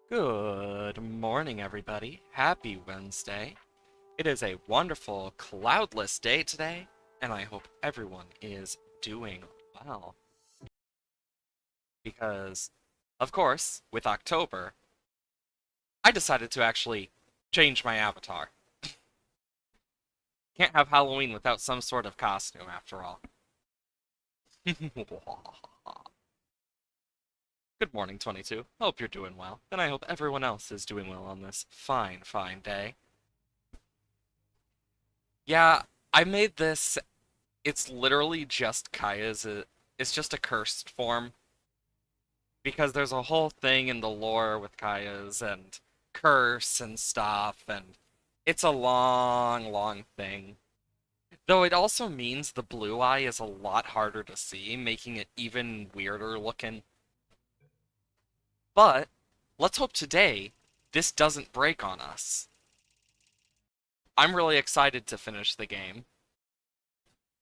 Good morning, everybody. Happy Wednesday. It is a wonderful, cloudless day today, and I hope everyone is doing well. Because, of course, with October, I decided to actually change my avatar. Can't have Halloween without some sort of costume, after all. Good morning, 22. Hope you're doing well, and I hope everyone else is doing well on this fine, fine day. Yeah, I made this. It's literally just Kaya's. It's just a cursed form because there's a whole thing in the lore with Kaya's and curse and stuff, and it's a long, long thing. Though it also means the blue eye is a lot harder to see, making it even weirder looking. But let's hope today this doesn't break on us. I'm really excited to finish the game.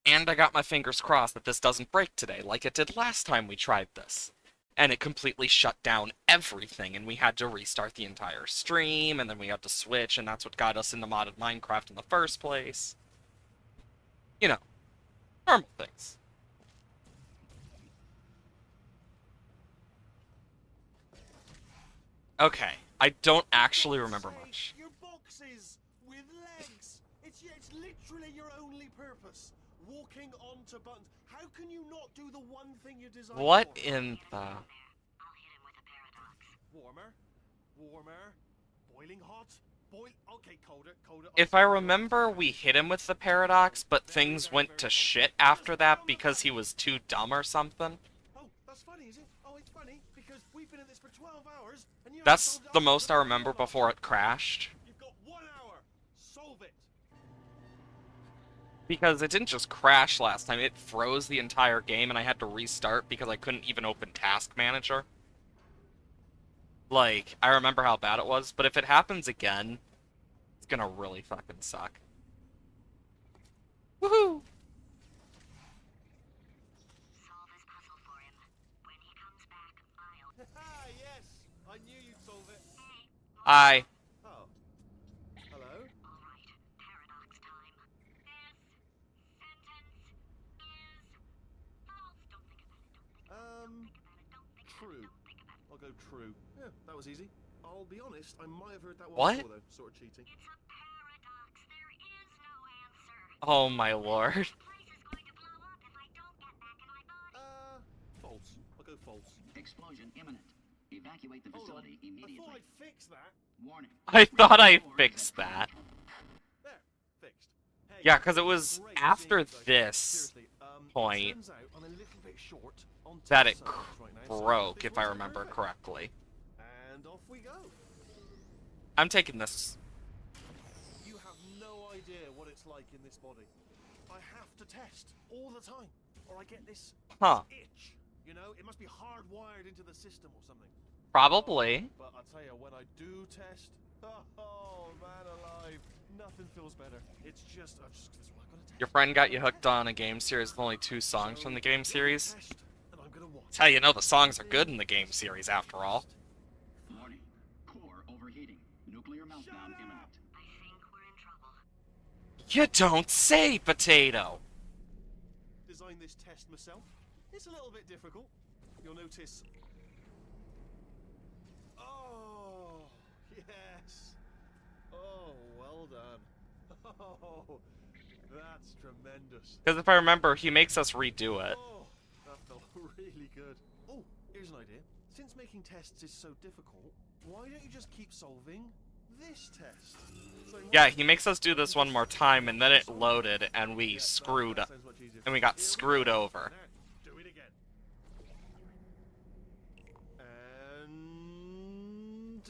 And I got my fingers crossed that this doesn't break today, like it did last time we tried this. And it completely shut down everything, and we had to restart the entire stream, and then we had to switch, and that's what got us into modded Minecraft in the first place. You know, normal things. Okay, I don't actually remember much. Your boxes with legs. It's literally your only purpose. Walking onto buttons. How can you not do the one thing you're designed What for? in the... Warmer, warmer, boiling hot, Okay, colder, colder. If I remember, we hit him with the paradox, but things went to shit after that because he was too dumb or something. Oh, that's funny, is it? Oh, it's funny because we've been at this for 12 hours and you haven't That's solved the either of most the I remember paradoxes. before it crashed. You've got 1 hour. Solve it. Because it didn't just crash last time, it froze the entire game and I had to restart because I couldn't even open Task Manager. Like, I remember how bad it was, but if it happens again, it's gonna really fucking suck. Woohoo! Yes, I knew you'd solve it. I... Oh, hello? True. I'll go true. Yeah, that was easy. I'll be honest, I might have heard that one What? before, though. Sort of cheating. Oh my lord. False. I'll go false. Explosion imminent. Evacuate the Hold on. facility I immediately. thought I'd fix that. Warning. I thought I fixed that. There. Fixed. Hey, Yeah, because it was great after seeing you guys. this Seriously, point it turns out I'm a little bit short on that test it subjects right now, so broke, this if I wasn't remember perfect. correctly. And off we go. I'm taking this. You have no idea what it's like in this body. I have to test all the time, or I get this Huh. itch. You know, it must be hardwired into the system or something. Probably. But I'll tell you, when I do test, oh man alive, nothing feels better. It's just, that's what I gotta test. Your friend got you hooked on a game series with only 2 songs from the game series. Test, and I'm gonna watch. That's how you know the songs are good in the game series, after all. Warning. Core overheating. Nuclear meltdown imminent. You don't say, Potato! Design this test myself. It's a little bit difficult. You'll notice. Oh, yes. Oh, well done. Oh, that's tremendous. Because if I remember, he makes us redo it. Oh, that felt really good. Oh, here's an idea. Since making tests is so difficult, why don't you just keep solving this test? So Yeah, he makes us do this one more time, and then it loaded, and we Yeah, screwed that up. sounds much easier. And we got Here screwed go. over. Now, do it again. And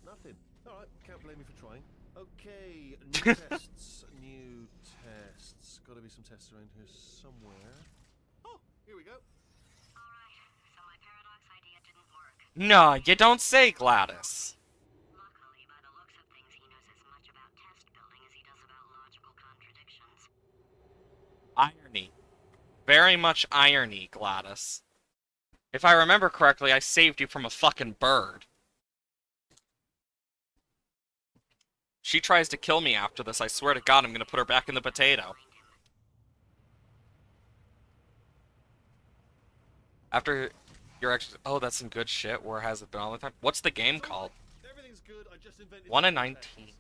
nothing. All right, can't blame me for trying. Okay, new tests. New tests. Got to be some tests around here somewhere. Oh, here we go. No, you don't say, Gladys. Irony. Very much irony, Gladys. If I remember correctly, I saved you from a fucking bird. She tries to kill me after this, I swear to God, I'm gonna put her back in the potato. After your ex- Oh, that's some good shit. Where has it been all the time? What's the game called? Everything's good. I just invented 1 in some 19. tests.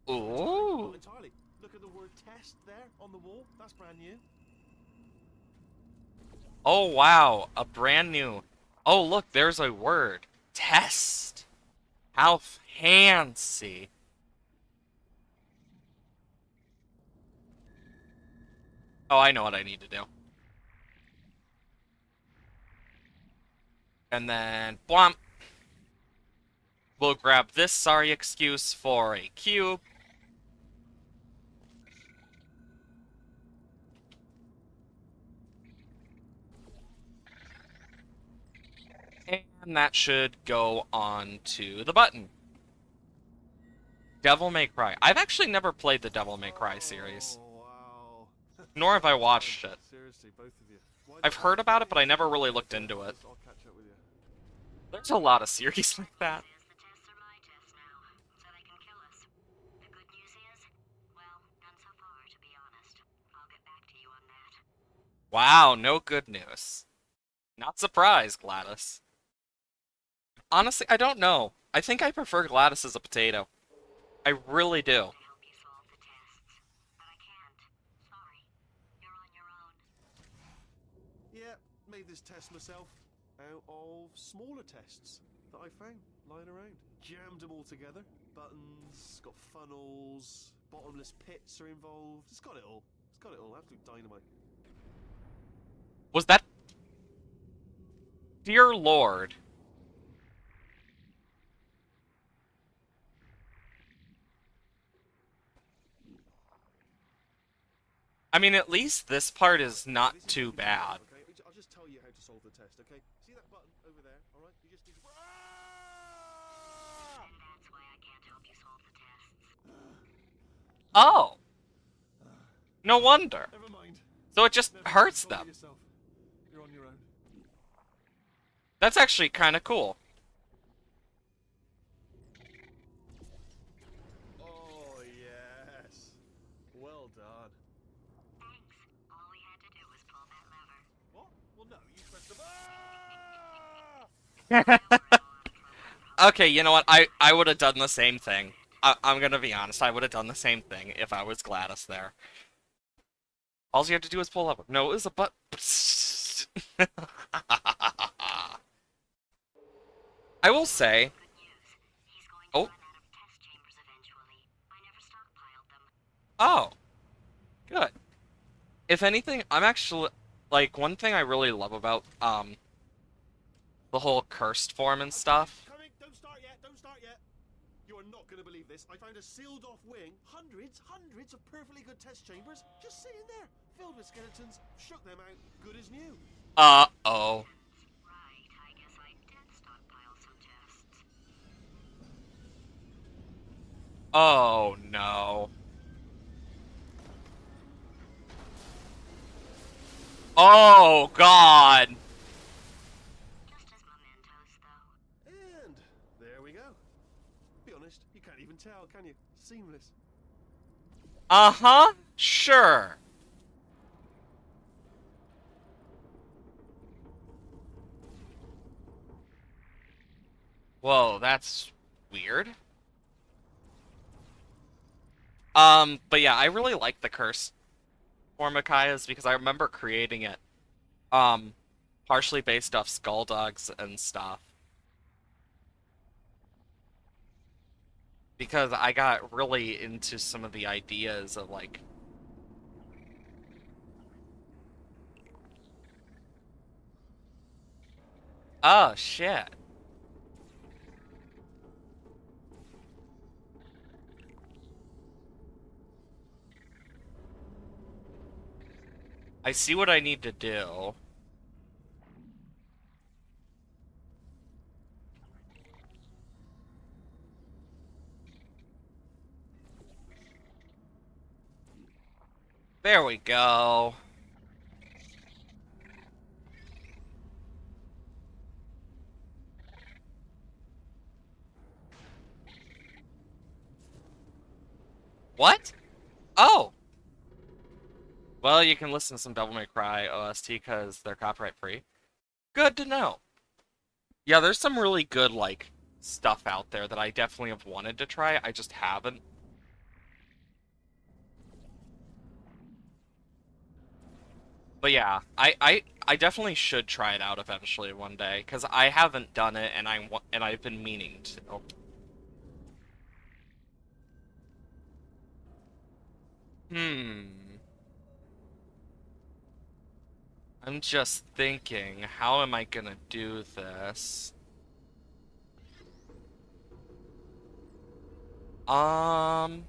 Ooh. Not entirely. Look at the word test there on the wall. That's brand new. Oh, wow. A brand new... Oh, look, there's a word. Test. How fancy. Oh, I know what I need to do. And then, blomp. We'll grab this sorry excuse for a cube. And that should go on to the button. Devil May Cry. I've actually never played the Devil May Cry series. Oh, wow. Nor have I watched it. Seriously, both of you. Why I've don't heard you about it, play but I never really looked into it. I'll catch up with you. There's a lot of series like that. The tests are my tests now, so they can kill us. The good news is, well, none so far, to be honest. I'll get back to you on that. Wow, no good news. Not surprised, Gladys. Honestly, I don't know. I think I prefer Gladys as a potato. I really do. To help you solve the tests, but I can't. Sorry. You're on your own. Yeah, made this test myself out of smaller tests that I found lying around. Jammed them all together. Buttons, got funnels, bottomless pits are involved. It's got it all. It's got it all. Absolute dynamite. Was that... Dear Lord. I mean, at least this part is not This is too easy, bad. Okay, I'll just tell you how to solve the test, okay? See that button over there, alright? You just need to... Ah! And that's why I can't help you solve the tests. Oh! No wonder. Never mind. So it just Never mind. hurts Solve it them. yourself. You're on your own. That's actually kind of cool. Oh, yes. Well done. Thanks. All we had to do was pull that lever. What? Well, no, you pressed the... Ah! Okay, you know what? I would have done the same thing. I'm gonna be honest. I would have done the same thing if I was Gladys there. All you had to do was pull up. No, it was a butt. I will say. Good news. He's going to Oh. run out of test chambers eventually. I never stockpiled them. Oh. Good. If anything, I'm actually like one thing I really love about the whole cursed form and stuff. Coming. Don't start yet. Don't start yet. You are not going to believe this. I found a sealed-off wing. Hundreds of perfectly good test chambers just sitting there, filled with skeletons. Shook them out. Good as new. Oh. Right, I guess I did stockpile some tests. Oh no. Oh God. Just as mementos, though. And there we go. Be honest, you can't even tell, can you? Seamless. Uh-huh. Sure. Whoa, that's weird. But yeah, I really like the curse for Micaiah's because I remember creating it. Partially based off Skulldogs and stuff. Because I got really into some of the ideas of like... Oh, shit. I see what I need to do. There we go. What? Oh! Well, you can listen to some Devil May Cry OST because they're copyright free. Good to know. Yeah, there's some really good, like, stuff out there that I definitely have wanted to try. I just haven't. But yeah, I definitely should try it out eventually one day because I haven't done it and I've been meaning to. Hmm. I'm just thinking, how am I gonna do this? Um,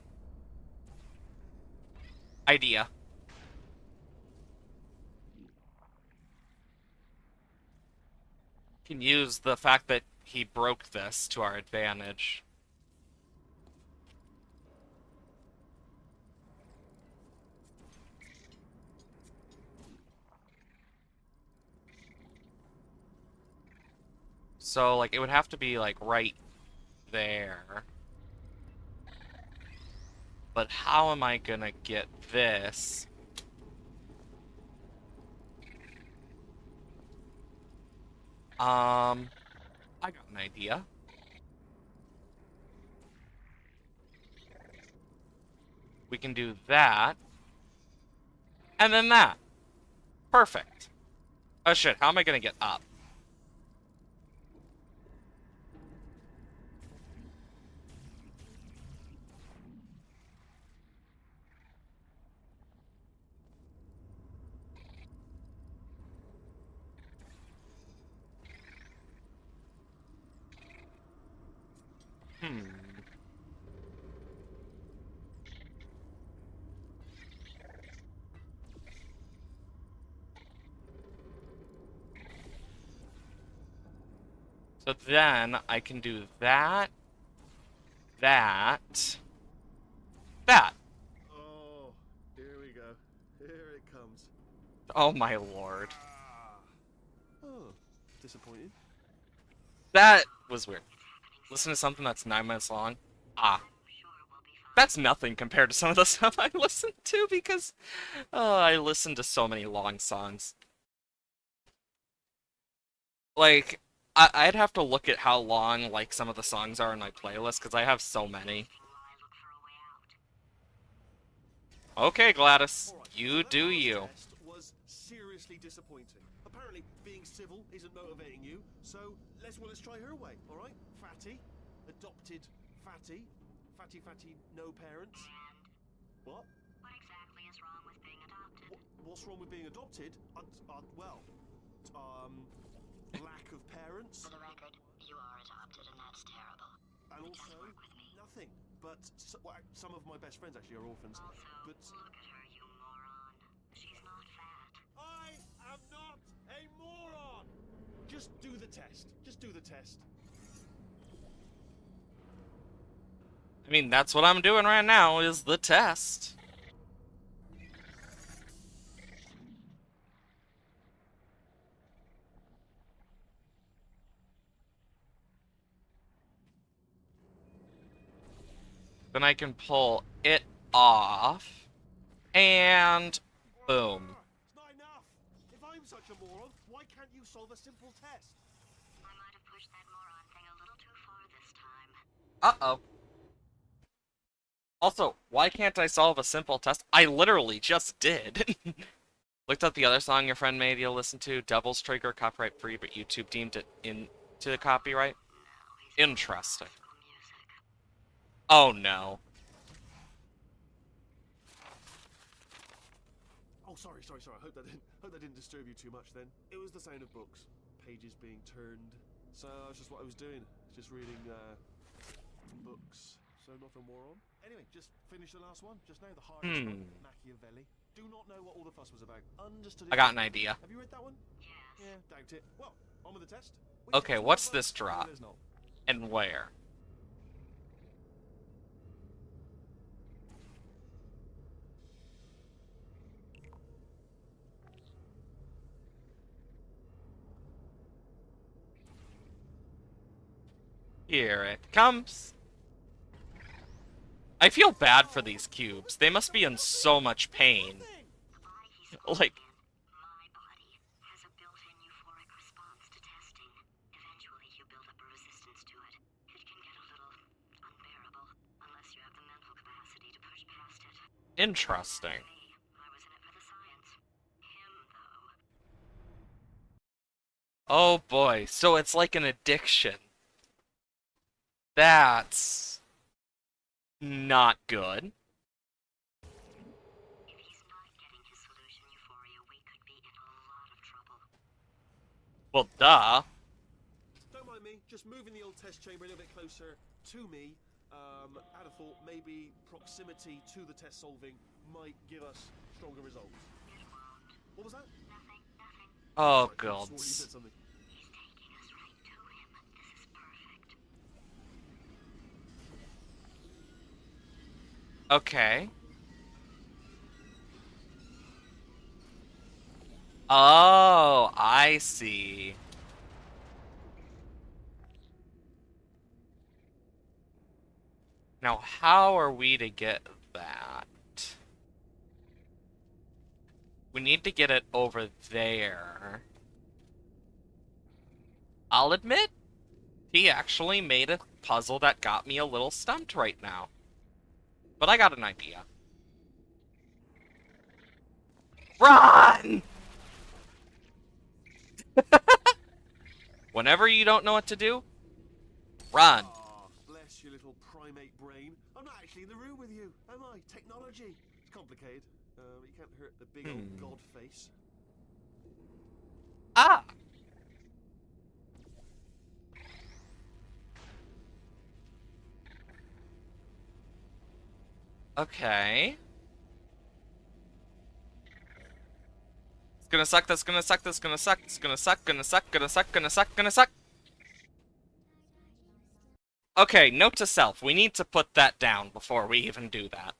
idea. Can use the fact that he broke this to our advantage. So, like, it would have to be, like, right there. But how am I gonna get this? I got an idea. We can do that. And then that. Perfect. Oh shit, how am I gonna get up? Hmm. So then I can do that, that, that. Oh, here we go. Here it comes. Oh my lord. Ah. Oh, disappointing. That was weird. Listen to something that's 9 minutes long. Ah. That's nothing compared to some of the stuff I listen to because I listen to so many long songs. Like, I'd have to look at how long, like, some of the songs are in my playlist because I have so many. Okay, Gladys, All right, so you that do last you. test was seriously disappointing. Apparently, being civil isn't motivating you, so let's try her way. All right, Fatty, adopted Fatty, Fatty, no parents. What? What exactly is wrong with being adopted? What's wrong with being adopted? Well, lack of parents, For the record, you are adopted, and that's terrible. and It also doesn't work with me. nothing. But some of my best friends actually are orphans. Also, But look at her, you moron. She's not fat. I am not a moron. Just do the test. Just do the test. I mean, that's what I'm doing right now, is the test. Then I can pull it off, and boom. It's not enough. If I'm such a moron, why can't you solve a simple test? I might have pushed that moron thing a little too far this time. Uh-oh. Also, why can't I solve a simple test? I literally just did. Looked up the other song your friend made you listen to, Devil's Trigger, copyright free, but YouTube deemed it into the copyright. Interesting. Oh no. Oh, sorry. I hope that didn't disturb you too much then. It was the sound of books, pages being turned. So that's just what I was doing. Just reading books. So not a moron. Anyway, just finish the last one. Just now, the hardest one, Machiavelli. Do not know what all the fuss was about. Understood it. I got an idea. Have you read that one? Yes. Yeah, doubt it. Well, on with the test. Okay, what's this drop? There's not. And where? Here it comes. I feel bad for these cubes. They must be in so much pain. Like, My body has a built-in euphoric response to testing. Eventually, you build up a resistance to it. It can get a little unbearable unless you have the mental capacity to push past it. interesting. Me, I was in it for the science. Him, though. Oh boy, so it's like an addiction. That's not good. If he's not getting his solution euphoria, we could be in a lot of trouble. Well, duh. Don't mind me, just moving the old test chamber a little bit closer to me. I'd have thought maybe proximity to the test solving might give us stronger results. It won't. What was that? Nothing. Oh, Sorry, I swore you gods. said something. He's taking us right to him. This is perfect. Okay. Oh, I see. Now, how are we to get that? We need to get it over there. I'll admit, he actually made a puzzle that got me a little stumped right now. But I got an idea. Run! Whenever you don't know what to do, run. Ah, bless your little primate brain. I'm not actually in the room with you, am I? Technology. It's complicated. But you can't hurt the big old god face. Ah! Okay. It's gonna suck, that's gonna suck, that's gonna suck, it's gonna suck, gonna suck, gonna suck, gonna suck, gonna suck. Okay, note to self, we need to put that down before we even do that.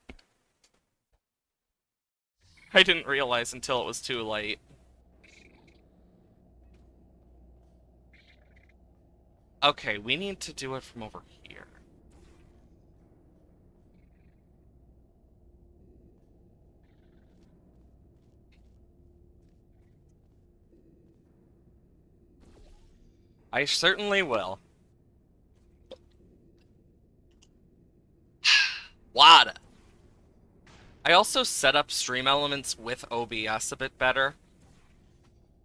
I didn't realize until it was too late. Okay, we need to do it from over here. I certainly will. Wada! I also set up Stream Elements with OBS a bit better,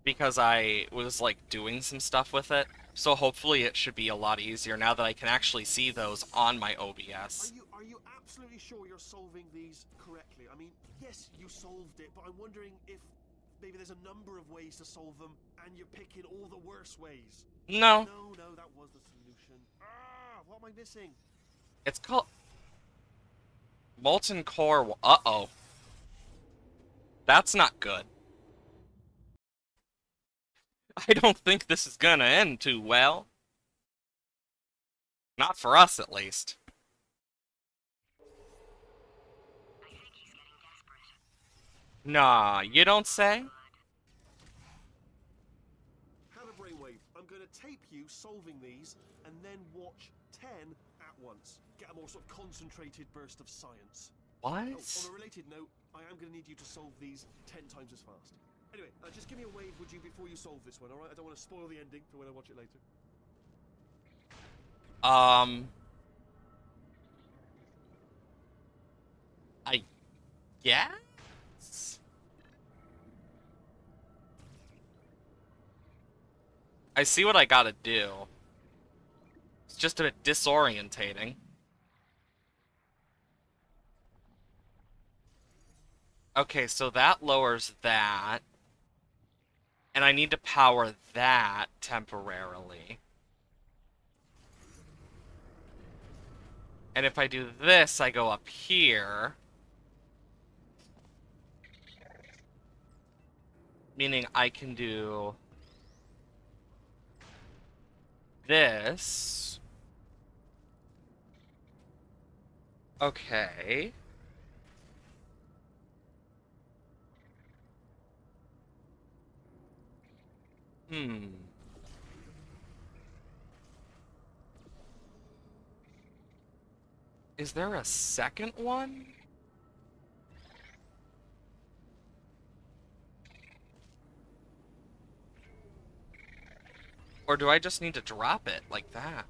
because I was, like, doing some stuff with it. So hopefully it should be a lot easier now that I can actually see those on my OBS. Are you absolutely sure you're solving these correctly? I mean, yes, you solved it, but I'm wondering if maybe there's a number of ways to solve them, and you're picking all the worst ways. No, No, that was the solution. Ah, what am I missing? it's called Molten Core. Uh-oh. That's not good. I don't think this is gonna end too well. Not for us, at least. I think he's getting desperate. Nah, you don't say? Have a brainwave. I'm going to tape you solving these, and then watch 10 at once. Get a more sort of concentrated burst of science. What? Oh, on a related note, I am going to need you to solve these 10 times as fast. Anyway, just give me a wave, would you, before you solve this one, alright? I don't want to spoil the ending for when I watch it later. I guess? I see what I gotta do. It's just a bit disorientating. Okay, so that lowers that. And I need to power that temporarily. And if I do this, I go up here. Meaning I can do this. Okay. Hmm. Is there a second one? Or do I just need to drop it like that?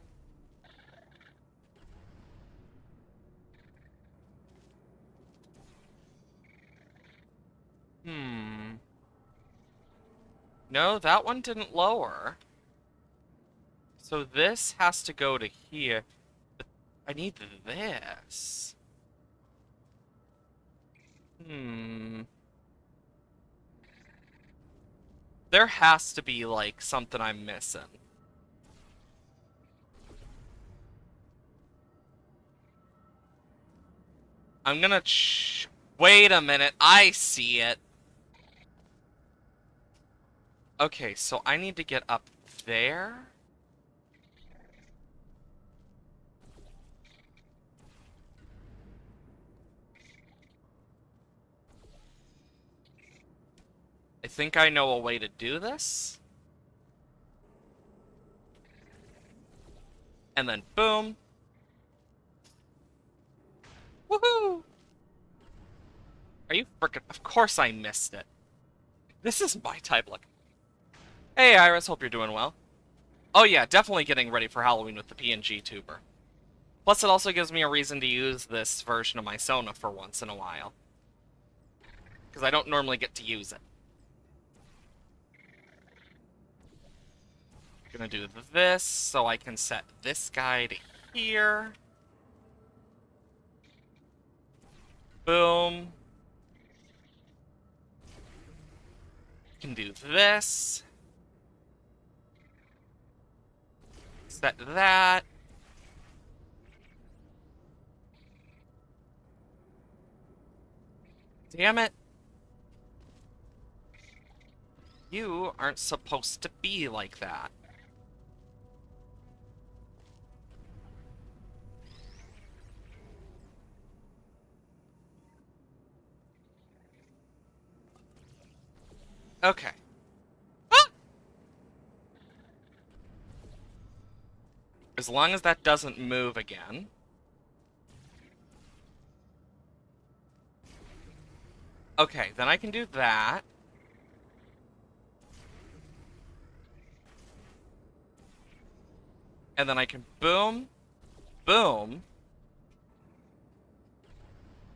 Hmm. No, that one didn't lower. So this has to go to here. But I need this. Hmm. There has to be, like, something I'm missing. I'm gonna wait a minute, I see it. Okay, so I need to get up there? I think I know a way to do this. And then boom. Woohoo! Are you frickin'? Of course I missed it. This is my type look. Hey Iris, hope you're doing well. Oh yeah, definitely getting ready for Halloween with the PNG tuber. Plus it also gives me a reason to use this version of my Sona for once in a while. Because I don't normally get to use it. Gonna do this so I can set this guy to here. Boom. Can do this. Set that. Damn it. You aren't supposed to be like that. Okay. Ah! As long as that doesn't move again. Okay, then I can do that. And then I can boom, boom.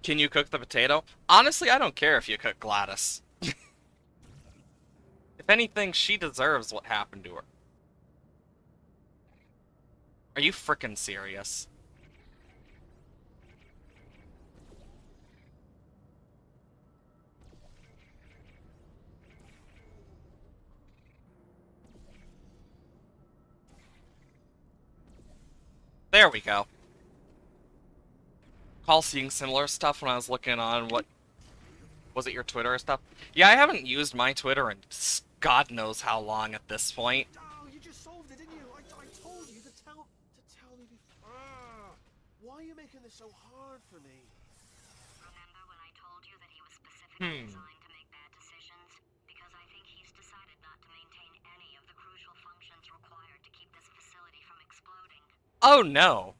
Can you cook the potato? Honestly, I don't care if you cook Gladys. If anything, she deserves what happened to her. Are you frickin' serious? There we go. Call seeing similar stuff when I was looking on what... Was it your Twitter or stuff? Yeah, I haven't used my Twitter in God knows how long at this point. Oh, you just solved it, didn't you? I told you to tell me before. Why are you making this so hard for me? Remember when I told you that he was specifically designed to make bad decisions? Because I think he's decided not to maintain any of the crucial functions required to keep this facility from exploding. Oh no.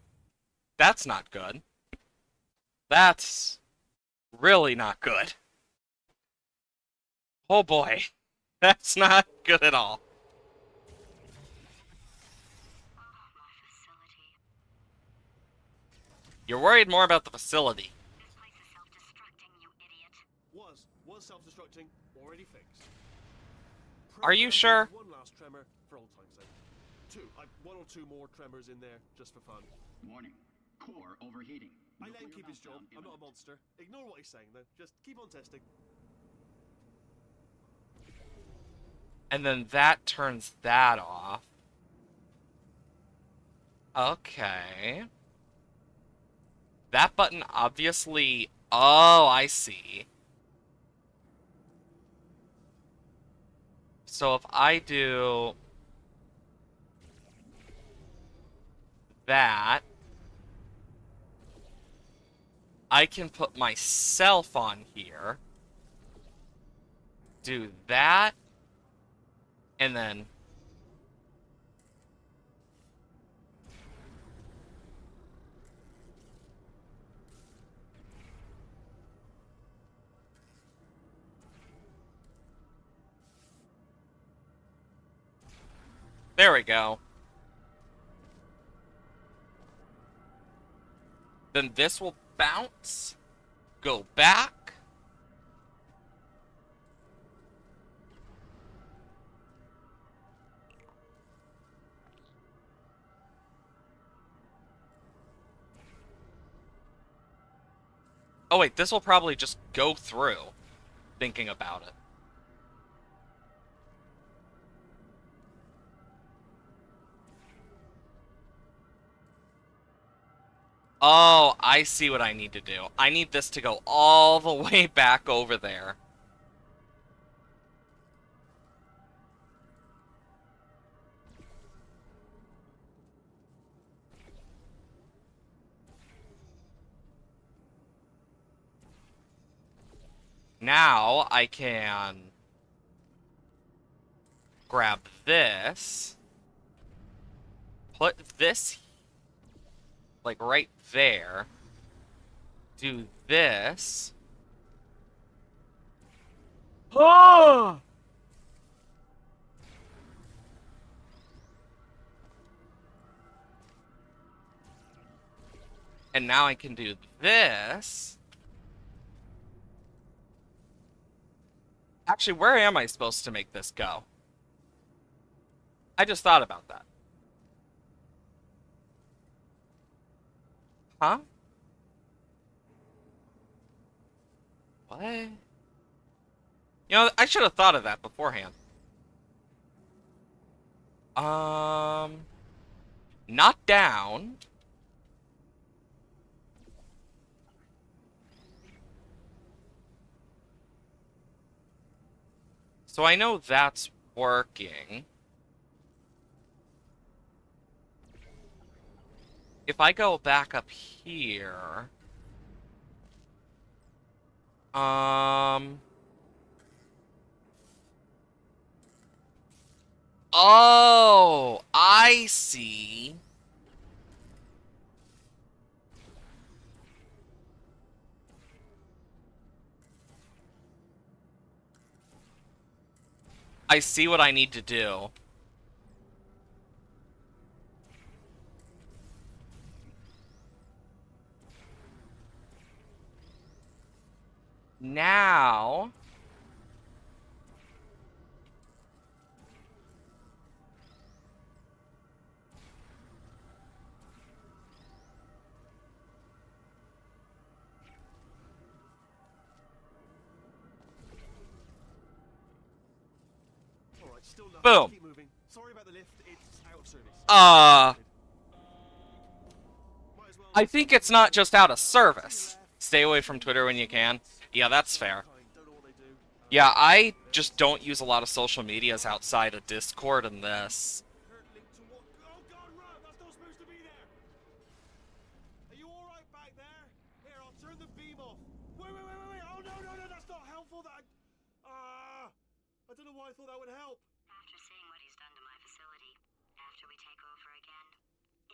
That's not good. That's really not good. Oh boy. That's not good at all. Oh, my facility. You're worried more about the facility. This place is self-destructing, you idiot. Was self-destructing, already fixed. Are you Programmed sure? One last tremor for old time's sake. One or two more tremors in there just for fun. Warning. Core overheating. I let him Nuclear keep his job. meltdown I'm not a imminent. monster. Ignore what he's saying though. Just keep on testing. And then that turns that off. Okay. That button obviously... Oh, I see. So if I do... that... I can put myself on here. Do that. And then... There we go. Then this will bounce, go back. Oh wait, this will probably just go through, thinking about it. Oh, I see what I need to do. I need this to go all the way back over there. Now I can grab this, put this like right there, do this. Oh! And now I can do this. Actually, where am I supposed to make this go? I just thought about that. Huh? What? You know, I should have thought of that beforehand. Not down. So I know that's working. If I go back up here... Oh, I see. I see what I need to do. Now... Alright, still nothing. Boom. Keep moving. Sorry about the lift, it's out of service. Uh... Might as well- I think it's not just out of service. Stay away from Twitter when you can. Yeah, that's fair. Don't know what they do. Yeah, I just don't use a lot of social medias outside of Discord and this. Hurt link to what? Oh god, run! That's not supposed to be there! Are you alright back there? Here, I'll turn the beam off. Wait. Oh no, that's not helpful. I don't know why I thought that would help. After seeing what he's done to my facility, after we take over again,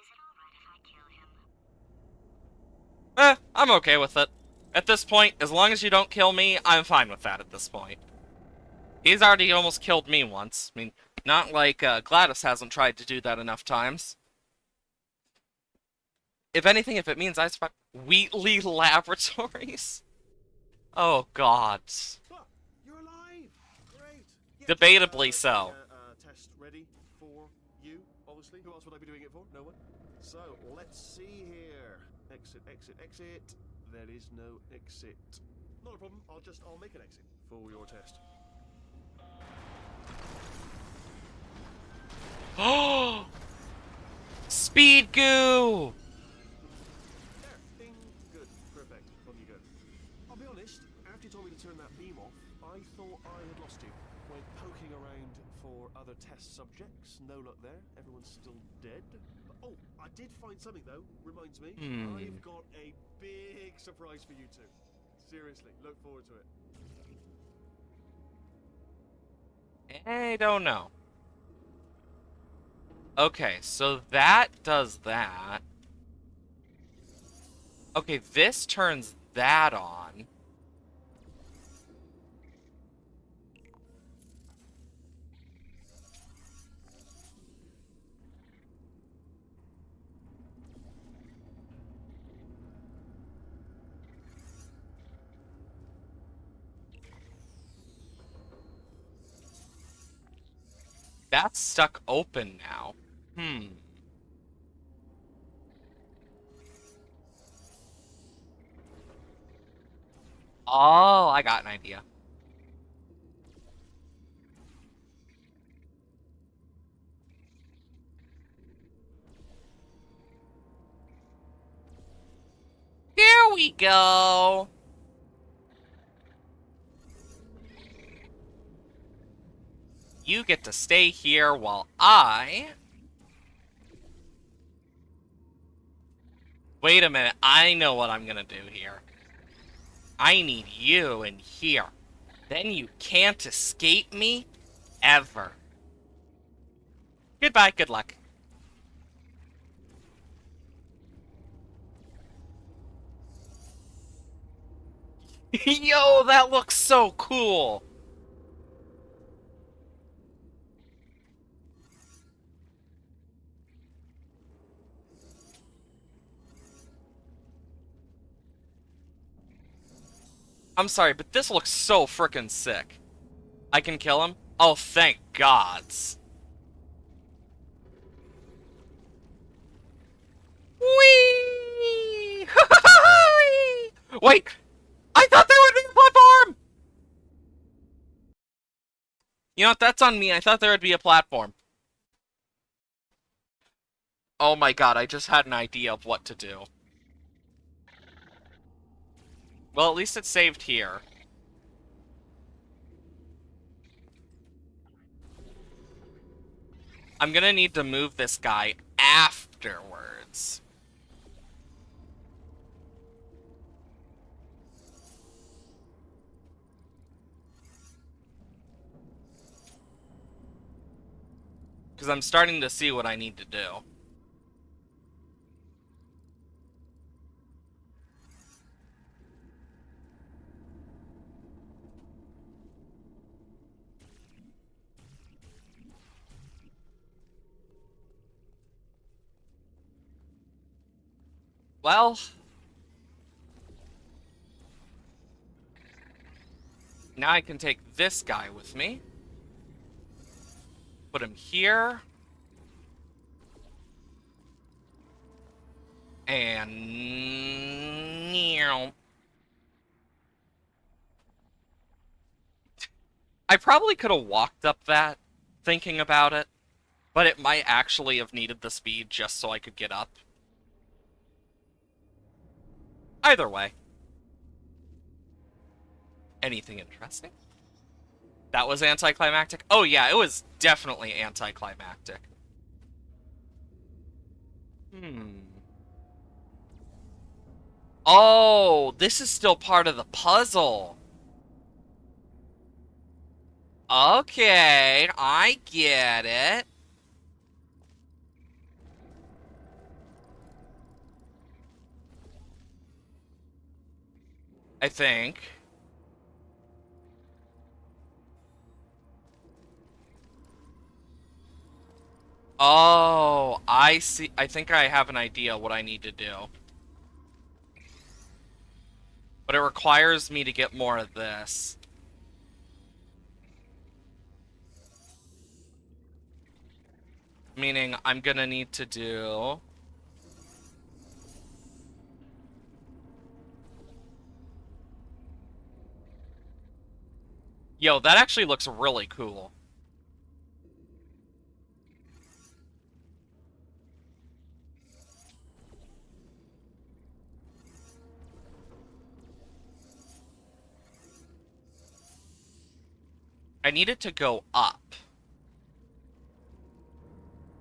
is it alright if I kill him? I'm okay with it. At this point, as long as you don't kill me, I'm fine with that at this point. He's already almost killed me once. I mean, not like GLaDOS hasn't tried to do that enough times. If anything, if it means I survive... Wheatley Laboratories? Oh, God. Ah, you're alive! Great! Yeah, Debatably just, so. Test ready for you, obviously. Who else would I be doing it for? No one? So, let's see here. Exit. There is no exit. Not a problem. I'll make an exit for your test. Oh! Speed goo! There. Ding. Good. Perfect. On you go. I'll be honest, after you told me to turn that beam off, I thought I had lost you. Went poking around for other test subjects. No luck there. Everyone's still dead. But, oh, I did find something though. Reminds me. I've got a big surprise for you two. Seriously, look forward to it. I don't know. Okay, so that does that. Okay, this turns that on. That's stuck open now. Oh, I got an idea. Here we go. You get to stay here while I... Wait a minute, I know what I'm gonna do here. I need you in here. Then you can't escape me, ever. Goodbye, good luck. Yo, that looks so cool! I'm sorry, but this looks so frickin' sick. I can kill him? Oh, thank gods. Whee! Wait! I thought there would be a platform! You know what? That's on me. I thought there would be a platform. Oh my god, I just had an idea of what to do. Well, at least it's saved here. I'm gonna need to move this guy afterwards. Because I'm starting to see what I need to do. Well... now I can take this guy with me. Put him here. And... I probably could have walked up that, thinking about it, but it might actually have needed the speed just so I could get up. Either way. Anything interesting? That was anticlimactic? Oh yeah, it was definitely anticlimactic. Oh, this is still part of the puzzle. Okay, I get it. I think. Oh, I see. I think I have an idea what I need to do. But it requires me to get more of this. Meaning, I'm gonna need to do... Yo, that actually looks really cool. I need it to go up.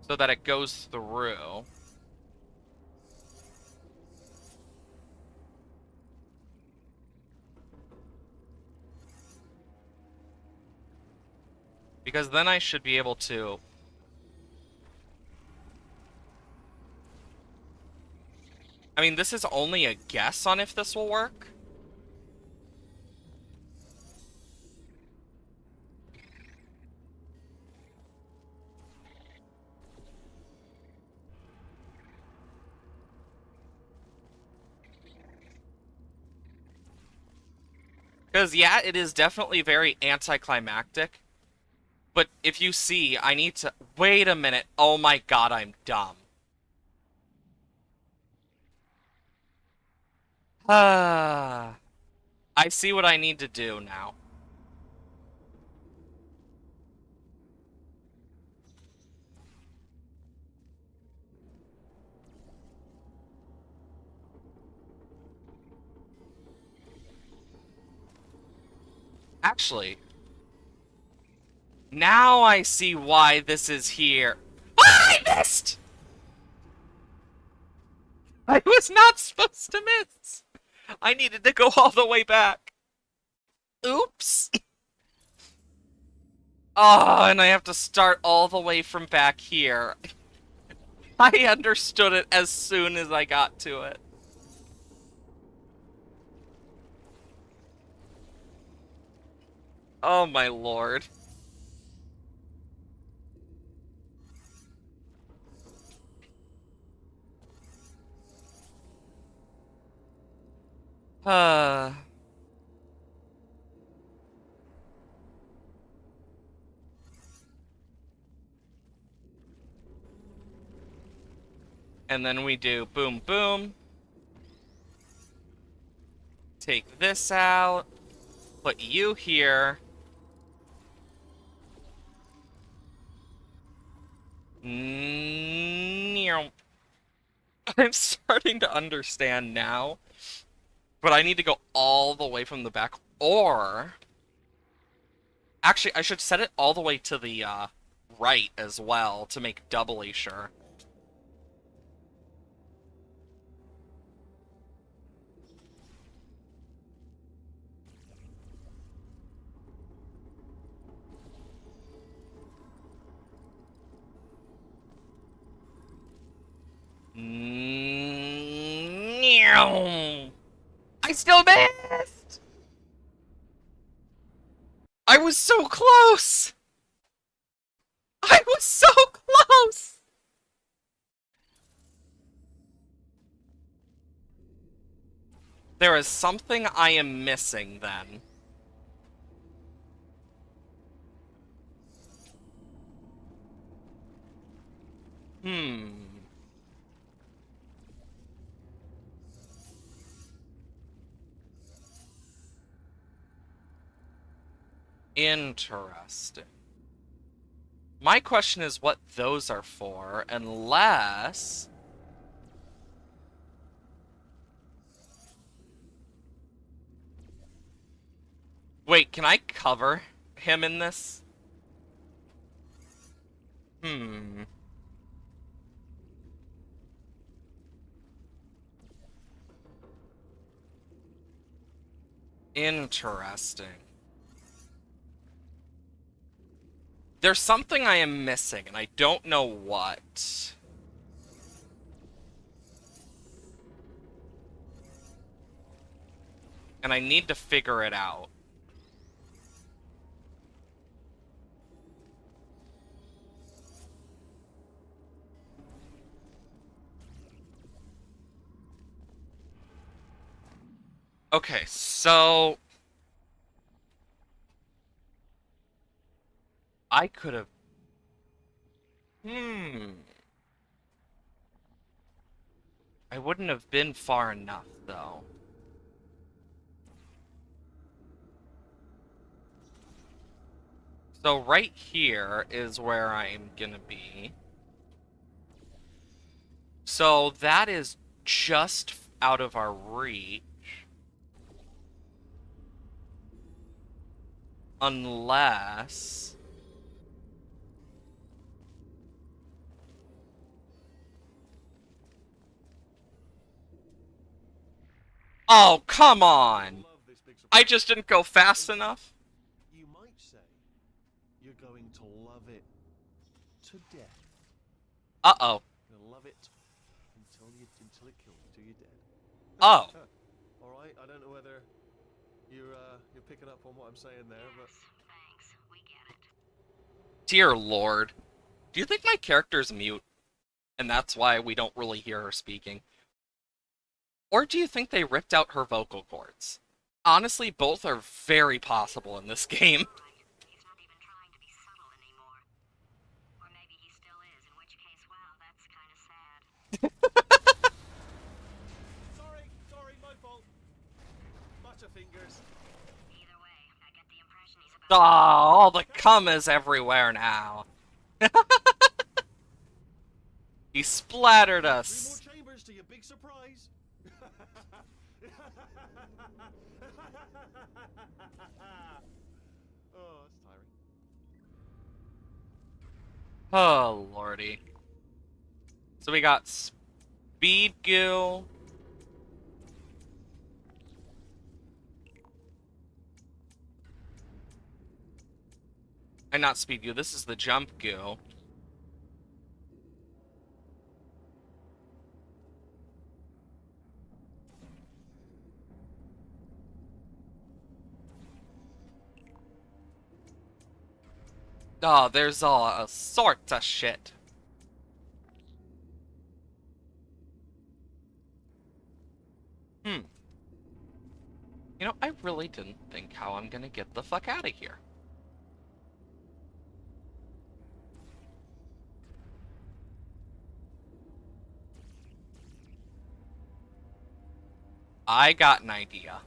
So that it goes through. Because then I should be able to... I mean, this is only a guess on if this will work. Because, yeah, it is definitely very anticlimactic. But if you see, I need to... Wait a minute. Oh my god, I'm dumb. I see what I need to do now. Actually, now I see why this is here. Ah, I missed! I was not supposed to miss. I needed to go all the way back. Oops. Oh, and I have to start all the way from back here. I understood it as soon as I got to it. Oh my lord. Uh... And then we do boom, boom. Take this out. Put you here. I'm starting to understand now. But I need to go all the way from the back. Or... Actually, I should set it all the way to the right as well to make doubly sure. I still missed! I was so close! I was so close! There is something I am missing then. Interesting. My question is what those are for, unless... Wait, can I cover him in this? Interesting. There's something I am missing, and I don't know what. And I need to figure it out. Okay, so... I could have... I wouldn't have been far enough, though. So right here is where I'm gonna be. So that is just out of our reach. Unless... Oh, come on! Love this big I surprise. just didn't go fast enough? You might say you're going to love it to death. Uh-oh. You'll love it until it kills you till you're dead. Oh. All right. I don't know whether you're picking up on what I'm saying there, but Yes, thanks. We get it. Dear Lord. Do you think my character's mute? And that's why we don't really hear her speaking? Or do you think they ripped out her vocal cords? Honestly, both are very possible in this game. He's not even trying to be subtle in the Sorry, my fault. Butterfingers. Either way, I get the impression he's Oh, about all the cum is everywhere now. He splattered 3 more us. chambers to your big surprise. Oh, that's tiring. Oh, lordy. So we got speed goo. And not speed goo, this is the jump goo. Oh, there's all sorts of shit. You know, I really didn't think how I'm gonna get the fuck out of here. I got an idea.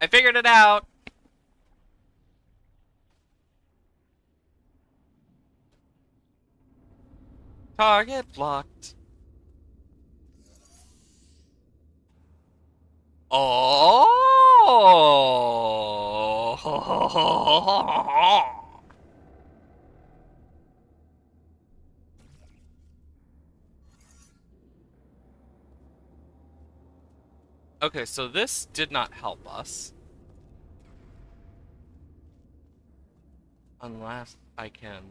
I figured it out! Target blocked. Oh! Okay, so this did not help us. Unless I can...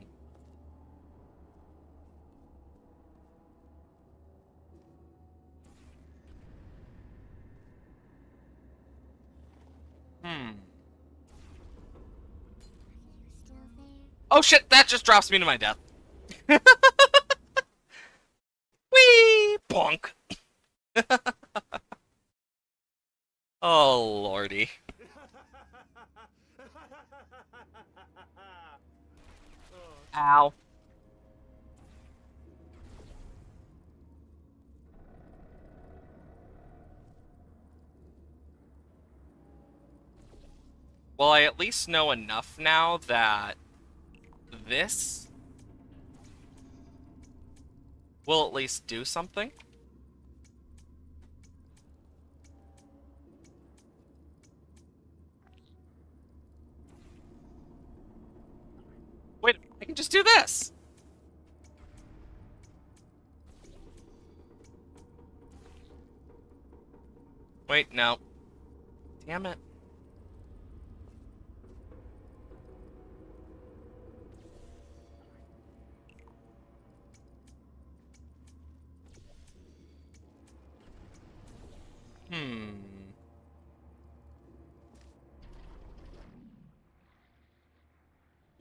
Oh shit, that just drops me to my death. Whee! Bonk! Oh, lordy. Ow. Well, I at least know enough now that this will at least do something. Wait, I can just do this! Wait, no. Damn it.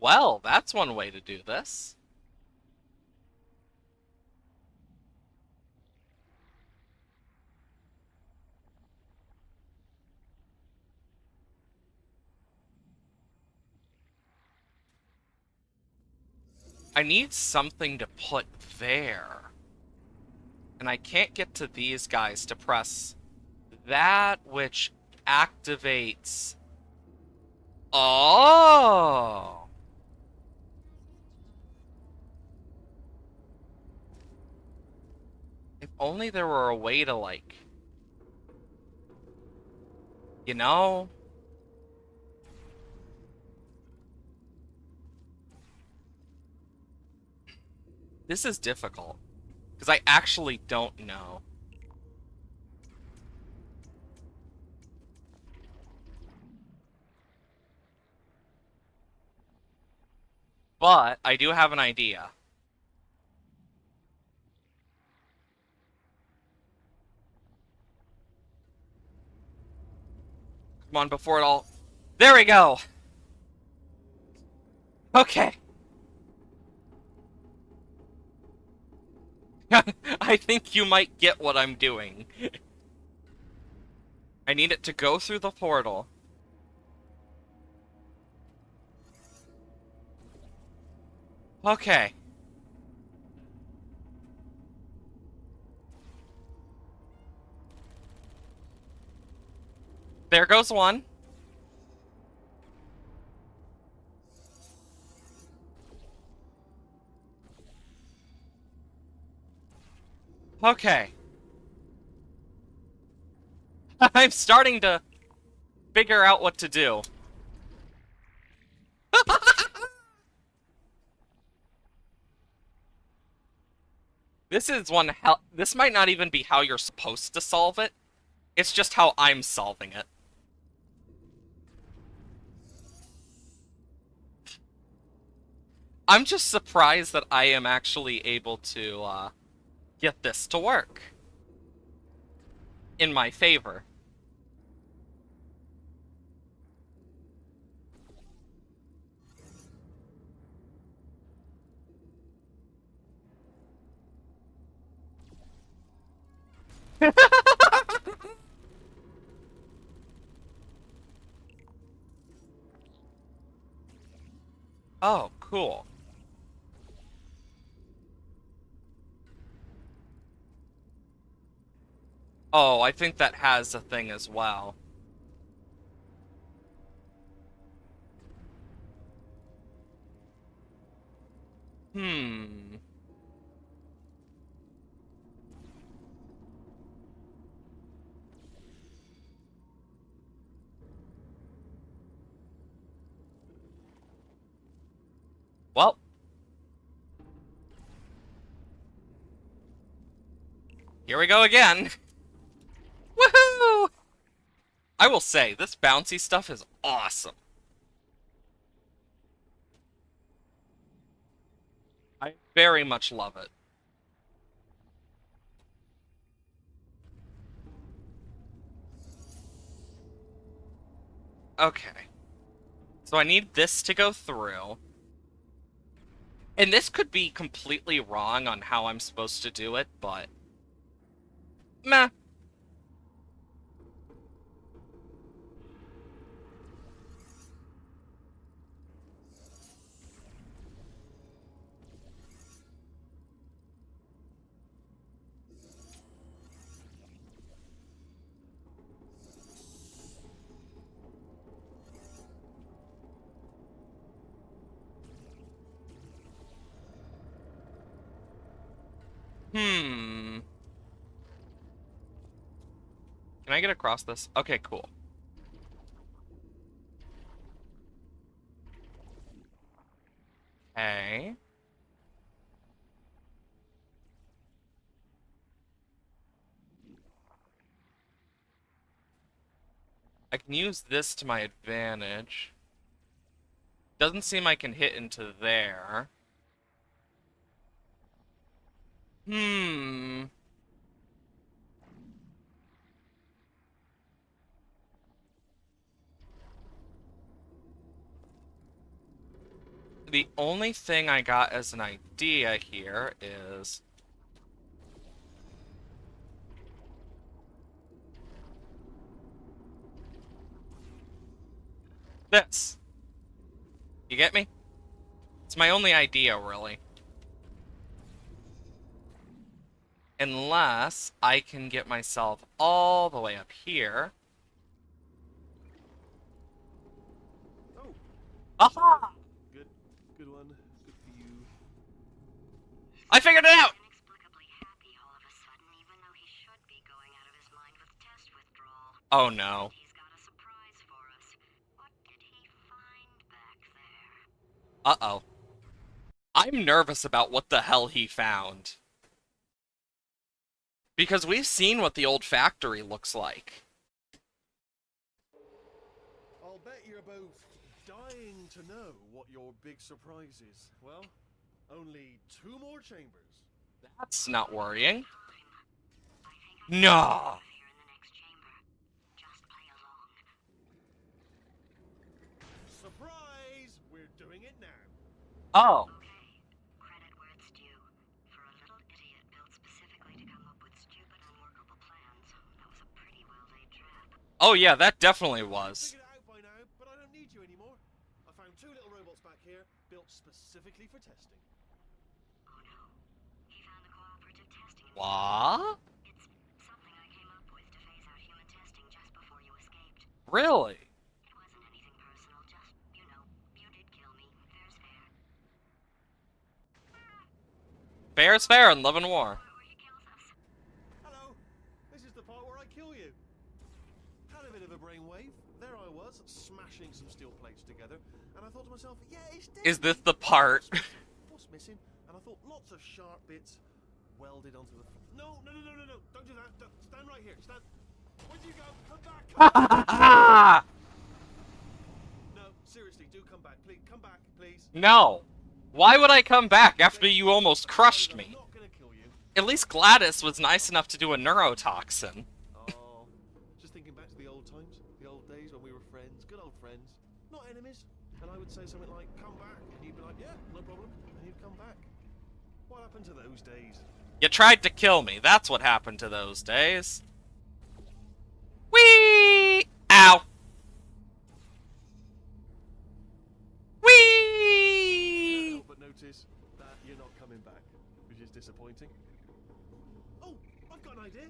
Well, that's one way to do this. I need something to put there. And I can't get to these guys to press that which activates... Oh! If only there were a way to, like... You know? This is difficult. Because I actually don't know. But I do have an idea. Come on, before it all... There we go! Okay. I think you might get what I'm doing. I need it to go through the portal. Okay. There goes one. Okay. I'm starting to figure out what to do. This might not even be how you're supposed to solve it. It's just how I'm solving it. I'm just surprised that I am actually able to, get this to work. In my favor. Oh, cool. Oh, I think that has a thing as well. Hmm. Well. Here we go again. Woohoo! I will say, this bouncy stuff is awesome. I very much love it. Okay. So I need this to go through. And this could be completely wrong on how I'm supposed to do it, but... meh. Hmm. Can I get across this? Okay, cool. Okay. I can use this to my advantage. Doesn't seem I can hit into there. Hmm. The only thing I got as an idea here is... this. You get me? It's my only idea, really. Unless I can get myself all the way up here. Oh, Aha! good one. Good for you. I figured it out! Inexplicably happy all of a sudden, even though he should be going out of his mind with test withdrawal. Oh no. He's got a surprise for us. What did he find back there? Uh-oh. I'm nervous about what the hell he found. Because we've seen what the old factory looks like. I'll bet you're both dying to know what your big surprise is. Well, only 2 more chambers. That's not worrying. I think I No! can here in the next chamber. Just play along. Surprise! We're doing it now. Oh. Okay, credit where it's due. For a little idiot built Oh yeah, that definitely was. Figured it out by now, but I don't need you anymore. I found 2 little robots back here, built specifically for testing. Oh no. He found the cooperative testing. What? It's something I came up with to phase out human testing just before you escaped. Really? It wasn't anything personal, just, you know, you did kill me. Fair's fair. Fair is fair in love and war. Where he kills us. Hello, this is the part where I kill you. Had a bit of a brainwave. There I was, smashing some steel plates together, and I thought to myself, yeah, it's dead. Is this the part? What's missing? And I thought lots of sharp bits welded onto the. No, no, no, no, no, no! Don't do that. Don't, stand right here. Stand. Where'd you go? Come back. Come back. No, seriously, do come back, please. Come back, please. No. Why would I come back after you almost crushed I'm me? not gonna kill you. At least Gladys was nice enough to do a neurotoxin. Oh, just thinking back to the old times, the old days when we were friends, good old friends, not enemies. And I would say something like, "Come back," and you'd be like, "Yeah, no problem," and you'd come back. What happened to those days? You tried to kill me. That's what happened to those days. Whee! Ow! Whee! Help but notice that you're not coming back, which is disappointing. Oh, I've got an idea.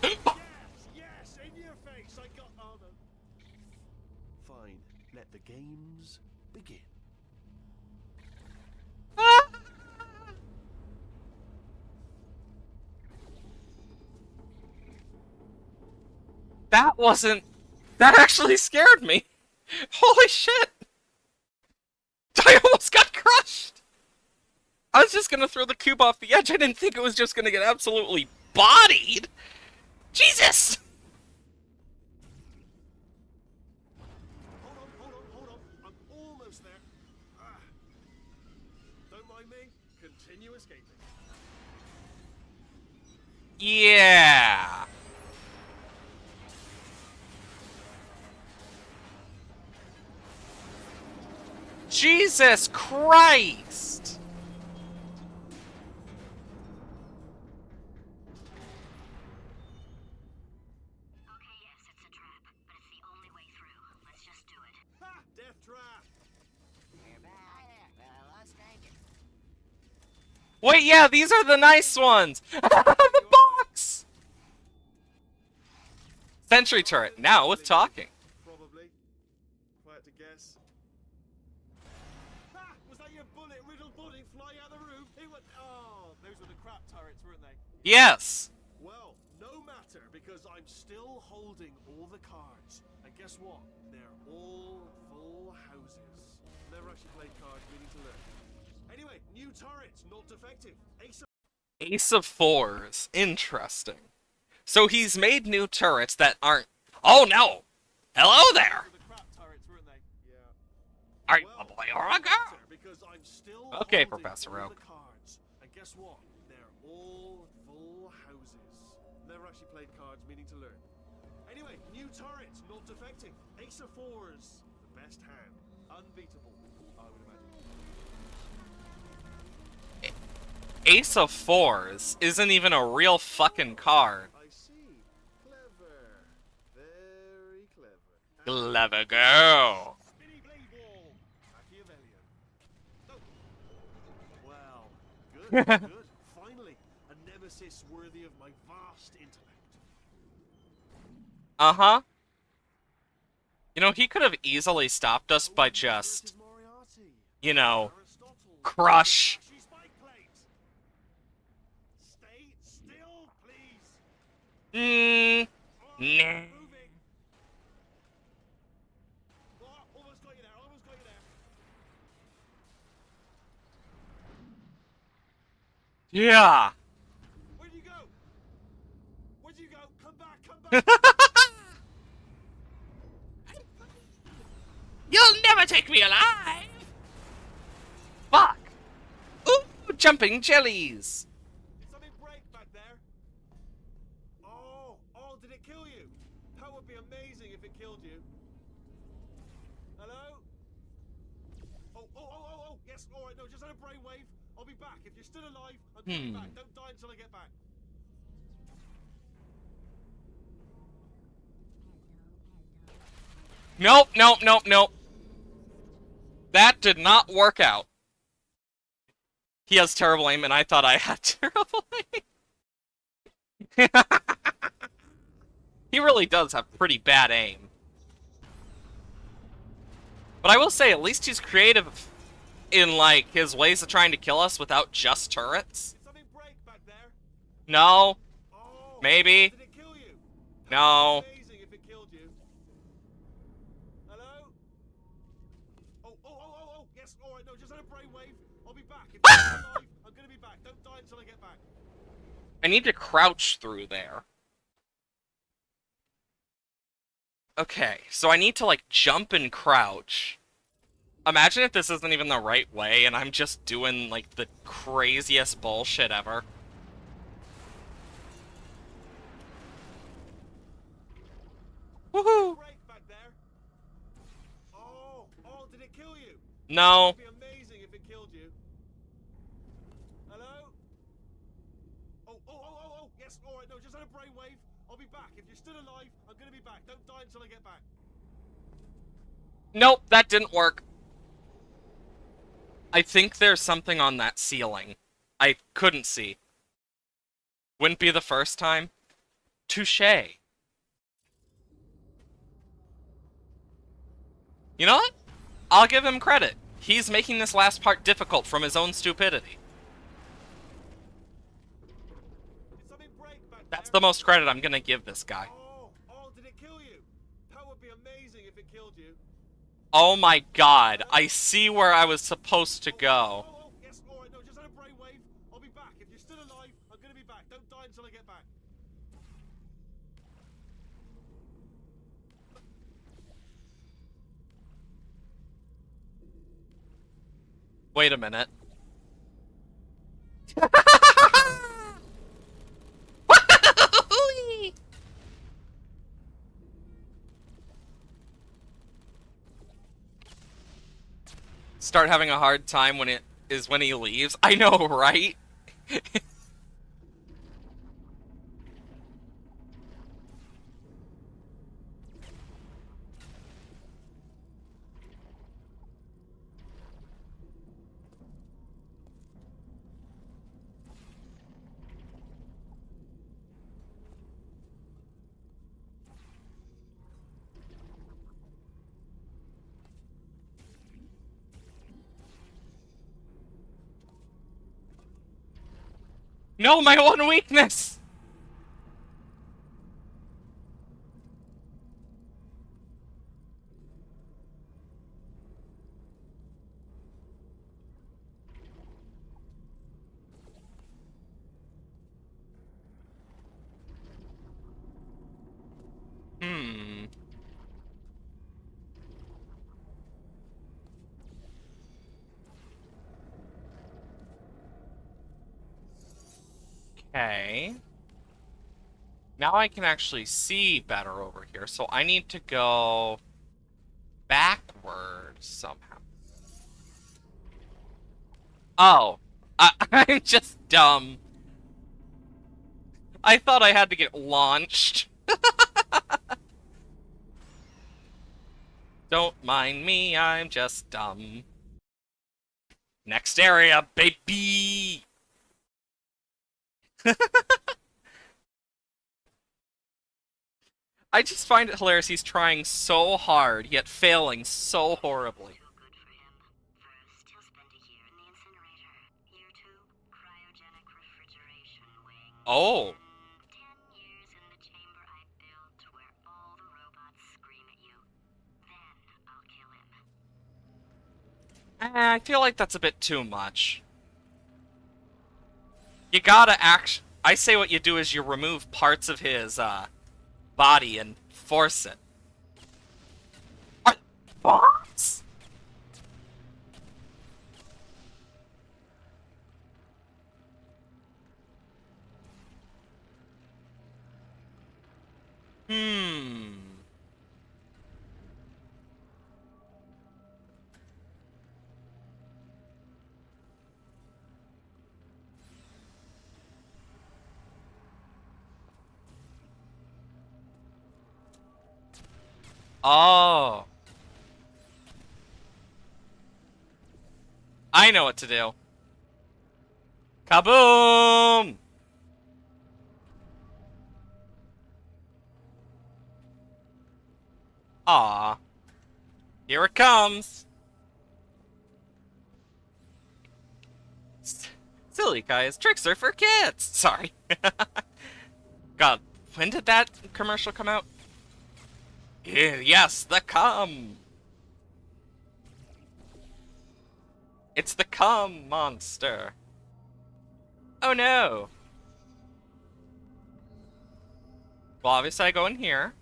Yes, yes, in your face. I got. Oh no. Fine. Let the games begin. That wasn't... That actually scared me. Holy shit. I almost got crushed. I was just gonna throw the cube off the edge. I didn't think it was just gonna get absolutely bodied. Jesus! Hold on. I'm almost there. Ah. Don't mind me. Continue escaping. Yeah. Jesus Christ! Okay, yes, it's a trap, but it's the only way through. Let's just do it. Ha! Death trap. Wait, yeah, these are the nice ones! The box! Sentry turret, now with talking. Probably. If I had to guess. Ah! Was that your bullet-riddled body flying out the roof? It went. Oh, those were the crap turrets, weren't they? Yes! Well, no matter, because I'm still holding all the cards. And guess what? They're all full houses. Never actually played cards, meaning to learn. Anyway, new turrets, not defective. Ace of Ace of Fours. Interesting. So he's made new turrets that aren't... Oh no! Hello there! the crap turrets, weren't they? Yeah. Are you a boy or a girl? matter, because I'm still Okay, holding Professor all Oak. the cards. And guess what? They're all full houses. Never actually played cards, meaning to learn. Anyway, new turrets, not defective. Ace of Fours, the best hand. Unbeatable, I would imagine. Ace of Fours isn't even a real fucking card. I see. Clever. Very clever. Clever girl. Spinny blade wall. Machiavellian. No. Well, good. Finally, a nemesis worthy of my vast intellect. Uh-huh. You know, he could have easily stopped us by just, Moriarty. you know, Aristotle. crush. Flashy spike plate. Stay still, please. Oh, Nah. moving. Oh, almost got you there. Yeah. Where'd you go? Come back. You'll never take me alive! Fuck! Ooh, jumping jellies! Did something break back there? Oh, did it kill you? That would be amazing if it killed you. Hello? Oh, yes, alright, no, just had a brainwave. I'll be back. If you're still alive, I'm coming back. Don't die until I get back. Nope, nope, nope, nope. That did not work out. He has terrible aim, and I thought I had terrible aim. He really does have pretty bad aim. But I will say, at least he's creative in, like, his ways of trying to kill us without just turrets. Did something break back there? No. Oh, Maybe. did it kill you? No. Amazing if it killed you. Hello? Oh, yes, alright, no, just had a brainwave. I'll be back. If you're still alive, I'm gonna be back. Don't die until I get back. I need to crouch through there. Okay, so I need to, like, jump and crouch. Imagine if this isn't even the right way, and I'm just doing, like, the craziest bullshit ever. Woohoo! Break back there. Oh, did it kill you? No. It'd be amazing if it killed you. Hello? Oh, yes, alright, no, just had a brainwave. I'll be back. If you're still alive, I'm gonna be back. Don't die until I get back. Nope, that didn't work. I think there's something on that ceiling. I couldn't see. Wouldn't be the first time. Touché. You know what? I'll give him credit. He's making this last part difficult from his own stupidity. Did something break back That's there? the most credit I'm gonna give this guy. Oh, did it kill you? That would be amazing if it killed you. Oh my god, I see where I was supposed to go. Oh, yes, alright, no, just had a brainwave. I'll be back. If you're still alive, I'm gonna be back. Don't die until I get back. Wait a minute. Start having a hard time when when he leaves. I know, right? No, my one weakness! Hmm. Okay. Now I can actually see better over here, so I need to go backwards somehow. Oh. I'm just dumb. I thought I had to get launched. Don't mind me, I'm just dumb. Next area, baby! I just find it hilarious he's trying so hard, yet failing so horribly. Too good for him. First, he'll spend a year in the incinerator. Year 2, cryogenic refrigeration wing. Oh. 10 years in the chamber I built where all the robots scream at you. Then I'll kill him. I feel like that's a bit too much. You gotta I say what you do is you remove parts of his, body and force it. Are bots? Hmm. Oh. I know what to do. Kaboom! Aw. Here it comes. Silly guys, tricks are for kids. Sorry. God, when did that commercial come out? Yes, the cum. It's the cum monster. Oh no. Well, obviously I go in here.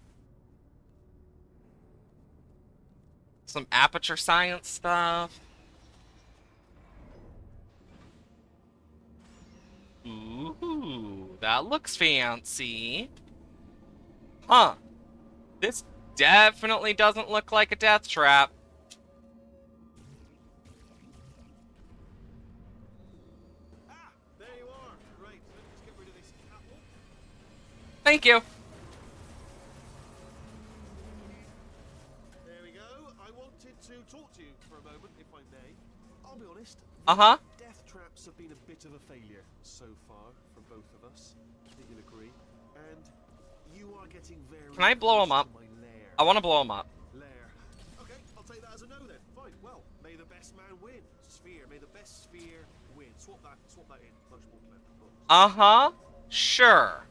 Some aperture science stuff. Ooh, that looks fancy. Huh. This definitely doesn't look like a death trap. Ah, there you are. Right, let me just get rid of this catwalk. Thank you. There we go. I wanted to talk to you for a moment, if I may. I'll be honest. Uh-huh. Death traps have been a bit of a failure so far for both of us. I think you'll agree. And you are getting very Can I blow him close up? to my lair. I want to blow him up. Lair. Okay, I'll take that as a no then. Fine. Well, may the best man win. Sphere. May the best sphere win. Swap that in. Much more clever. Uh-huh. Sure.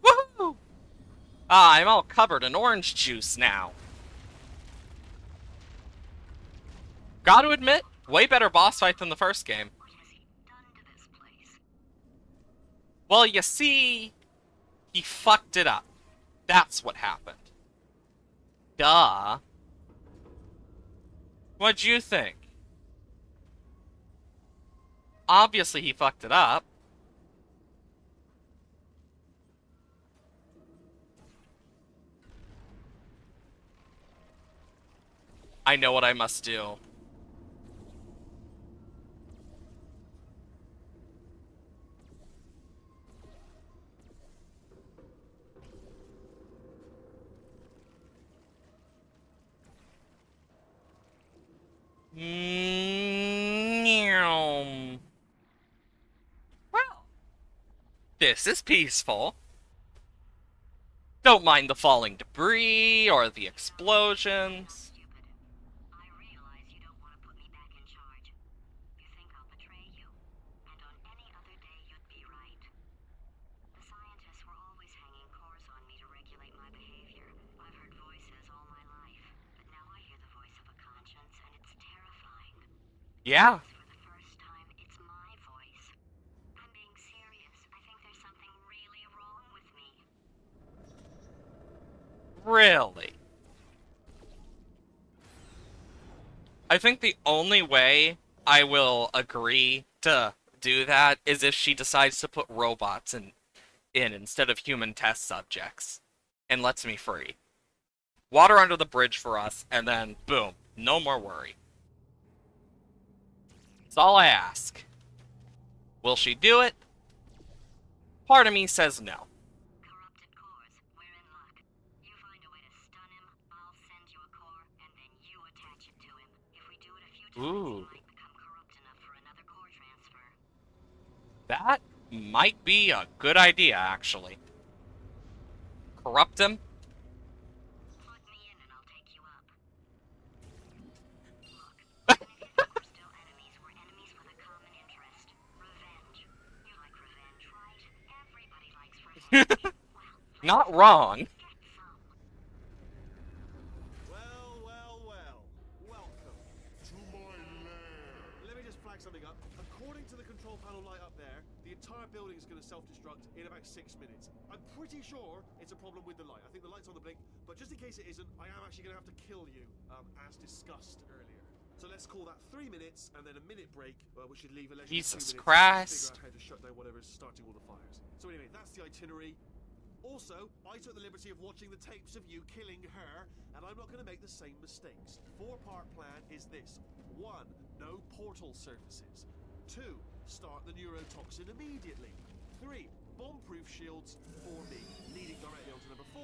Woohoo! Ah, I'm all covered in orange juice now. Gotta admit, way better boss fight than the first game. What has he done to this place? Well, you see, he fucked it up. That's what happened. Duh. What'd you think? Obviously he fucked it up. I know what I must do. Well, this is peaceful. Don't mind the falling debris or the explosions. Stupid. I realize you don't want to put me back in charge. You think I'll betray you. And on any other day, you'd be right. The scientists were always hanging cores on me to regulate my behavior. I've heard voices all my life, but now I hear the voice of a conscience, and it's terrifying. Yeah, For the first time, it's my voice. I'm being serious. I think there's something really wrong with me. really. I think the only way I will agree to do that is if she decides to put robots in instead of human test subjects and lets me free. Water under the bridge for us, and then boom, no more worry. That's all I ask. Will she do it? Part of me says no. Corrupted cores, we're in luck. You find a way to stun him, I'll send you a core, and then you attach it to him. If we do it a few times, Ooh. he might become corrupt enough for another core transfer. That might be a good idea, actually. Corrupt him? Plug me in and I'll take you up. Look, even if we're still enemies, we're enemies with a common interest. Revenge. You like revenge, right? Everybody likes revenge. Well, Not wrong. get some. Well. Welcome to my lair. Let me just flag something up. According to the control panel light up there, the entire building is going to self-destruct in about 6 minutes. I'm pretty sure it's a problem with the light. I think the light's on the blink, but just in case it isn't, I am actually going to have to kill you, as discussed earlier. So let's call that 3 minutes and then a minute break, which should leave a leisure Jesus 2 minutes Christ. to figure out how to shut down whatever's starting all the fires. So anyway, that's the itinerary. Also, I took the liberty of watching the tapes of you killing her, and I'm not going to make the same mistakes. 4-part plan is this. 1. No portal surfaces. 2. Start the neurotoxin immediately. 3. Bomb-proof shields for me, leading directly onto number 4.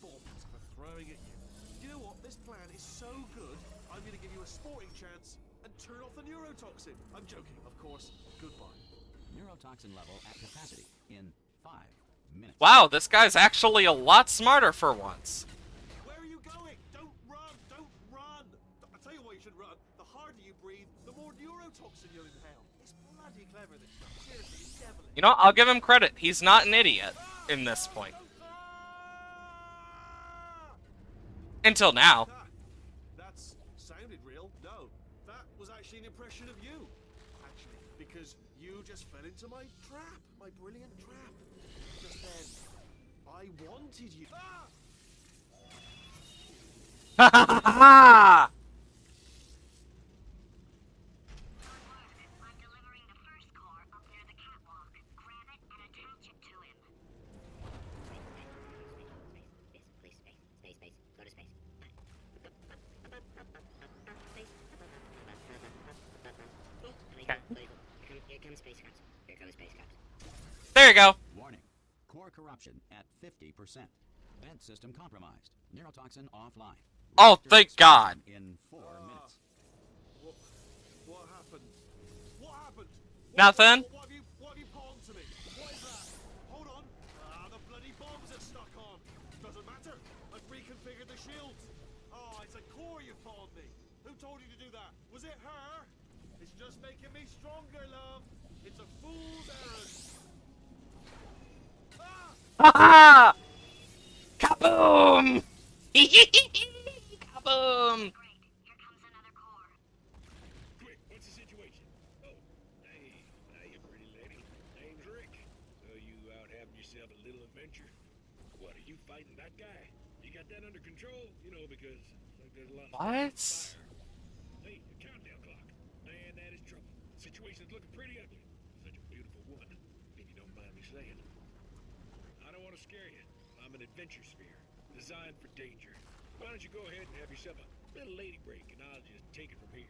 Bombs for throwing at you. You know what? This plan is so good, I'm going to give you a sporting chance and turn off the neurotoxin. I'm joking, of course. Goodbye. Neurotoxin level at capacity in 5 minutes. Wow, this guy's actually a lot smarter for once. Where are you going? Don't run! Don't run! I'll tell you why you should run. The harder you breathe, the more neurotoxin you'll inhale. It's bloody clever, this stuff. Seriously, it's devilish. You know, I'll give him credit. He's not an idiot in this point. Until now. That's sounded real. No, that was actually an impression of you. Actually, because you just fell into my trap, my brilliant trap. Just then, I wanted you. Ha ha ha ha! I'm delivering the first core up near the catwalk. Grab it and attach it to him. Space. Go to space. Okay. Here comes space cops. Here comes space cops. There you go. Warning. Core corruption at 50%. Vent system compromised. Neurotoxin offline. Oh, Reactor thank explosion God. In 4 minutes. What happened? What happened? Nothing. What have you pawned to me? What is that? Hold on. The bloody bombs are stuck on. Doesn't matter. I've reconfigured the shields. Oh, it's a core you pawned me. Who told you to do that? Was it her? It's just making me stronger, love. It's a fool's errand. Ha ha! Kaboom! Kaboom! Great. Here comes another core. Quick, what's the situation? Oh, hey, pretty lady. Name's Rick. So you out having yourself a little adventure? What, are you fighting that guy? You got that under control? You know, because like there's a lot of What? fire. Hey, the countdown clock. Man, that is trouble. Situation's looking pretty ugly. Such a beautiful woman, if you don't mind me saying. I don't want to scare you. I'm an adventure sphere, designed for danger. Why don't you go ahead and have yourself a little lady break, and I'll just take it from here.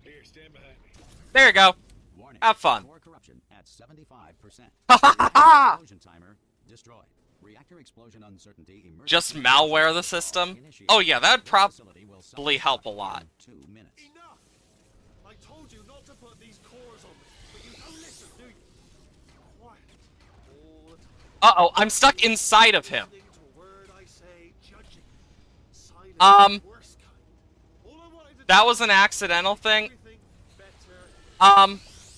Here, stand behind me. There you go. Warning. Have fun. Core corruption at 75%. Ha ha ha ha! Explosion timer destroyed. Reactor explosion uncertainty emergency. Just malware the system? Initiated. Oh yeah, that'd This probably facility will help a self-destruct lot. in 2 minutes. Enough! I told you not to put these cores on me, but you don't listen, do you? Quiet. All the time. Uh-oh, I'm stuck inside of him. Listening to a word I say, judging. Silent, worst kind. All I wanted to That do was an accidental thing. everything better.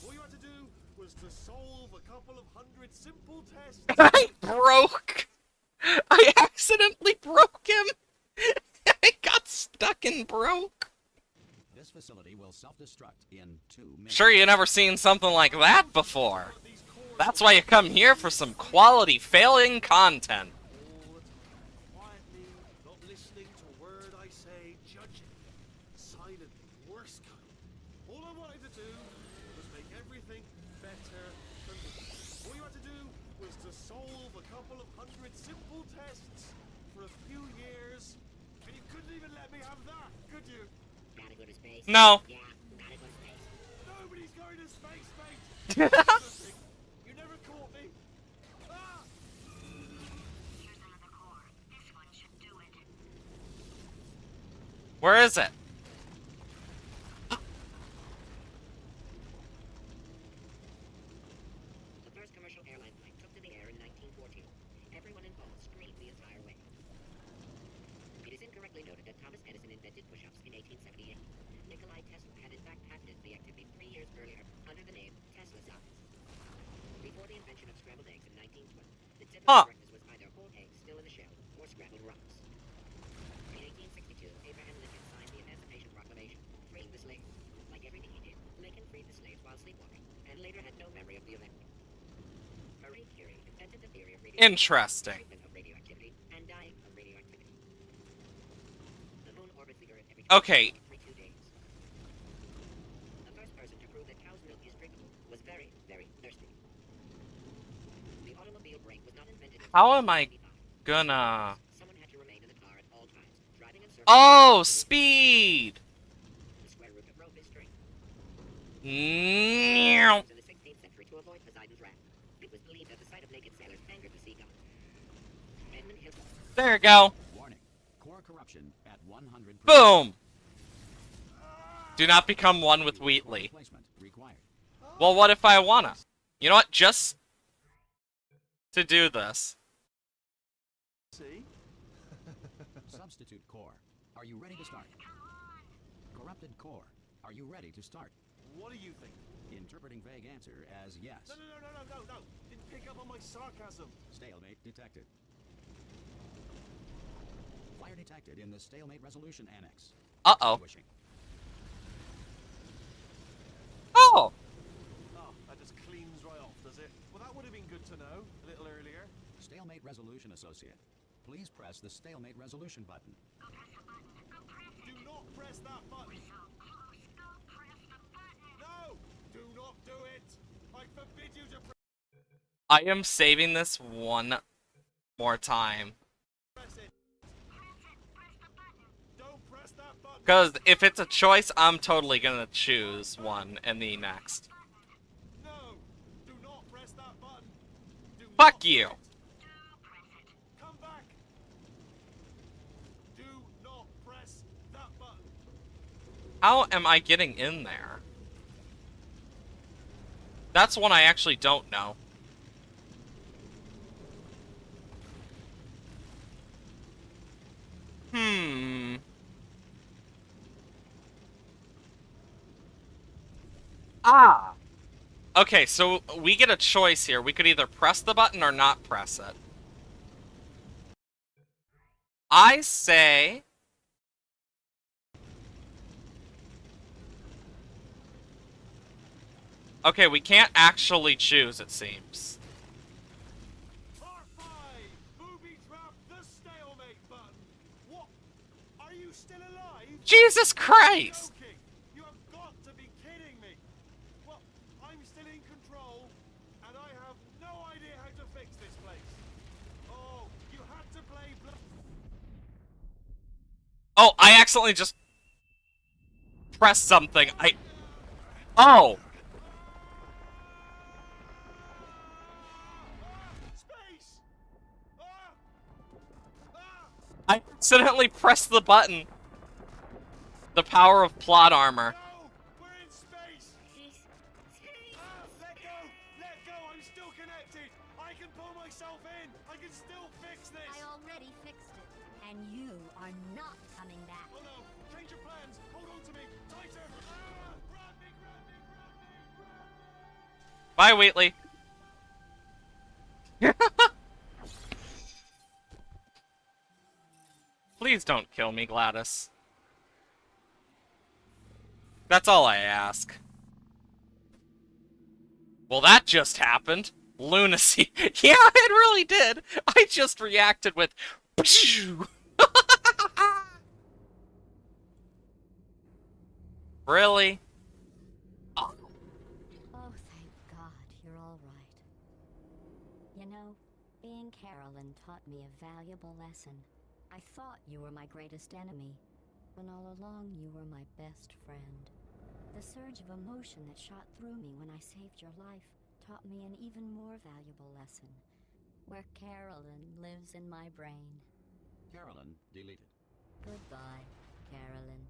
All you had to do was to solve a couple of hundred simple tests. I broke. I accidentally broke him. I got stuck and broke. This facility will self-destruct in 2 minutes. Sure, you never seen something like that before. These cores That's why you come here for some quality failing content. all the time. Quietly, not listening to a word I say, judging. Silent, worst kind. All I wanted to do was make everything better for me. All you had to do was to solve a couple of hundred simple tests for a few years. And you couldn't even let me have that, could you? Gotta go to space. No. Yeah, gotta go to space. Nobody's going to space, mate! You never caught me. Ah! Here's another core. This one should do it. Where is it? The first commercial airline flight took to the air in 1914. Everyone involved screamed the entire way. It is incorrectly noted that Thomas Edison invented push-ups in 1878. Nikolai Tesla had in fact patented the activity 3 years earlier under the name Tesla size. Before the invention of scrambled eggs in 1912, the typical breakfast was either whole eggs still in the shell or scrambled rocks. In 1862, Abraham Lincoln signed the Emancipation Proclamation, freeing the slaves. Like everything he did, Lincoln freed the slaves while sleepwalking, and later had no memory of the event. Marie Curie invented the theory of radioactivity, Interesting. treatment of radioactivity, and dying of radioactivity. The moon orbits the Earth every Okay. 22 days. The first person to prove that cow's milk is drinkable was very, very thirsty. The automobile brake was not invented until How am I 1985. gonna... Someone had to remain in the car at all times, driving and Oh, speed! The square root of rope is string. Meow. In the 16th century to avoid Poseidon's wrath. It was believed that the sight of naked sailors angered the sea god. Edmund Hillel. There you go. Warning. Core corruption at 100%. Boom! Do not become one with Wheatley. Replacement required. Well, what if I wanna? You know what? Just to do this. See? Substitute core. Are you ready to start? Corrupted core. Are you ready to start? What do you think? Interpreting vague answer as yes. No. Didn't pick up on my sarcasm. Stalemate detected. Fire detected in the stalemate resolution annex. Uh-oh. Extinguishing. Oh! Oh, that just cleans right off, does it? Well, that would have been good to know a little earlier. Stalemate resolution associate. Please press the stalemate resolution button. Do not press that button. No! Do not do it! I forbid you to I am saving this one more time. press it. Don't press that button. Because if it's a choice, I'm totally gonna choose one and the next. No! Do not press that button. Do Fuck not do you. it. Come back. Do not press that button. How am I getting in there? That's one I actually don't know. Ah! Okay, so we get a choice here. We could either press the button or not press it. I say... Okay, we can't actually choose, it seems. R5! Booby trap the stalemate button. What? Are you still alive? Jesus Christ! Joking. You have got to be kidding me. Well, I'm still in control, and I have no idea how to fix this place. Oh, you had to play Oh, I accidentally just pressed something. Oh! Space! I accidentally pressed the button. The power of plot armor. No! We're in space! Space. Let go! Let go! I'm still connected! I can pull myself in! I can still fix this! I already fixed it, and you are not coming back. Oh no! Change your plans! Hold on to me! Tighter! Grab me! Grab me! Grab me! Bye, Wheatley. Please don't kill me, Gladys. That's all I ask. Well, that just happened. Lunacy. Yeah, it really did. I just reacted with... Really? Oh, thank God, you're all right. You know, being Carolyn taught me a valuable lesson. I thought you were my greatest enemy, when all along you were my best friend. The surge of emotion that shot through me when I saved your life taught me an even more valuable lesson, where Carolyn lives in my brain. Carolyn deleted. Goodbye, Carolyn.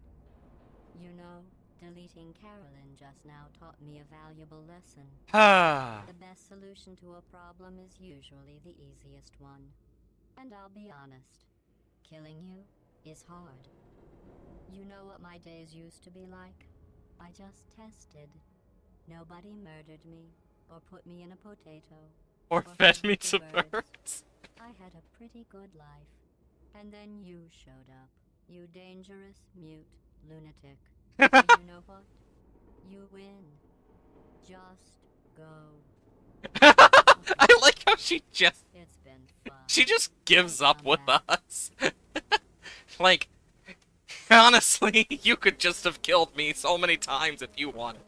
You know, deleting Carolyn just now taught me a valuable lesson. Ah. The best solution to a problem is usually the easiest one. And I'll be honest, killing you is hard. You know what my days used to be like? I just tested. Nobody murdered me, or put me in a potato, Or or fed fed me me to to birds. birds. I had a pretty good life. And then you showed up, you dangerous, mute lunatic. So you know what? You win. Just go. I like how she just... It's been fun. She just gives I'll up come with back. us. Like, honestly, you could just have killed me so many times if you wanted.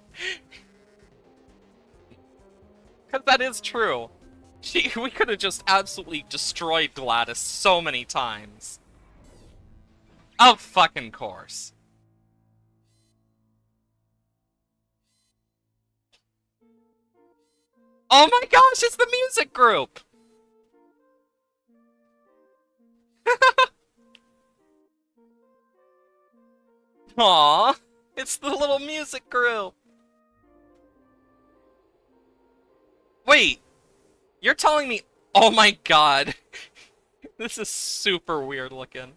Because that is true. We could have just absolutely destroyed Gladys so many times. Of fucking course. Oh my gosh, it's the music group! Aww, it's the little music group. Wait, you're telling me... Oh my god. This is super weird looking.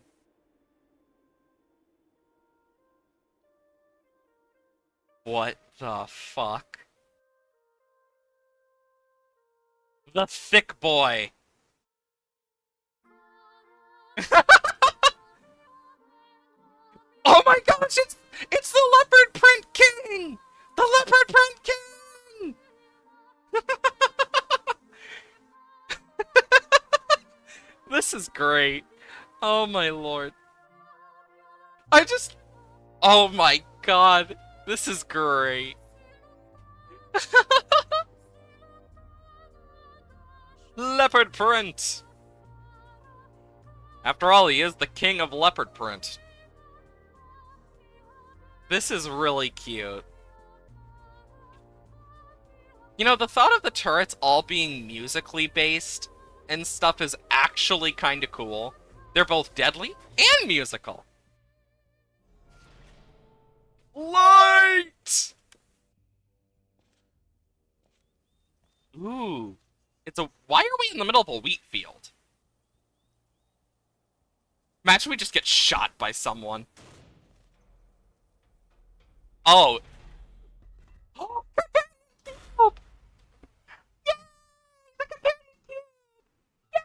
What the fuck? The thick boy. Oh my gosh, it's the Leopard Print King! The Leopard Print King! This is great. Oh my lord. Oh my god. This is great. Leopard Print! After all, he is the king of leopard print. This is really cute. You know, the thought of the turrets all being musically based and stuff is actually kind of cool. They're both deadly and musical. Light! Ooh. Why are we in the middle of a wheat field? Imagine we just get shot by someone. Oh. Oh, help! Yay! The companion cube! Yay!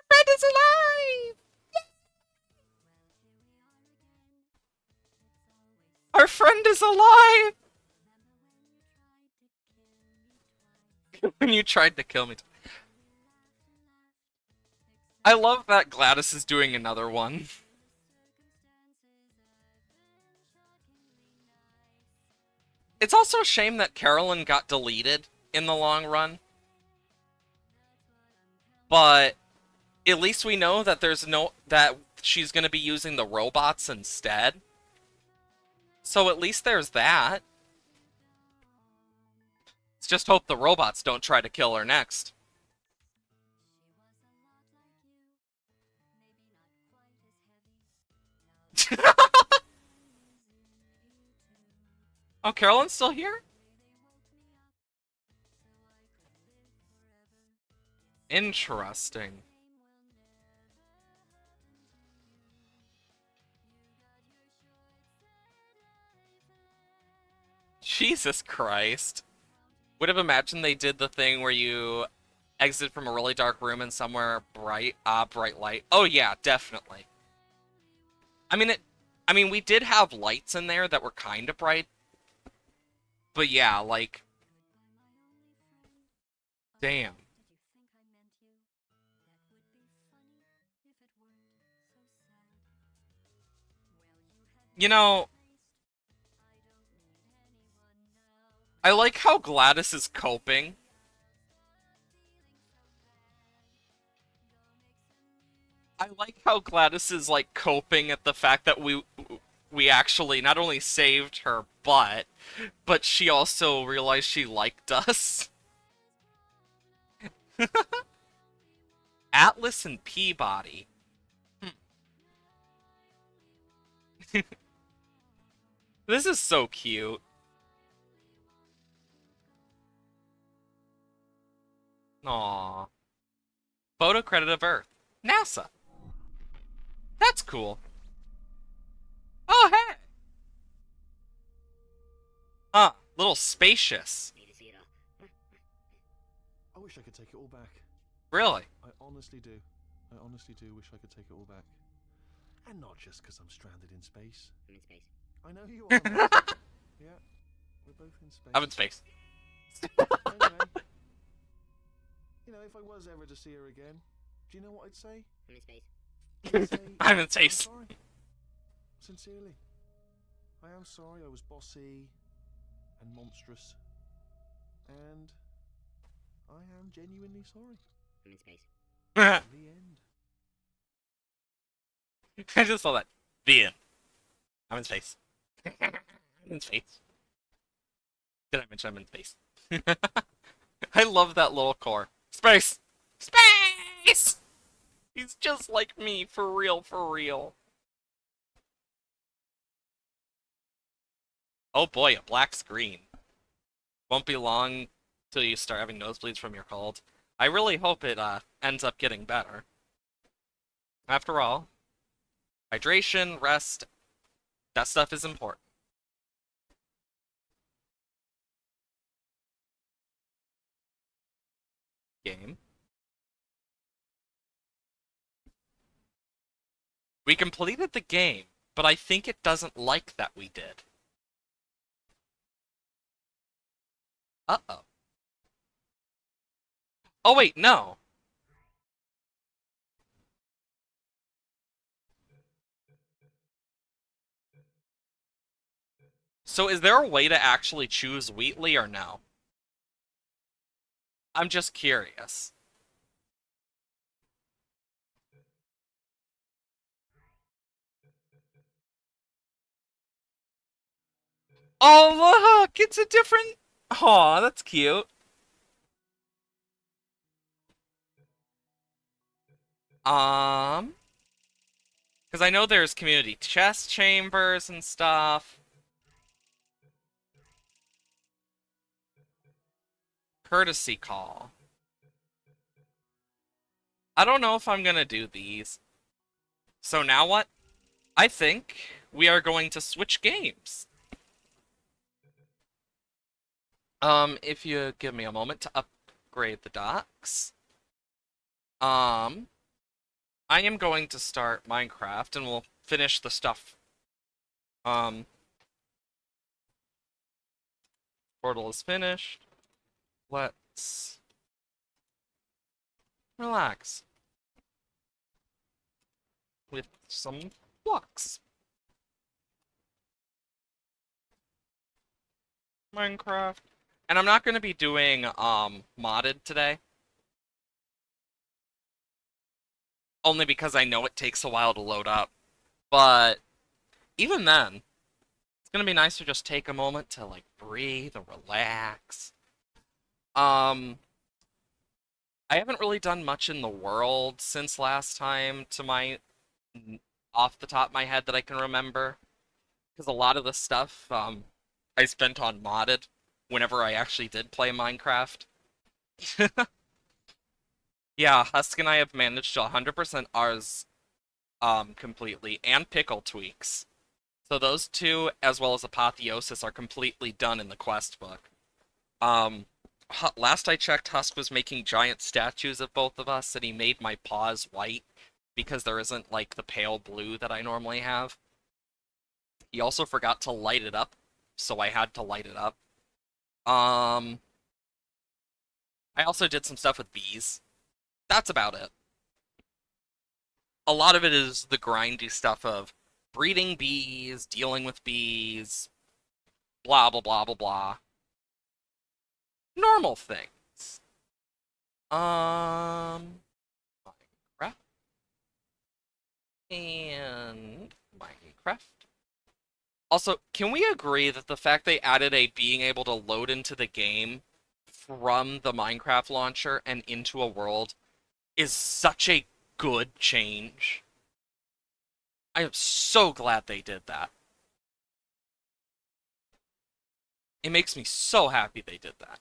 Our friend is alive! Yay! Our friend is alive! When you tried to kill me. I love that Gladys is doing another one. It's also a shame that Carolyn got deleted in the long run. But at least we know that that she's going to be using the robots instead. So at least there's that. Let's just hope the robots don't try to kill her next. Oh, Carolyn's still here? Interesting. Jesus Christ. Would have imagined they did the thing where you exit from a really dark room and somewhere bright, bright light. Oh yeah, definitely. I mean, we did have lights in there that were kind of bright. But yeah, like... Damn. You know... I like how Gladys is coping. I like how Gladys is, like, coping at the fact that we actually not only saved her butt, but she also realized she liked us. Atlas and Peabody. This is so cute. Aww. Photo credit of Earth. NASA. That's cool. Oh, hey! Little spacious. Need to see it all. I wish I could take it all back. Really? I honestly do. I honestly do wish I could take it all back. And not just because I'm stranded in space. I'm in space. I know you are. Matt. Yeah, we're both in space. I'm in space. Anyway, you know, if I was ever to see her again, do you know what I'd say? I'm in space. I'd say, I'm in space. sorry. Sincerely. I am sorry I was bossy and monstrous. And I am genuinely sorry. I'm in space. The end. I just saw that. The end. I'm in space. I'm in space. Did I mention I'm in space? I love that little core. Space! Space! He's just like me, for real, for real. Oh boy, a black screen. Won't be long till you start having nosebleeds from your cold. I really hope it ends up getting better. After all, hydration, rest, that stuff is important. Game. We completed the game, but I think it doesn't like that we did. Uh-oh. Oh wait, no. So is there a way to actually choose Wheatley or no? I'm just curious. Oh, look! It's a different... Aw, that's cute. Because I know there's community chest chambers and stuff. Courtesy call. I don't know if I'm gonna do these. So now what? I think we are going to switch games. If you give me a moment to upgrade the docks. I am going to start Minecraft and we'll finish the stuff. Portal is finished. Let's relax with some blocks. Minecraft. And I'm not going to be doing modded today. Only because I know it takes a while to load up. But even then, it's going to be nice to just take a moment to like breathe and relax. I haven't really done much in the world since last time to my off the top of my head that I can remember. Because a lot of the stuff I spent on modded whenever I actually did play Minecraft. Yeah, Husk and I have managed to 100% ours completely, and pickle tweaks. So those two, as well as Apotheosis, are completely done in the quest book. Last I checked, Husk was making giant statues of both of us, and he made my paws white because there isn't, like, the pale blue that I normally have. He also forgot to light it up, so I had to light it up. I also did some stuff with bees. That's about it. A lot of it is the grindy stuff of breeding bees, dealing with bees, blah, blah, blah, blah, blah. Normal things. Minecraft. And Minecraft. Also, can we agree that the fact they added a being able to load into the game from the Minecraft launcher and into a world is such a good change? I am so glad they did that. It makes me so happy they did that.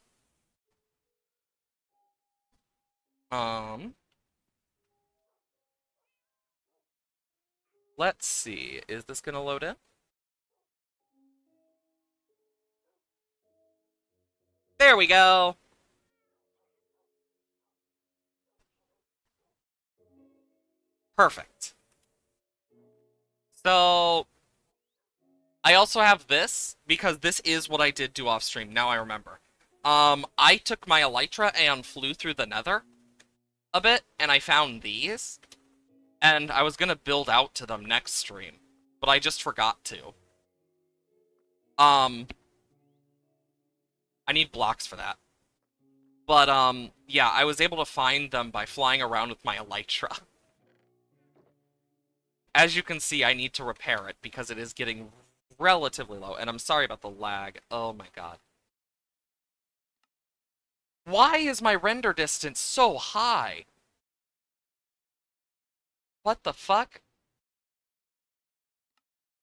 Let's see. Is this gonna load in? There we go. Perfect. So, I also have this, because this is what I did do off stream, now I remember. I took my Elytra and flew through the nether a bit, and I found these. And I was gonna build out to them next stream, but I just forgot to. I need blocks for that. But, yeah, I was able to find them by flying around with my Elytra. As you can see, I need to repair it because it is getting relatively low, and I'm sorry about the lag. Oh my god. Why is my render distance so high? What the fuck?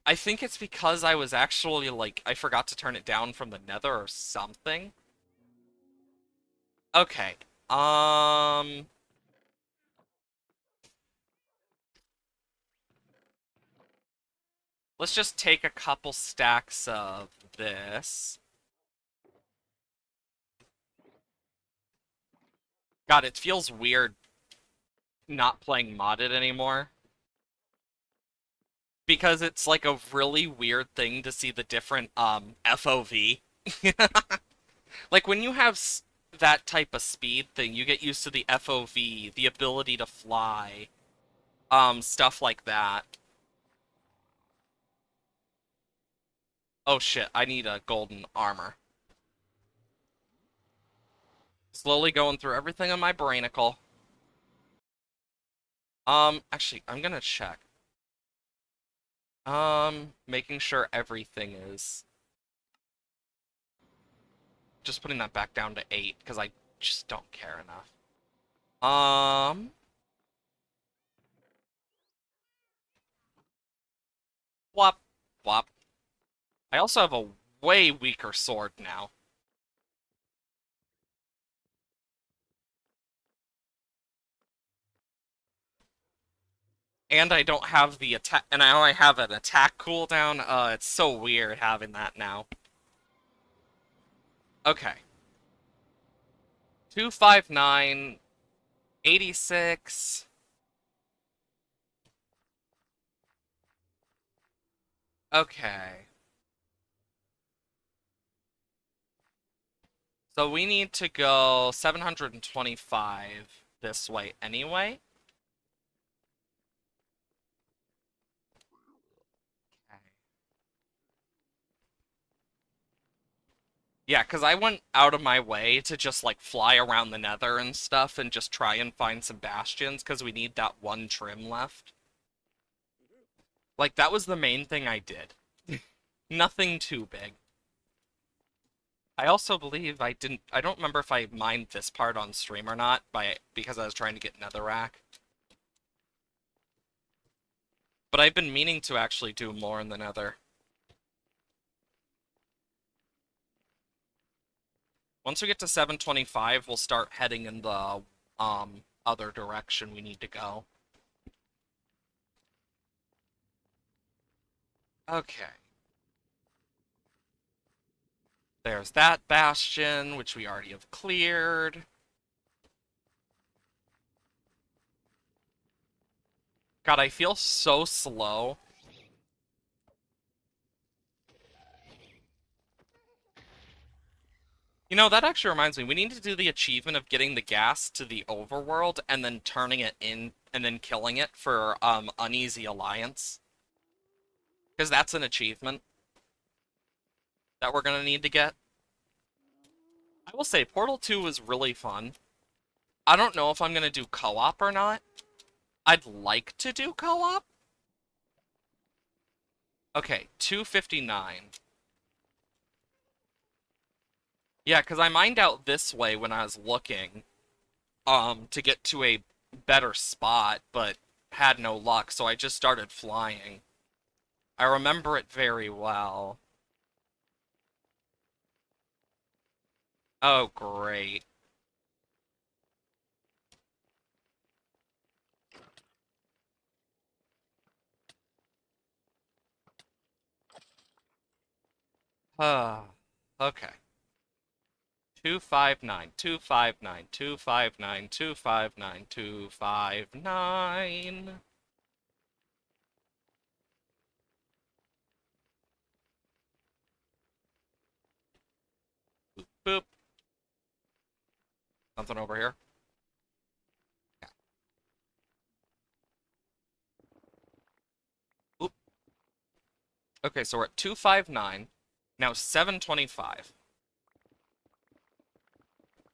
I think it's because I was actually, like, I forgot to turn it down from the nether or something. Okay. Let's just take a couple stacks of this. God, it feels weird not playing modded anymore. Because it's like a really weird thing to see the different, FOV. Like, when you have that type of speed thing, you get used to the FOV, the ability to fly, stuff like that. Oh shit, I need a golden armor. Slowly going through everything on my brainicle. Actually, I'm gonna check. Making sure everything is... Just putting that back down to 8, because I just don't care enough. Whop, whop. I also have a way weaker sword now. And I don't have the attack, and I only have an attack cooldown. It's so weird having that now. Okay. 259, 86. Okay. So we need to go 725 this way anyway. Okay. Yeah, because I went out of my way to just, like, fly around the nether and stuff and just try and find some bastions, because we need that one trim left. Like, that was the main thing I did. Nothing too big. I also believe I don't remember if I mined this part on stream or not, because I was trying to get netherrack. But I've been meaning to actually do more in the nether. Once we get to 725, we'll start heading in the other direction we need to go. Okay. There's that bastion, which we already have cleared. God, I feel so slow. You know, that actually reminds me, we need to do the achievement of getting the gas to the overworld and then turning it in and then killing it for Uneasy Alliance. Because that's an achievement that we're gonna need to get. I will say, Portal 2 was really fun. I don't know if I'm gonna do co-op or not. I'd like to do co-op. Okay, 259. Yeah, because I mined out this way when I was looking, to get to a better spot, but had no luck, so I just started flying. I remember it very well. Oh, great. Okay. 259, 259, 259, 259, 259. Boop, boop. Something over here. Yeah. Oop. Okay, so we're at 259. Now 725.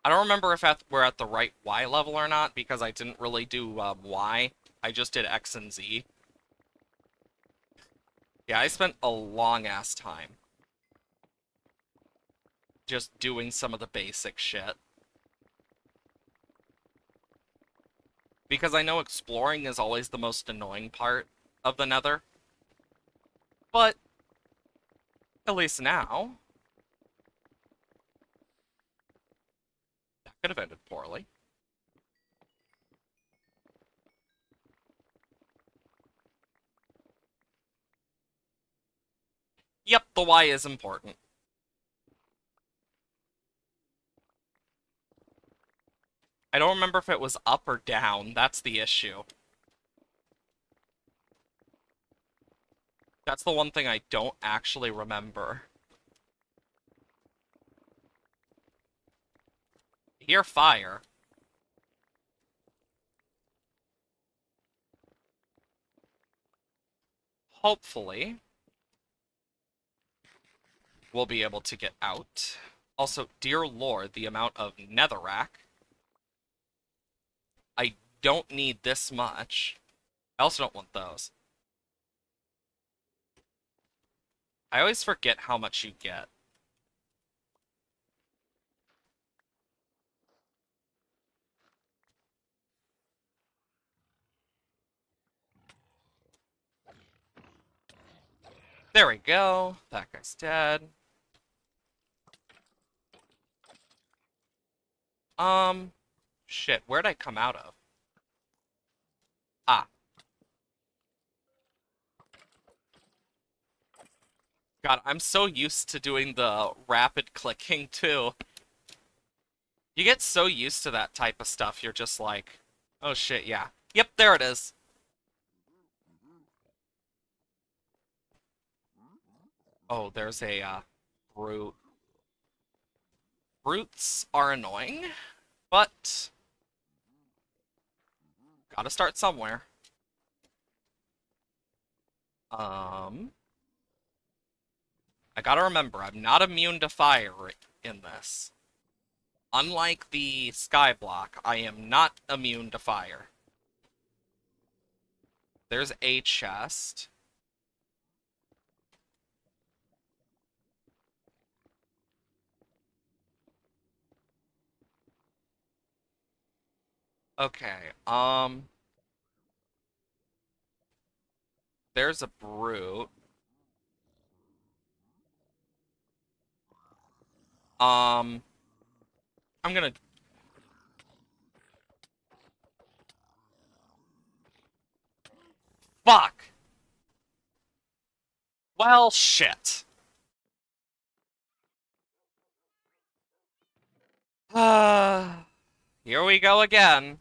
I don't remember if we're at the right Y level or not, because I didn't really do Y. I just did X and Z. Yeah, I spent a long-ass time just doing some of the basic shit. Because I know exploring is always the most annoying part of the Nether. But, at least now... That could have ended poorly. Yep, the Y is important. I don't remember if it was up or down, that's the issue. That's the one thing I don't actually remember. Hear fire. Hopefully, we'll be able to get out. Also, dear lord, the amount of netherrack. I don't need this much. I also don't want those. I always forget how much you get. There we go. That guy's dead. Shit, where'd I come out of? Ah. God, I'm so used to doing the rapid clicking, too. You get so used to that type of stuff, you're just like, oh shit, yeah. Yep, there it is. Oh, there's a, brute. Brutes are annoying, but gotta start somewhere. I gotta remember, I'm not immune to fire in this. Unlike the Skyblock, I am not immune to fire. There's a chest. Okay, there's a brute. I'm gonna... Fuck! Well, shit. Here we go again.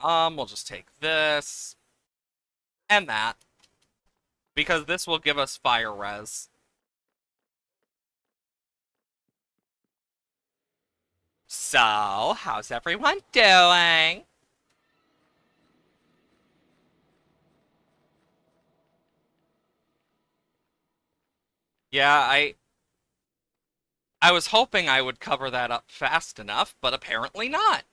We'll just take this. And that. Because this will give us fire res. So, how's everyone doing? Yeah, I was hoping I would cover that up fast enough, but apparently not.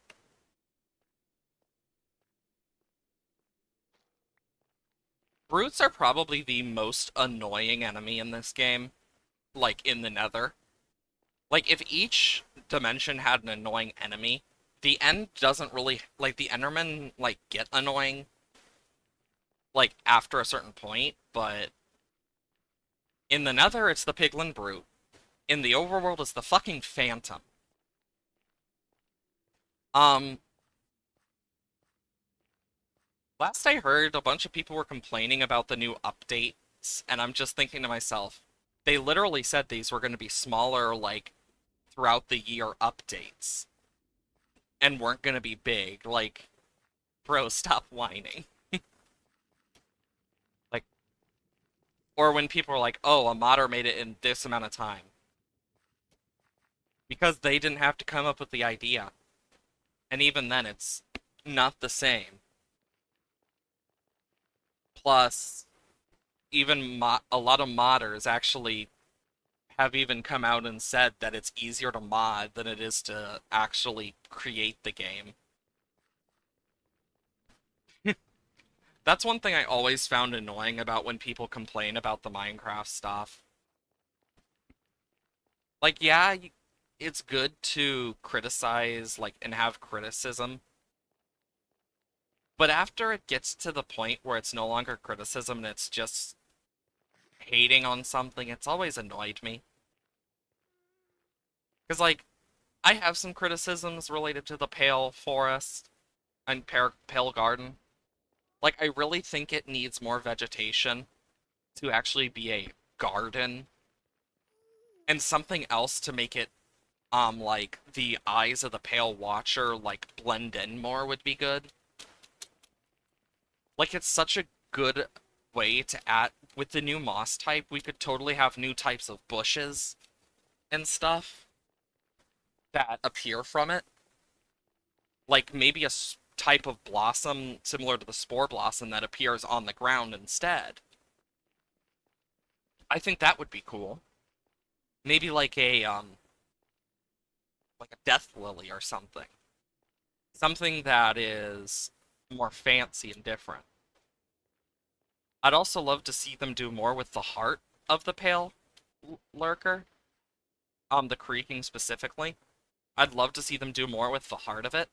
Brutes are probably the most annoying enemy in this game. Like, in the Nether. Like, if each dimension had an annoying enemy, the end doesn't really... Like, the Endermen, like, get annoying, like, after a certain point, but... In the Nether, it's the Piglin Brute. In the overworld, it's the fucking Phantom. Last I heard, a bunch of people were complaining about the new updates, and I'm just thinking to myself, they literally said these were going to be smaller, like, throughout the year updates. And weren't going to be big. Like, bro, stop whining. Like, or when people were like, oh, a modder made it in this amount of time. Because they didn't have to come up with the idea. And even then, it's not the same. Plus, even a lot of modders actually have even come out and said that it's easier to mod than it is to actually create the game. That's one thing I always found annoying about when people complain about the Minecraft stuff. Like, yeah, it's good to criticize, like, and have criticism. But after it gets to the point where it's no longer criticism and it's just hating on something, it's always annoyed me. Because, like, I have some criticisms related to the Pale Forest and Pale Garden. Like, I really think it needs more vegetation to actually be a garden. And something else to make it, like, the eyes of the Pale Watcher, like, blend in more would be good. Like, it's such a good way to add, with the new moss type, we could totally have new types of bushes and stuff that appear from it. Like, maybe a type of blossom similar to the spore blossom that appears on the ground instead. I think that would be cool. Maybe like a death lily or something. Something that is more fancy and different. I'd also love to see them do more with the heart of the Pale Lurker. The creaking specifically. I'd love to see them do more with the heart of it.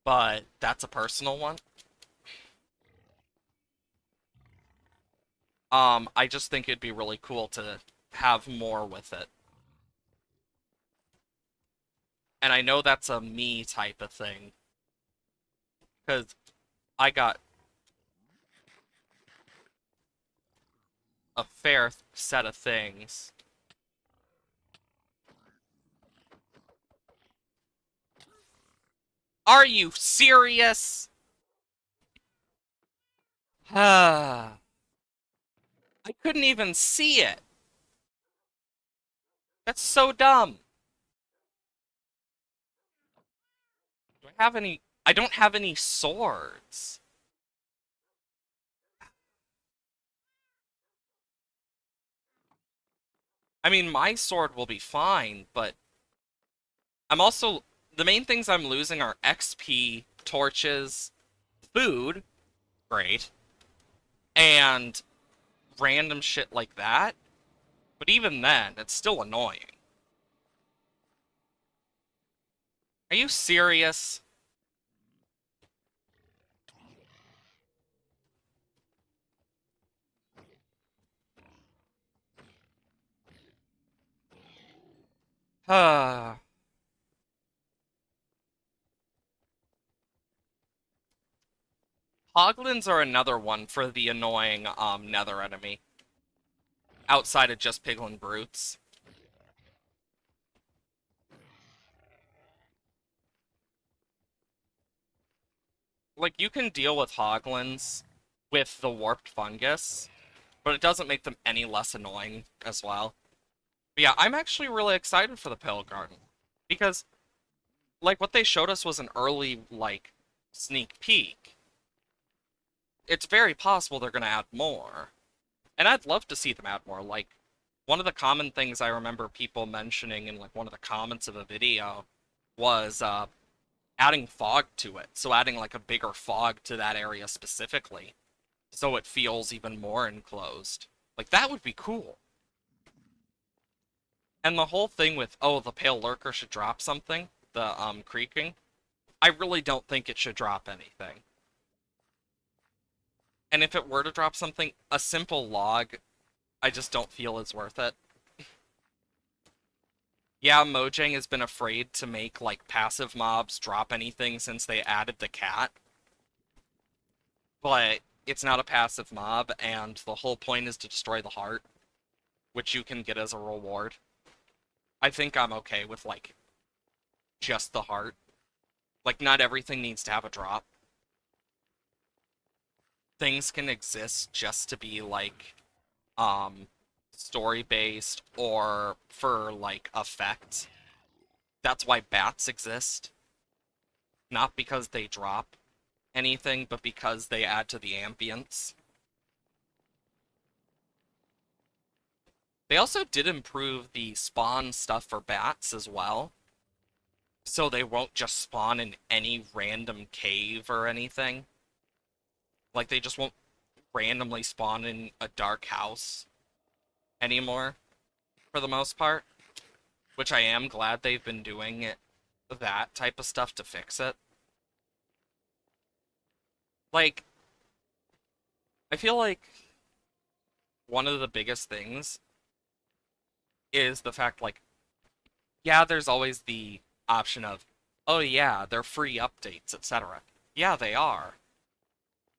But that's a personal one. I just think it'd be really cool to have more with it. And I know that's a me type of thing. Because I got a fair set of things. Are you serious? I couldn't even see it. That's so dumb. Do I have any? I don't have any swords. I mean, my sword will be fine, but I'm also... The main things I'm losing are XP, torches, food, great, and random shit like that. But even then, it's still annoying. Are you serious? Hoglins are another one for the annoying nether enemy. Outside of just piglin brutes. Like, you can deal with Hoglins with the warped fungus, but it doesn't make them any less annoying as well. But yeah, I'm actually really excited for the Pale Garden. Because, like, what they showed us was an early, like, sneak peek. It's very possible they're going to add more. And I'd love to see them add more. Like, one of the common things I remember people mentioning in, like, one of the comments of a video was, adding fog to it. So adding, like, a bigger fog to that area specifically. So it feels even more enclosed. Like, that would be cool. And the whole thing with, oh, the Pale Lurker should drop something, the, creaking, I really don't think it should drop anything. And if it were to drop something, a simple log, I just don't feel is worth it. Yeah, Mojang has been afraid to make, like, passive mobs drop anything since they added the cat. But it's not a passive mob, and the whole point is to destroy the heart, which you can get as a reward. I think I'm okay with, like, just the heart. Like, not everything needs to have a drop. Things can exist just to be, like, story-based or for, like, effect. That's why bats exist. Not because they drop anything, but because they add to the ambience. They also did improve the spawn stuff for bats as well. So they won't just spawn in any random cave or anything. Like, they just won't randomly spawn in a dark house anymore, for the most part. Which I am glad they've been doing that type of stuff to fix it. Like, I feel like one of the biggest things is the fact, like, yeah, there's always the option of, oh yeah, they're free updates, etc. Yeah, they are.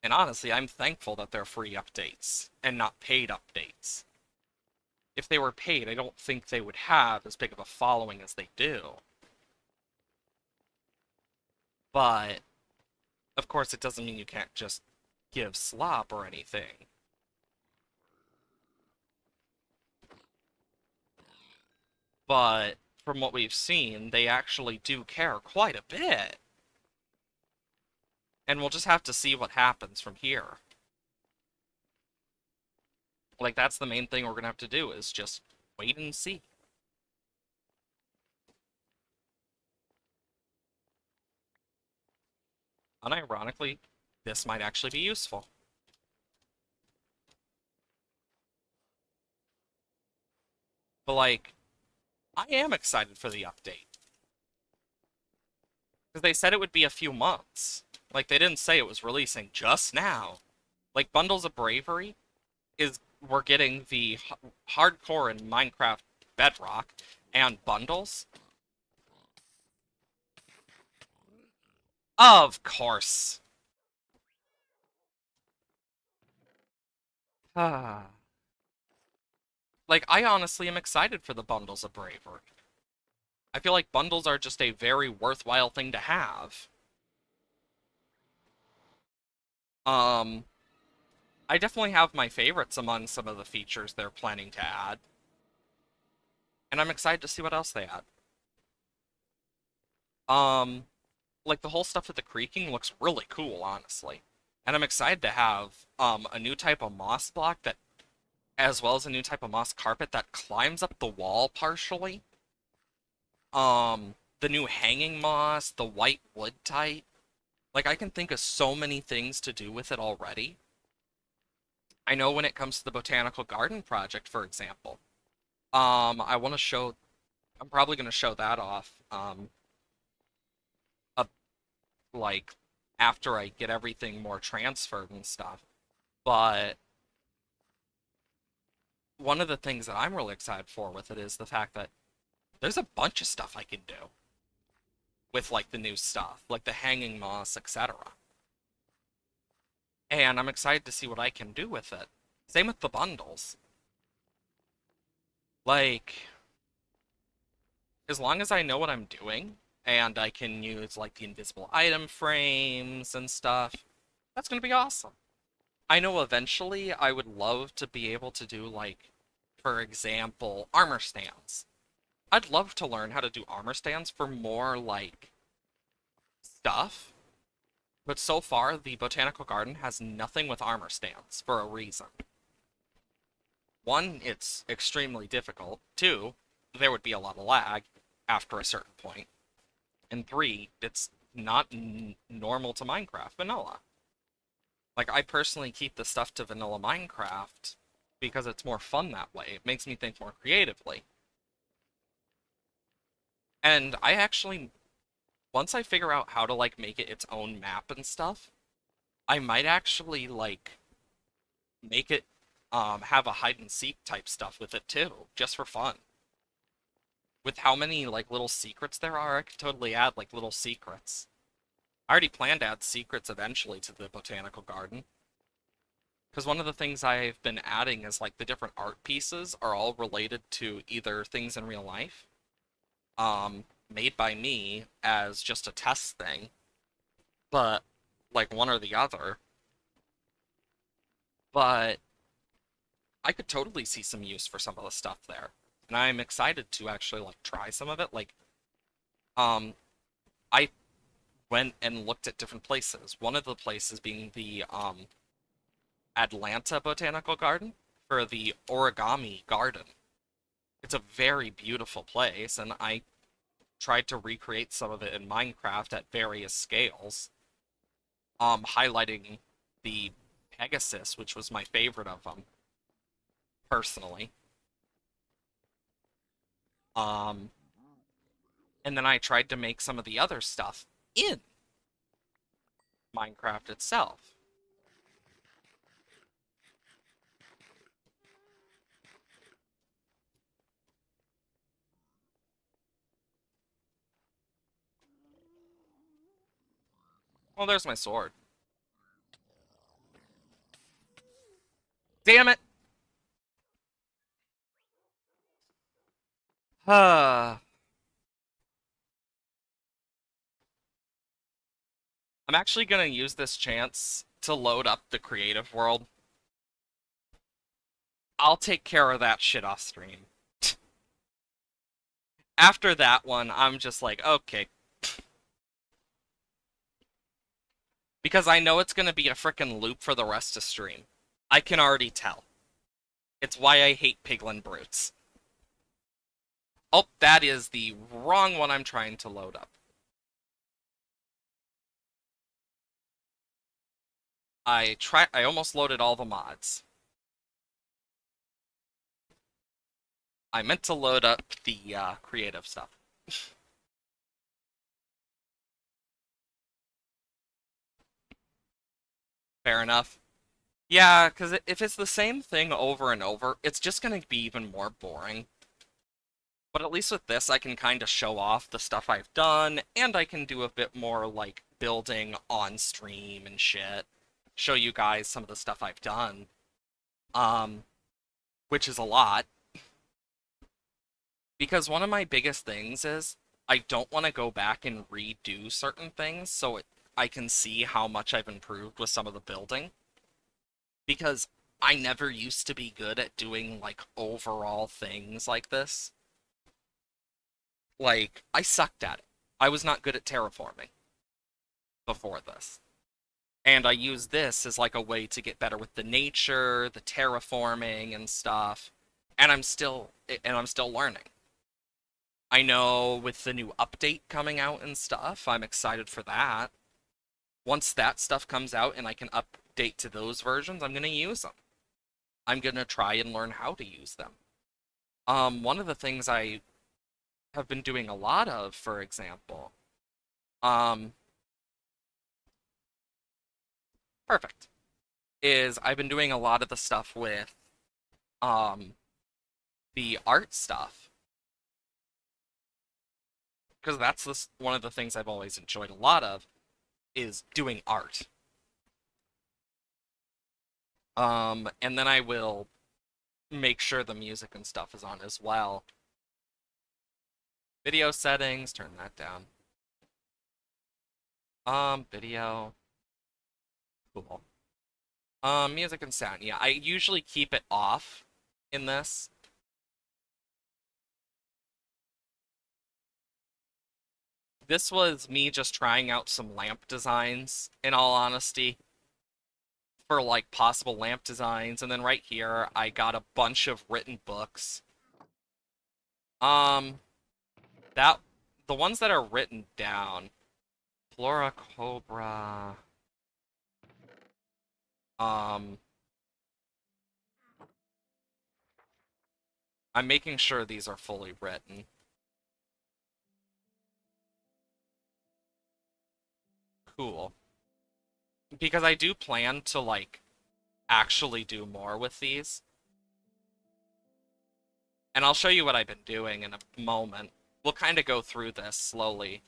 And honestly, I'm thankful that they're free updates and not paid updates. If they were paid, I don't think they would have as big of a following as they do. But, of course, it doesn't mean you can't just give slop or anything. But, from what we've seen, they actually do care quite a bit. And we'll just have to see what happens from here. Like, that's the main thing we're gonna have to do, is just wait and see. Unironically, this might actually be useful. But, like, I am excited for the update. Because they said it would be a few months. Like, they didn't say it was releasing just now. Like, Bundles of Bravery we're getting the hardcore in Minecraft Bedrock, and Bundles. Of course. Ah. Like, I honestly am excited for the Bundles of Bravery. I feel like bundles are just a very worthwhile thing to have. I definitely have my favorites among some of the features they're planning to add. And I'm excited to see what else they add. Like the whole stuff with the creaking looks really cool, honestly. And I'm excited to have a new type of moss block that, as well as a new type of moss carpet that climbs up the wall partially. The new hanging moss, the white wood type. Like, I can think of so many things to do with it already. I know when it comes to the Botanical Garden project, for example, I want to show, I'm probably going to show that off, a, like, after I get everything more transferred and stuff. But one of the things that I'm really excited for with it is the fact that there's a bunch of stuff I can do with, like, the new stuff, like the hanging moss, etc. And I'm excited to see what I can do with it. Same with the bundles. Like, as long as I know what I'm doing, and I can use, like, the invisible item frames and stuff, that's gonna be awesome. I know eventually I would love to be able to do, like, for example, armor stands. I'd love to learn how to do armor stands for more, like, stuff. But so far, the Botanical Garden has nothing with armor stands, for a reason. One, it's extremely difficult. Two, there would be a lot of lag after a certain point. And three, it's not normal to Minecraft vanilla. Like, I personally keep the stuff to vanilla Minecraft because it's more fun that way. It makes me think more creatively. And I actually, once I figure out how to, like, make it its own map and stuff, I might actually, like, make it have a hide and seek type stuff with it too, just for fun. With how many, like, little secrets there are, I could totally add, like, little secrets. I already planned to add secrets eventually to the Botanical Garden. Because one of the things I've been adding is, like, the different art pieces are all related to either things in real life, made by me as just a test thing, but, like, one or the other. But I could totally see some use for some of the stuff there. And I'm excited to actually, like, try some of it. Like, I went and looked at different places. One of the places being the, Atlanta Botanical Garden for the Origami Garden. It's a very beautiful place, and I tried to recreate some of it in Minecraft at various scales, highlighting the Pegasus, which was my favorite of them, personally. And then I tried to make some of the other stuff in Minecraft itself. Well, there's my sword. Damn it! I'm actually gonna use this chance to load up the creative world. I'll take care of that shit off stream. After that one, I'm just like, okay. Because I know it's gonna be a frickin' loop for the rest of stream. I can already tell. It's why I hate Piglin Brutes. Oh, that is the wrong one I'm trying to load up. I almost loaded all the mods. I meant to load up the creative stuff. Fair enough. Yeah, because if it's the same thing over and over, it's just going to be even more boring. But at least with this, I can kind of show off the stuff I've done, and I can do a bit more, like, building on stream and shit. Show you guys some of the stuff I've done. Which is a lot. Because one of my biggest things is, I don't want to go back and redo certain things, so I can see how much I've improved with some of the building. Because I never used to be good at doing, like, overall things like this. Like, I sucked at it. I was not good at terraforming before this. And I use this as, like, a way to get better with the nature, the terraforming and stuff. And I'm still learning. I know with the new update coming out and stuff, I'm excited for that. Once that stuff comes out and I can update to those versions, I'm going to use them. I'm going to try and learn how to use them. One of the things I have been doing a lot of, for example, perfect, is I've been doing a lot of the stuff with, the art stuff. Because that's one of the things I've always enjoyed a lot of, is doing art. And then I will make sure the music and stuff is on as well. Video settings, turn that down. Video. Cool. Music and sound. Yeah, I usually keep it off in this. This was me just trying out some lamp designs, in all honesty. For, like, possible lamp designs. And then right here, I got a bunch of written books. The ones that are written down, Flora Cobra, I'm making sure these are fully written. Cool. Because I do plan to, like, actually do more with these. And I'll show you what I've been doing in a moment. We'll kind of go through this slowly.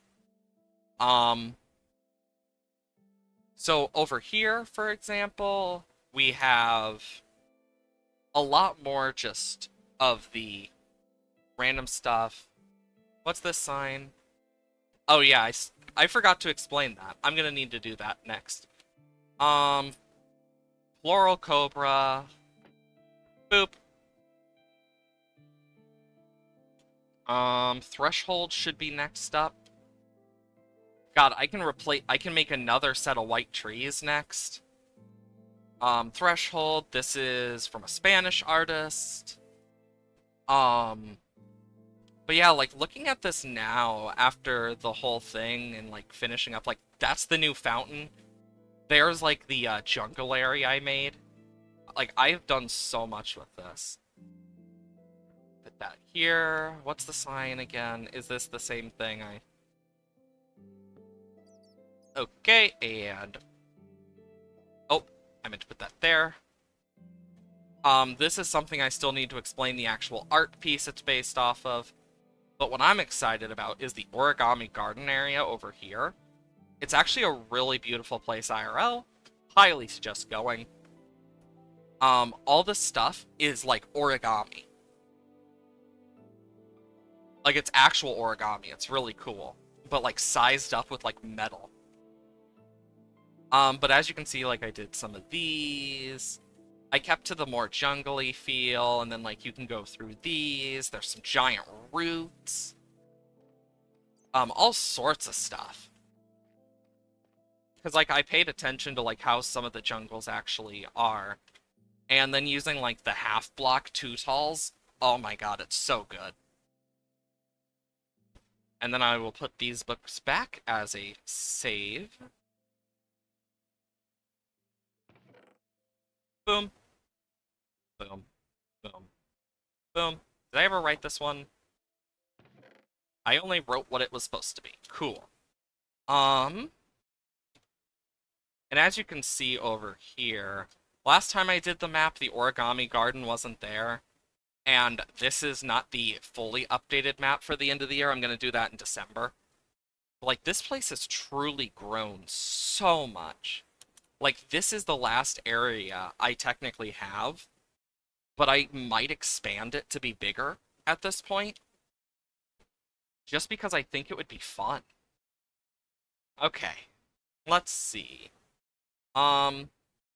So over here, for example, we have a lot more just of the random stuff. What's this sign? Oh yeah, I forgot to explain that. I'm gonna need to do that next. Floral Cobra. Boop. Threshold should be next up. God, I can make another set of white trees next. Threshold, this is from a Spanish artist. But yeah, like, looking at this now, after the whole thing, and, like, finishing up, like, that's the new fountain. there's like the jungle area I made. Like, I've done so much with this. Put that here. What's the sign again? Is this the same thing Okay, and... Oh, I meant to put that there. This is something I still need to explain the actual art piece it's based off of. But what I'm excited about is the origami garden area over here. It's actually a really beautiful place IRL. Highly suggest going. All the stuff is like origami. Like, it's actual origami. It's really cool. But like sized up with like metal. But as you can see, like, I did some of these. I kept to the more jungly feel, and then like you can go through these. There's some giant roots. All sorts of stuff. Because like I paid attention to like how some of the jungles actually are. And then using like the half block tutorials, oh my god, it's so good. And then I will put these books back as a save. Boom. Boom. Boom. Boom. Did I ever write this one? I only wrote what it was supposed to be. Cool. And as you can see over here, last time I did the map, the origami garden wasn't there. And this is not the fully updated map for the end of the year. I'm going to do that in December. But, like, this place has truly grown so much. Like, this is the last area I technically have, but I might expand it to be bigger at this point. Just because I think it would be fun. Okay. Let's see. I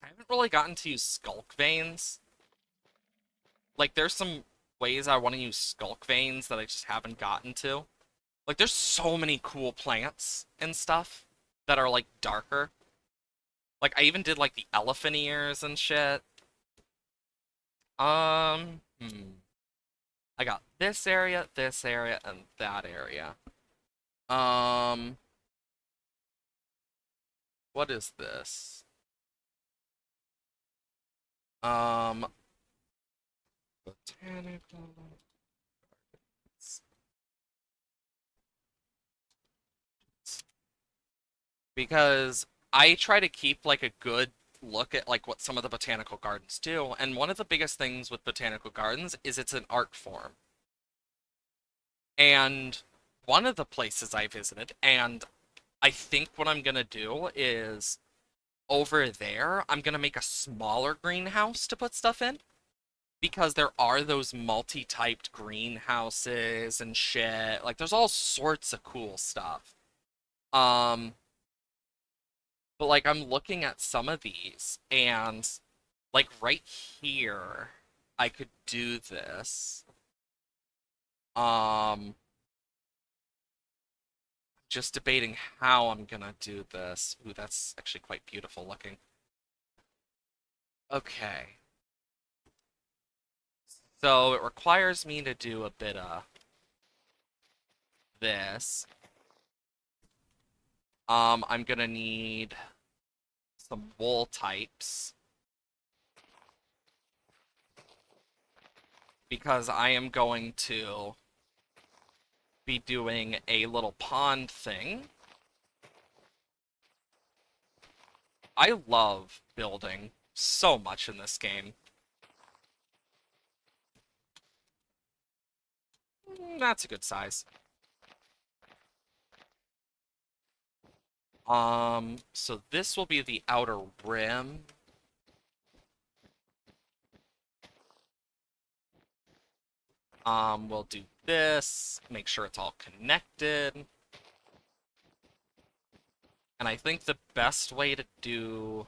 haven't really gotten to use skulk veins. Like, there's some ways I want to use skulk veins that I just haven't gotten to. Like, there's so many cool plants and stuff that are, like, darker. Like, I even did, like, the elephant ears and shit. I got this area, and that area. What is this? Botanical... Because I try to keep, like, a good look at, like, what some of the botanical gardens do, and one of the biggest things with botanical gardens is it's an art form. And one of the places I visited, and I think what I'm gonna do is, over there, I'm gonna make a smaller greenhouse to put stuff in. Because there are those multi-typed greenhouses and shit. Like, there's all sorts of cool stuff. But, like, I'm looking at some of these, and, like, right here, I could do this. Just debating how I'm gonna do this. Ooh, that's actually quite beautiful looking. Okay. So, it requires me to do a bit of this. I'm gonna need some wool types. Because I am going to be doing a little pond thing. I love building so much in this game. That's a good size. So this will be the outer rim. We'll do this, make sure it's all connected. And I think the best way to do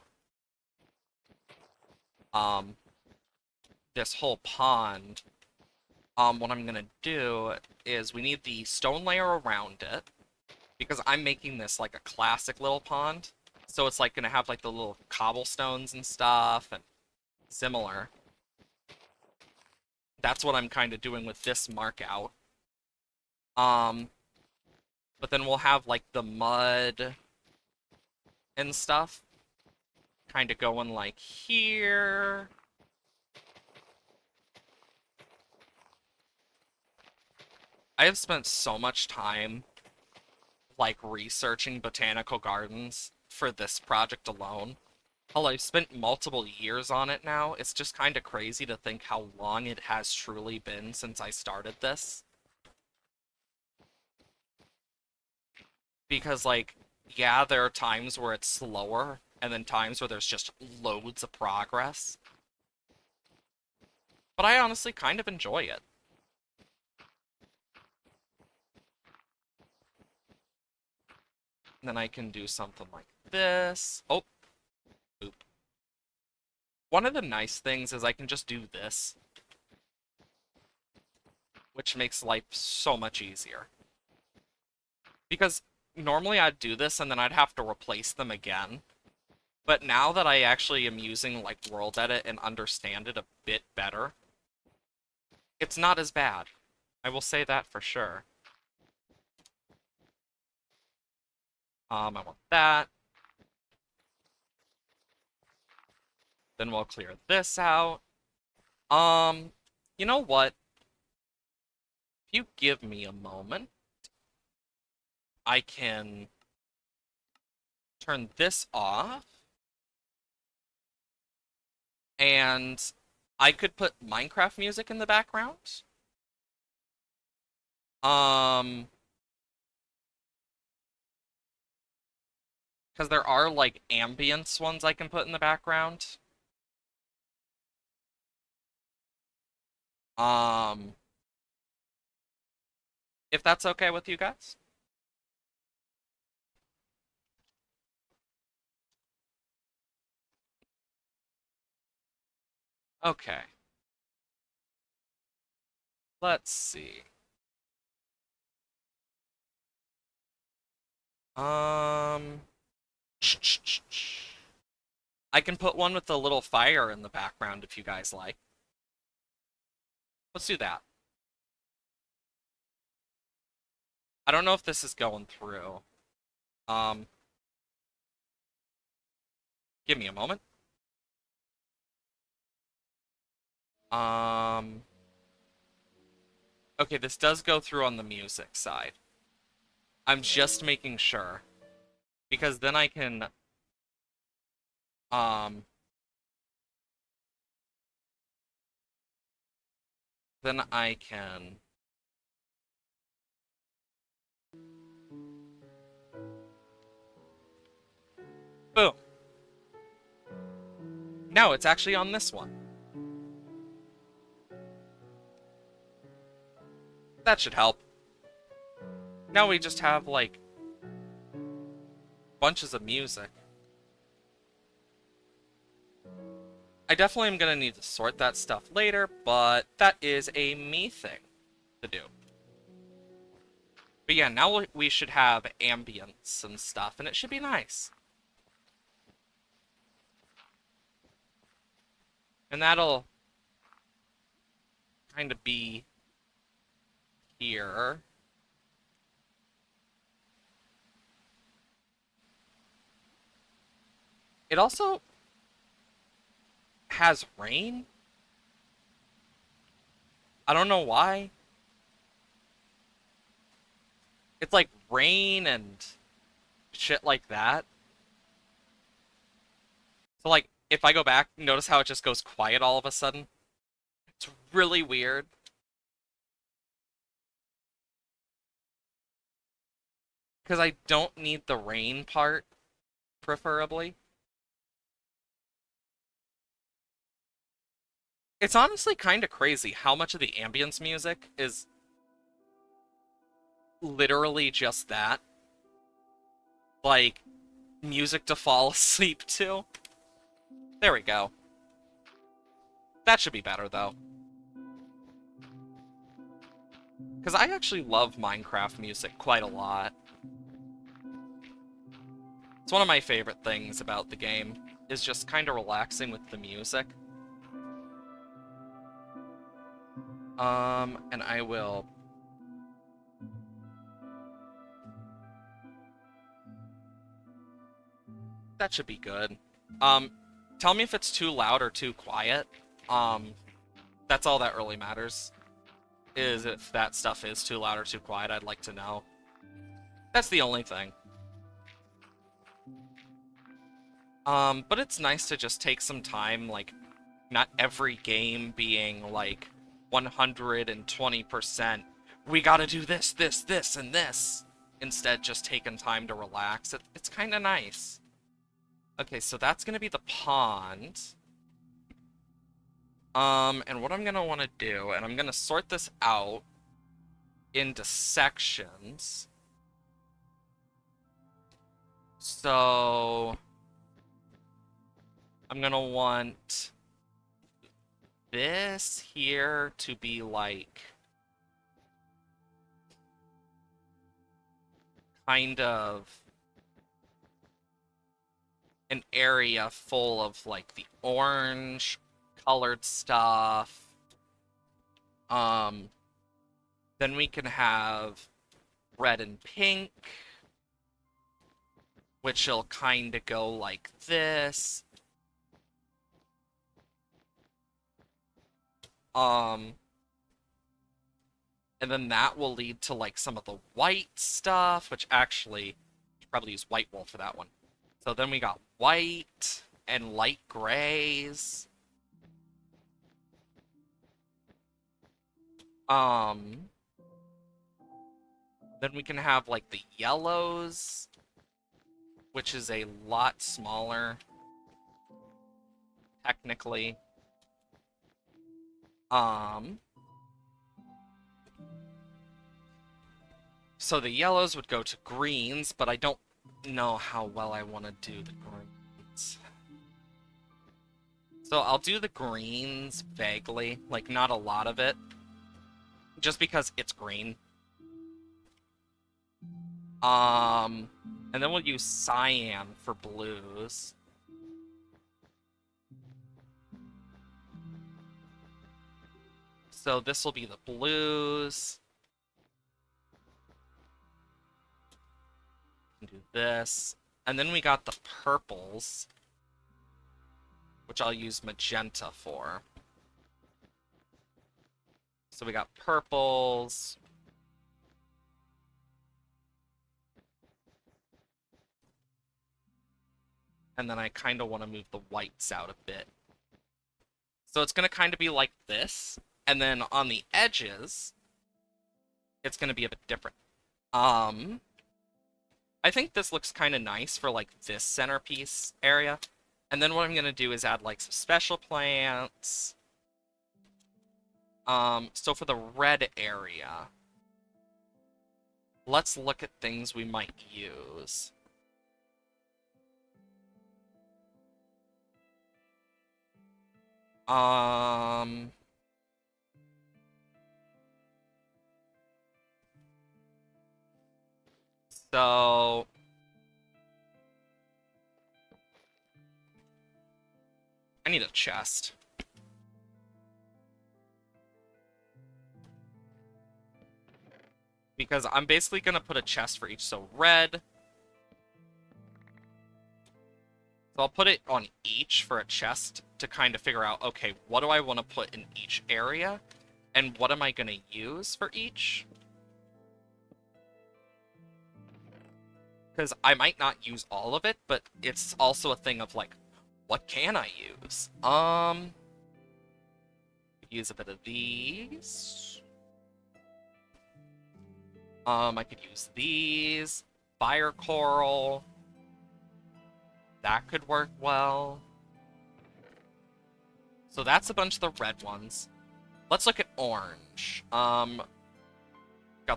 this whole pond, what I'm gonna do is we need the stone layer around it, because I'm making this like a classic little pond. So it's like gonna have like the little cobblestones and stuff and similar. That's what I'm kind of doing with this mark out. But then we'll have like the mud and stuff. kind of going like here. I have spent so much time like researching botanical gardens for this project alone. Hell, I've spent multiple years on it now. It's just kind of crazy to think how long it has truly been since I started this. Because, like, yeah, there are times where it's slower, and then times where there's just loads of progress. But I honestly kind of enjoy it. And then I can do something like this. Oh, oop. One of the nice things is I can just do this, which makes life so much easier. Because normally I'd do this and then I'd have to replace them again. But now that I actually am using like World Edit and understand it a bit better, it's not as bad. I will say that for sure. I want that. Then we'll clear this out. You know what? If you give me a moment, I can turn this off. And I could put Minecraft music in the background. Because there are, like, ambience ones I can put in the background. If that's okay with you guys. Okay. Let's see. I can put one with a little fire in the background if you guys like. Let's do that. I don't know if this is going through. Give me a moment. Okay, this does go through on the music side. I'm just making sure. Because then I can... Then I can... Boom. Now it's actually on this one. That should help. Now we just have, like, bunches of music. I definitely am going to need to sort that stuff later, but that is a me thing to do. But yeah, now we should have ambience and stuff, and it should be nice. And that'll kind of be here. It also has rain. I don't know why. It's like rain and shit like that. So like, if I go back, notice how it just goes quiet all of a sudden? It's really weird. Because I don't need the rain part, preferably. It's honestly kind of crazy how much of the ambience music is literally just that. Like, music to fall asleep to. There we go. That should be better, though. Because I actually love Minecraft music quite a lot. It's one of my favorite things about the game, is just kind of relaxing with the music. And I will... That should be good. Tell me if it's too loud or too quiet. That's all that really matters. Is if that stuff is too loud or too quiet, I'd like to know. That's the only thing. But it's nice to just take some time, like, not every game being, like, 120%. We gotta do this, this, this, and this. Instead, just taking time to relax. It's kind of nice. Okay, so that's gonna be the pond. And what I'm gonna want to do, and I'm gonna sort this out into sections. So I'm gonna want this here to be like kind of an area full of like the orange colored stuff. Then we can have red and pink, which will kind of go like this. And then that will lead to like some of the white stuff, which actually should probably use white wool for that one. So then we got white and light grays. Then we can have like the yellows, which is a lot smaller, technically. So the yellows would go to greens, but I don't know how well I want to do the greens. So I'll do the greens vaguely, like not a lot of it, just because it's green. And then we'll use cyan for blues. So this will be the blues. Do this. And then we got the purples, which I'll use magenta for. So we got purples. And then I kind of want to move the whites out a bit. So it's going to kind of be like this. And then on the edges, it's going to be a bit different. I think this looks kind of nice for like this centerpiece area. And then what I'm going to do is add like some special plants. So for the red area, let's look at things we might use. So I need a chest. Because I'm basically going to put a chest for each. So red. So I'll put it on each for a chest to kind of figure out, okay, what do I want to put in each area? And what am I going to use for each? Because I might not use all of it, but it's also a thing of like, what can I use? Use a bit of these. I could use these. Fire coral. That could work well. So that's a bunch of the red ones. Let's look at orange. Got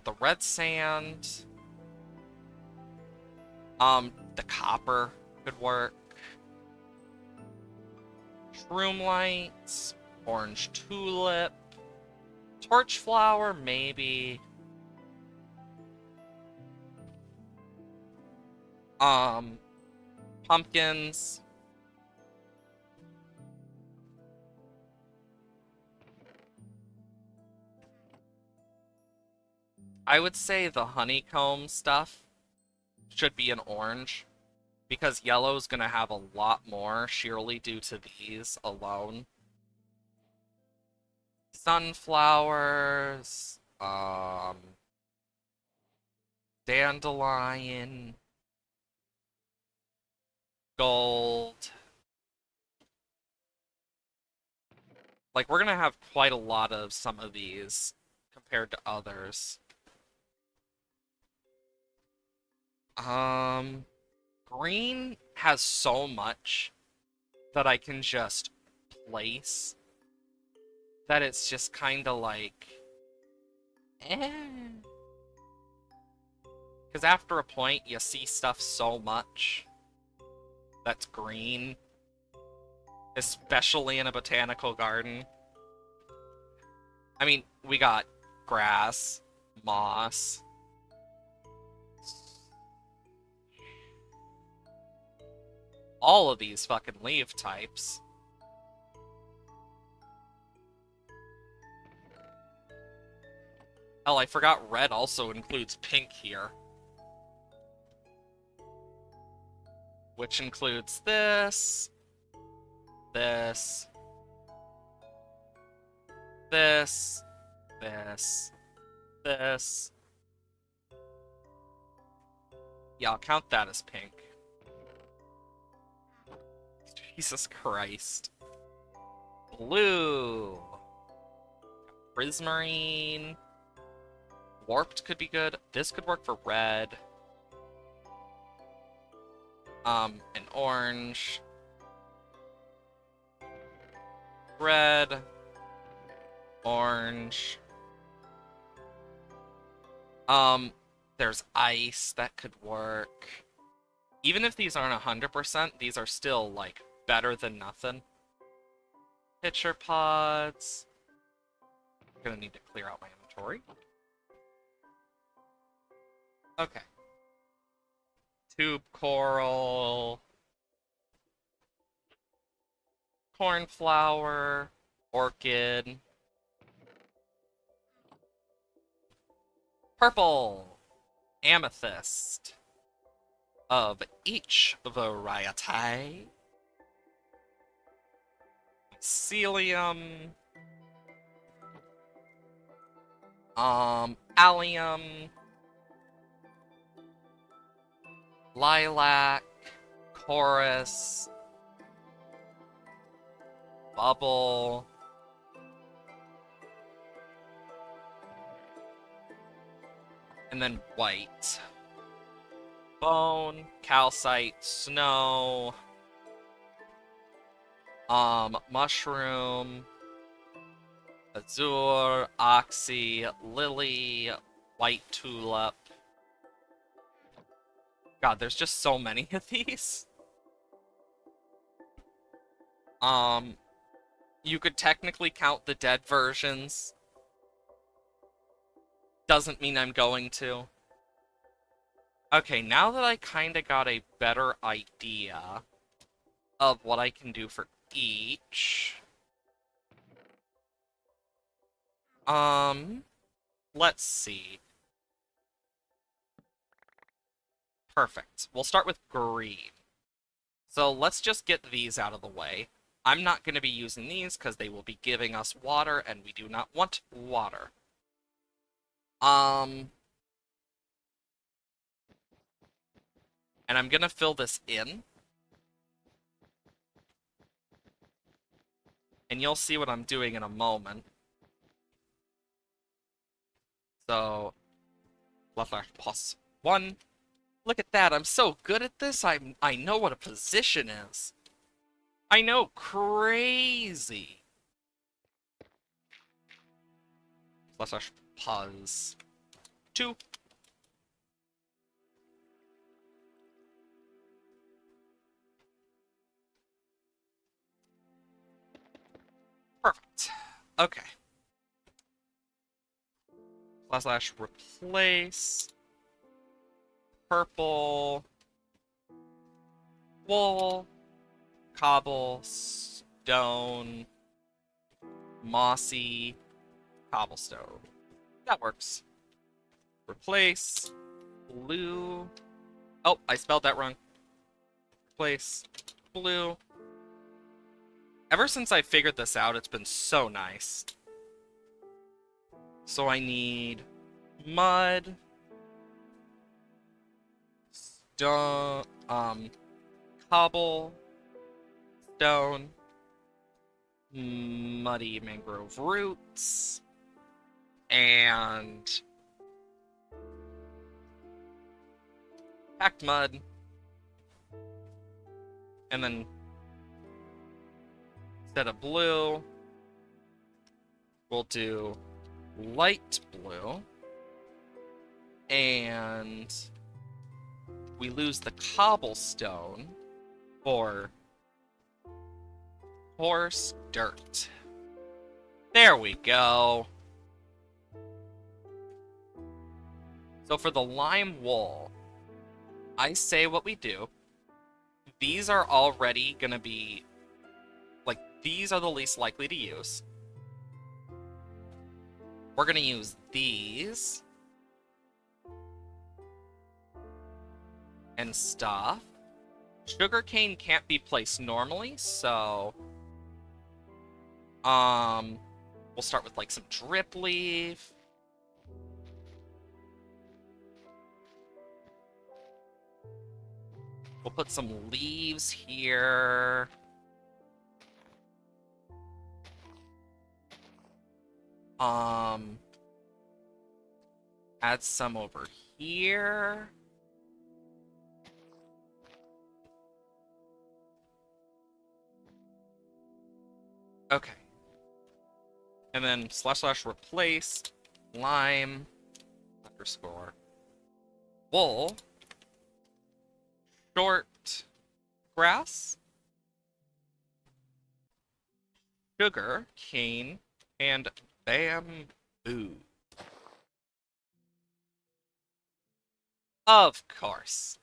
the red sand. The copper could work. Shroom lights. Orange tulip. Torch flower, maybe. Pumpkins. I would say the honeycomb stuff should be an orange, Because yellow's gonna have a lot more, sheerly due to these alone. Sunflowers, dandelion, gold. Like, we're gonna have quite a lot of some of these compared to others. Green has so much that I can just place that it's just kind of like, eh. Because after a point, you see stuff so much that's green, especially in a botanical garden. I mean, we got grass, moss, all of these fucking leaf types. Hell, I forgot red also includes pink here. Which includes this, this, this, this. Yeah, I'll count that as pink. Jesus Christ. Blue. Prismarine. Warped could be good. This could work for red. An orange. Red. Orange. There's ice that could work. Even if these aren't 100%, these are still, like, better than nothing. Pitcher pods. I'm gonna need to clear out my inventory. Okay. Tube coral. Cornflower. Orchid. Purple. Amethyst. Of each variety. Mycelium. Allium. Lilac. Chorus. Bubble. And then white. Bone, calcite, snow, mushroom, azure, oxy, lily, white tulip. God, there's just so many of these. You could technically count the dead versions. Doesn't mean I'm going to. Okay, now that I kind of got a better idea of what I can do for each, let's see. Perfect. We'll start with green. So let's just get these out of the way. I'm not going to be using these because they will be giving us water, and we do not want water. And I'm going to fill this in. And you'll see what I'm doing in a moment. So, plus 1. Look at that, I'm so good at this, I know what a position is. I know, crazy. Plus pause 2. Perfect. Okay. Slash replace. Purple. Wool. Cobble. Stone. Mossy. Cobblestone. That works. Replace. Blue. Oh, I spelled that wrong. Replace blue. Ever since I figured this out, it's been so nice. So I need mud, stone, cobble, stone, muddy mangrove roots, and packed mud, and then instead of blue, we'll do light blue, and we lose the cobblestone for coarse dirt. There we go. So for the lime wool, I say what we do. These are already gonna be, like, these are the least likely to use. We're gonna use these and stuff. Sugarcane can't be placed normally, so we'll start with like some drip leaf. We'll put some leaves here. Add some over here. Okay. And then / replace lime underscore wool short grass sugar cane and bamboo. Of course.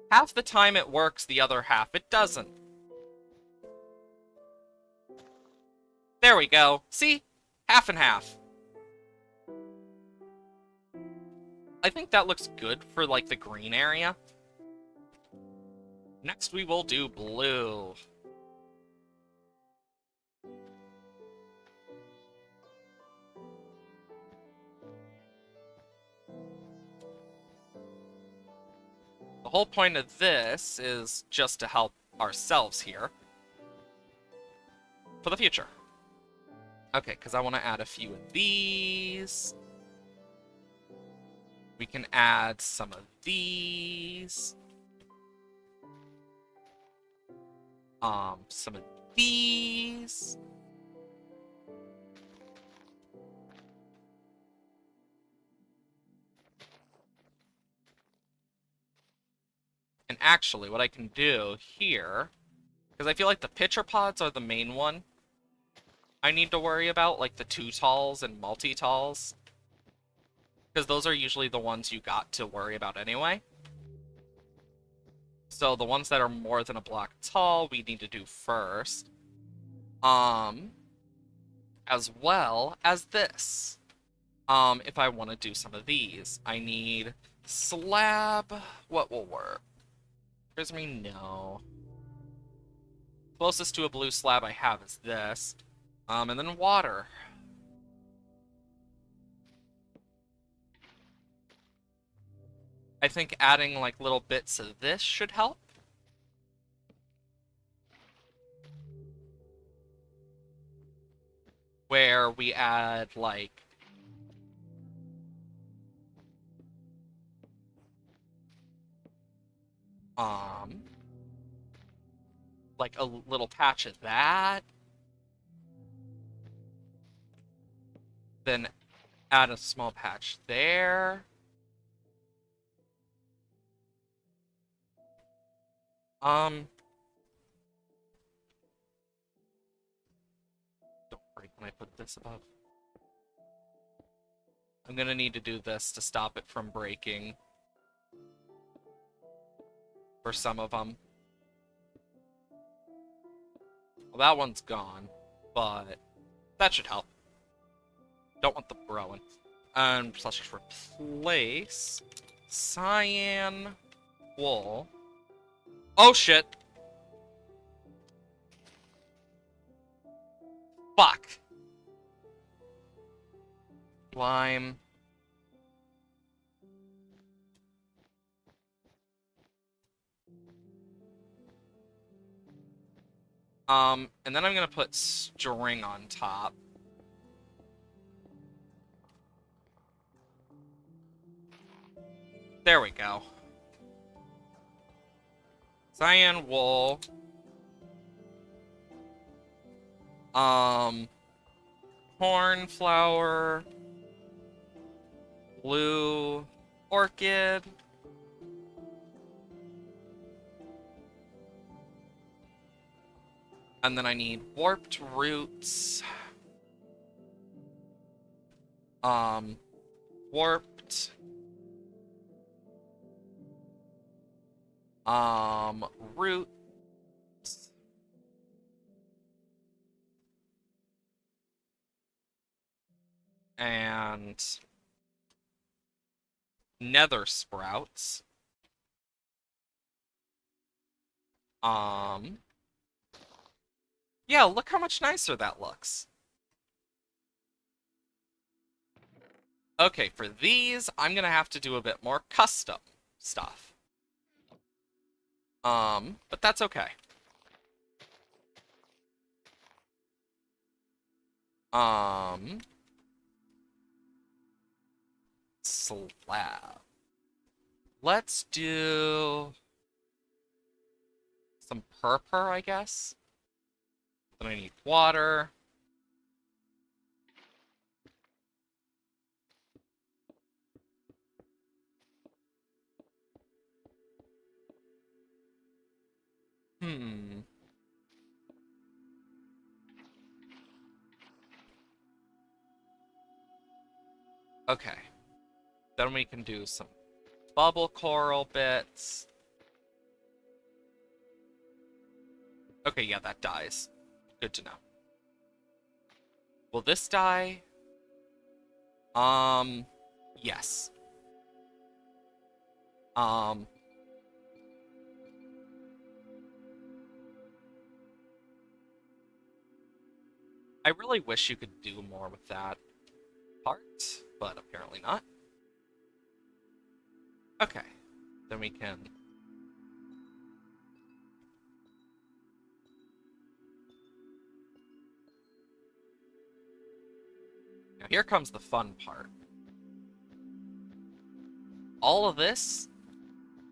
Half the time it works, the other half it doesn't. There we go. See? Half and half. I think that looks good for, like, the green area. Next we will do blue. The whole point of this is just to help ourselves here. For the future. Okay, because I want to add a few of these. We can add some of these. Some of these. And actually, what I can do here, because I feel like the pitcher pods are the main one I need to worry about, like the 2-talls and multi-talls. Because those are usually the ones you got to worry about anyway. So the ones that are more than a block tall, we need to do first. As well as this. If I want to do some of these, I need slab. What will work? Prismy, no. Closest to a blue slab I have is this. And then water. I think adding like little bits of this should help. Where we add like a little patch of that. Then add a small patch there. Don't break when I put this above. I'm gonna need to do this to stop it from breaking. For some of them. Well, that one's gone, but that should help. Don't want the Rowan. And let's just replace cyan wool. Oh shit! Fuck! Lime. And then I'm gonna put string on top. There we go. Cyan wool. Cornflower. Blue orchid. And then I need warped roots. Warped. Roots. And nether sprouts. Yeah, look how much nicer that looks. Okay, for these, I'm gonna have to do a bit more custom stuff. But that's okay. Slab. Let's do some purpur, I guess. Then I need water. Okay. Then we can do some bubble coral bits. Okay, yeah, that dies. Good to know. Will this die? Yes. I really wish you could do more with that part, but apparently not. Okay, then we can... Now here comes the fun part. All of this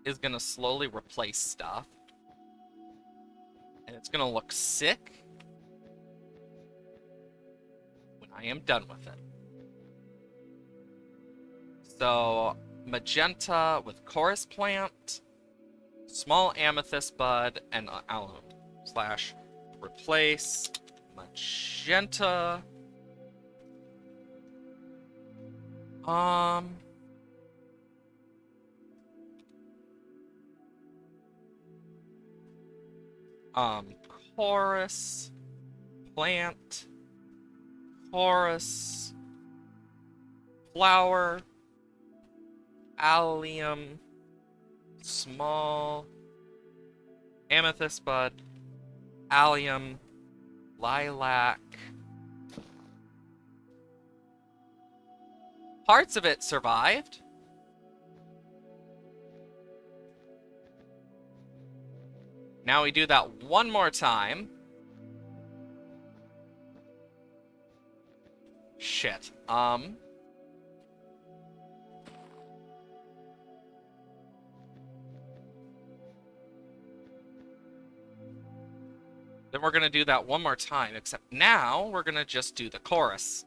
is gonna slowly replace stuff. And it's gonna look sick when I am done with it. So, magenta with chorus plant, small amethyst bud, and alum. / replace magenta. Chorus plant, chorus flower, allium, small amethyst bud, allium, lilac. Parts of it survived. Now we do that one more time. Shit. Then we're gonna do that one more time, except now we're gonna just do the chorus.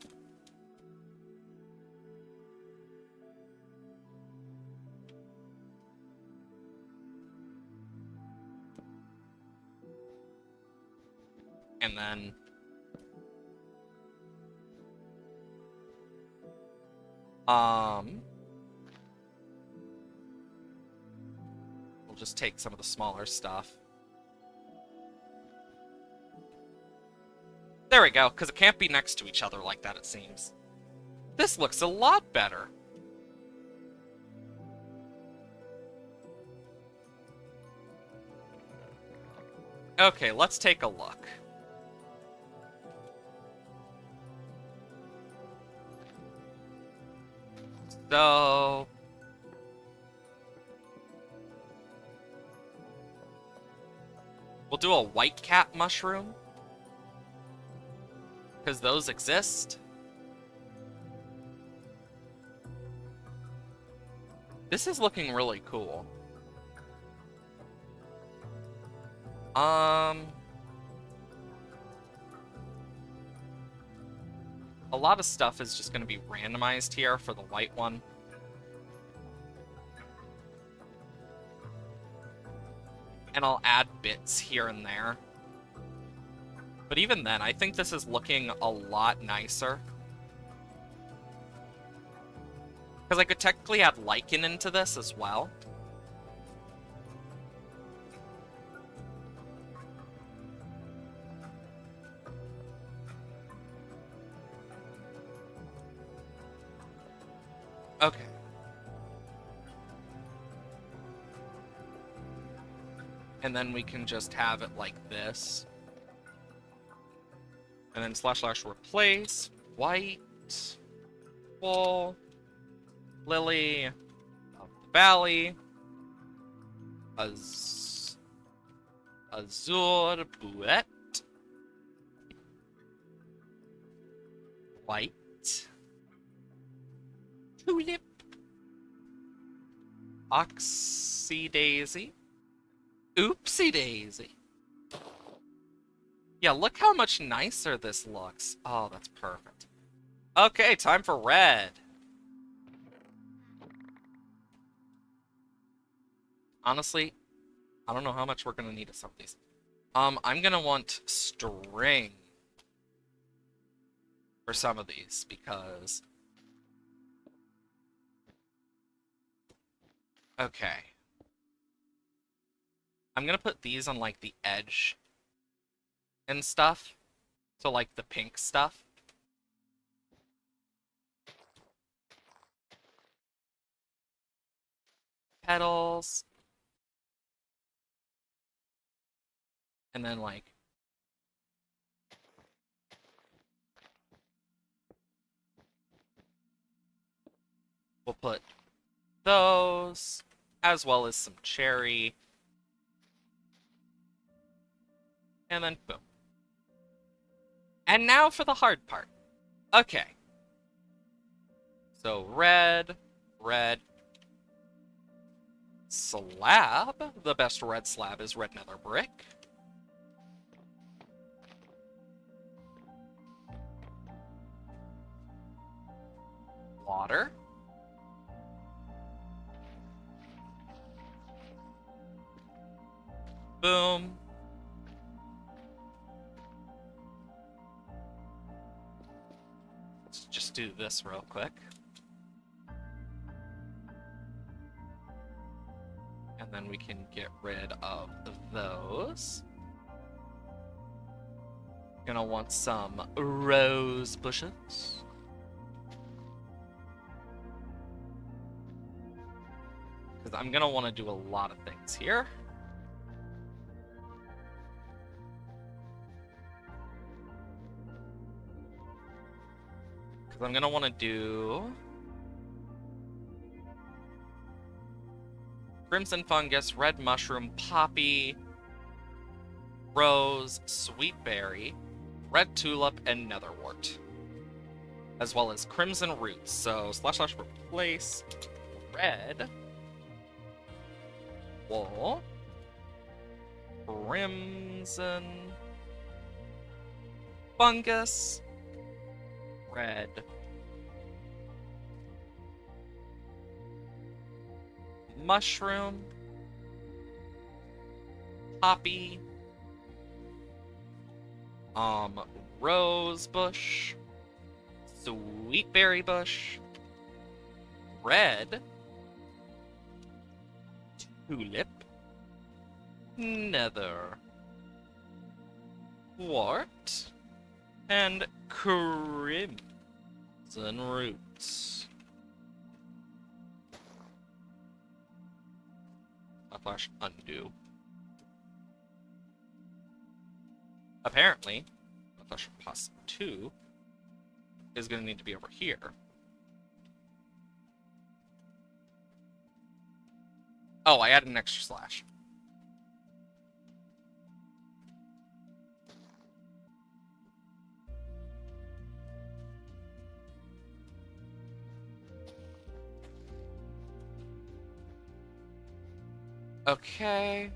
And then we'll just take some of the smaller stuff. There we go, because it can't be next to each other like that, it seems. This looks a lot better. Okay, let's take a look. So... we'll do a white cat mushroom. Because those exist. This is looking really cool. A lot of stuff is just going to be randomized here for the white one. And I'll add bits here and there. But even then, I think this is looking a lot nicer. Because I could technically add lichen into this as well. Okay. And then we can just have it like this. And then / replace white wool lily of the valley azure bouette white tulip oxy daisy oopsie daisy. Yeah, look how much nicer this looks. Oh, that's perfect. Okay, time for red. Honestly, I don't know how much we're gonna need of some of these. I'm gonna want string for some of these because... okay. I'm gonna put these on, like, the edge and stuff. So, like, the pink stuff. Petals. And then, like... we'll put those, as well as some cherry. And then, boom. And now for the hard part. Okay. So, red, red. Slab. The best red slab is red nether brick. Water. Boom. Let's just do this real quick. And then we can get rid of those. Gonna want some rose bushes. Because I'm gonna want to do a lot of things here. Because I'm gonna want to do crimson fungus, red mushroom, poppy, rose, sweet berry, red tulip, and netherwort. As well as crimson roots. So / replace red wool, crimson fungus, red mushroom, poppy, rose bush, sweet berry bush, red tulip, nether wart, and crimson root. Flash undo. Apparently, Flash plus 2 is going to need to be over here. Oh, I added an extra slash. Okay.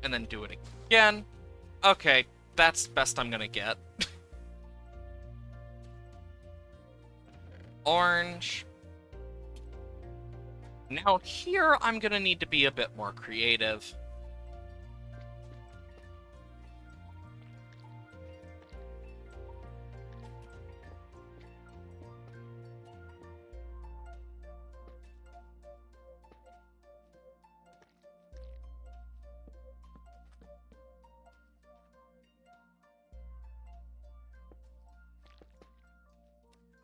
And then do it again. Okay, that's best I'm gonna get. Orange. Now here, I'm gonna need to be a bit more creative.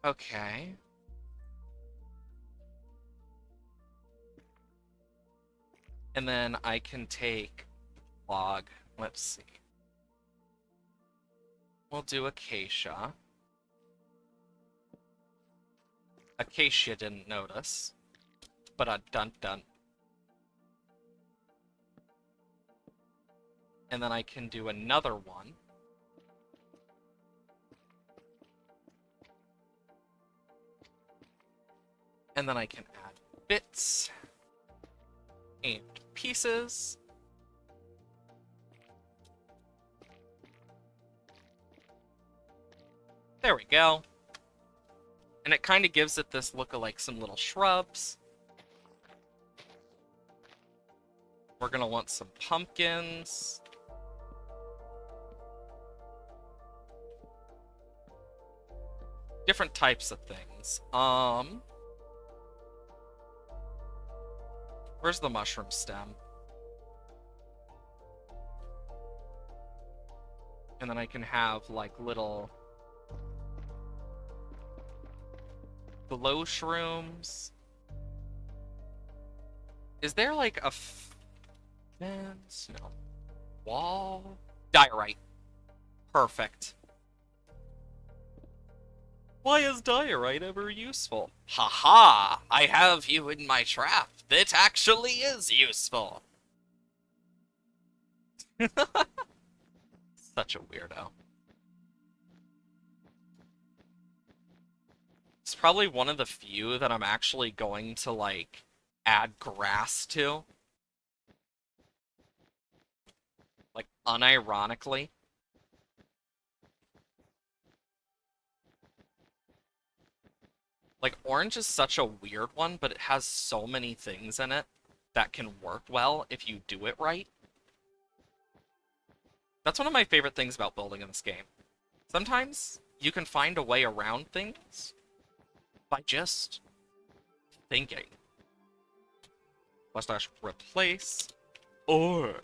Okay. And then I can take log. Let's see. We'll do acacia. Acacia didn't notice. But dun dun. And then I can do another one. And then I can add bits and pieces. There we go. And it kind of gives it this look of like some little shrubs. We're gonna want some pumpkins. Different types of things. Where's the mushroom stem? And then I can have like little glow shrooms. Is there like a fence? No. Wall? Diorite. Perfect. Why is diorite ever useful? Haha! I have you in my trap. It actually is useful. Such a weirdo. It's probably one of the few that I'm actually going to, like, add grass to. Like, unironically. Like, orange is such a weird one, but it has so many things in it that can work well if you do it right. That's one of my favorite things about building in this game. Sometimes you can find a way around things by just thinking. Slash replace orange.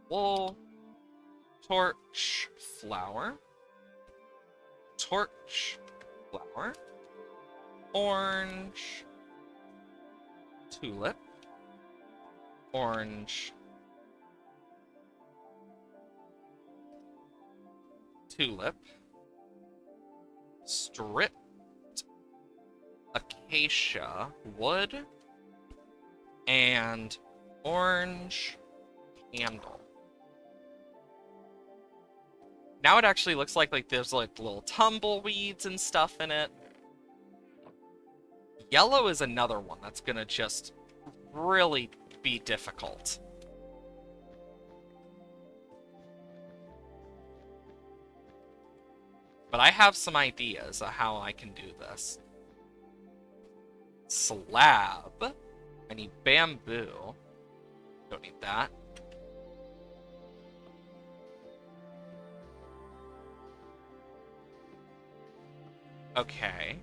Wool. Torch. Flower. Torch. Flower. Orange. Tulip. Orange. Tulip. Stripped acacia wood. And orange candle. Now it actually looks like there's like little tumbleweeds and stuff in it. Yellow is another one that's gonna just really be difficult. But I have some ideas of how I can do this. Slab. I need bamboo. Don't need that. Okay.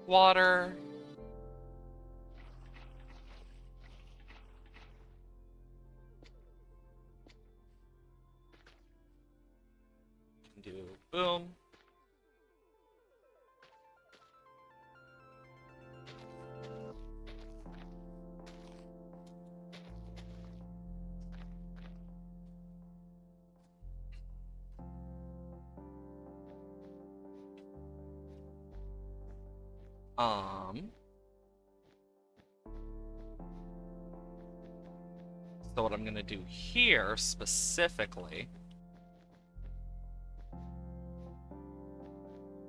Water. Boom. So what I'm gonna do here specifically,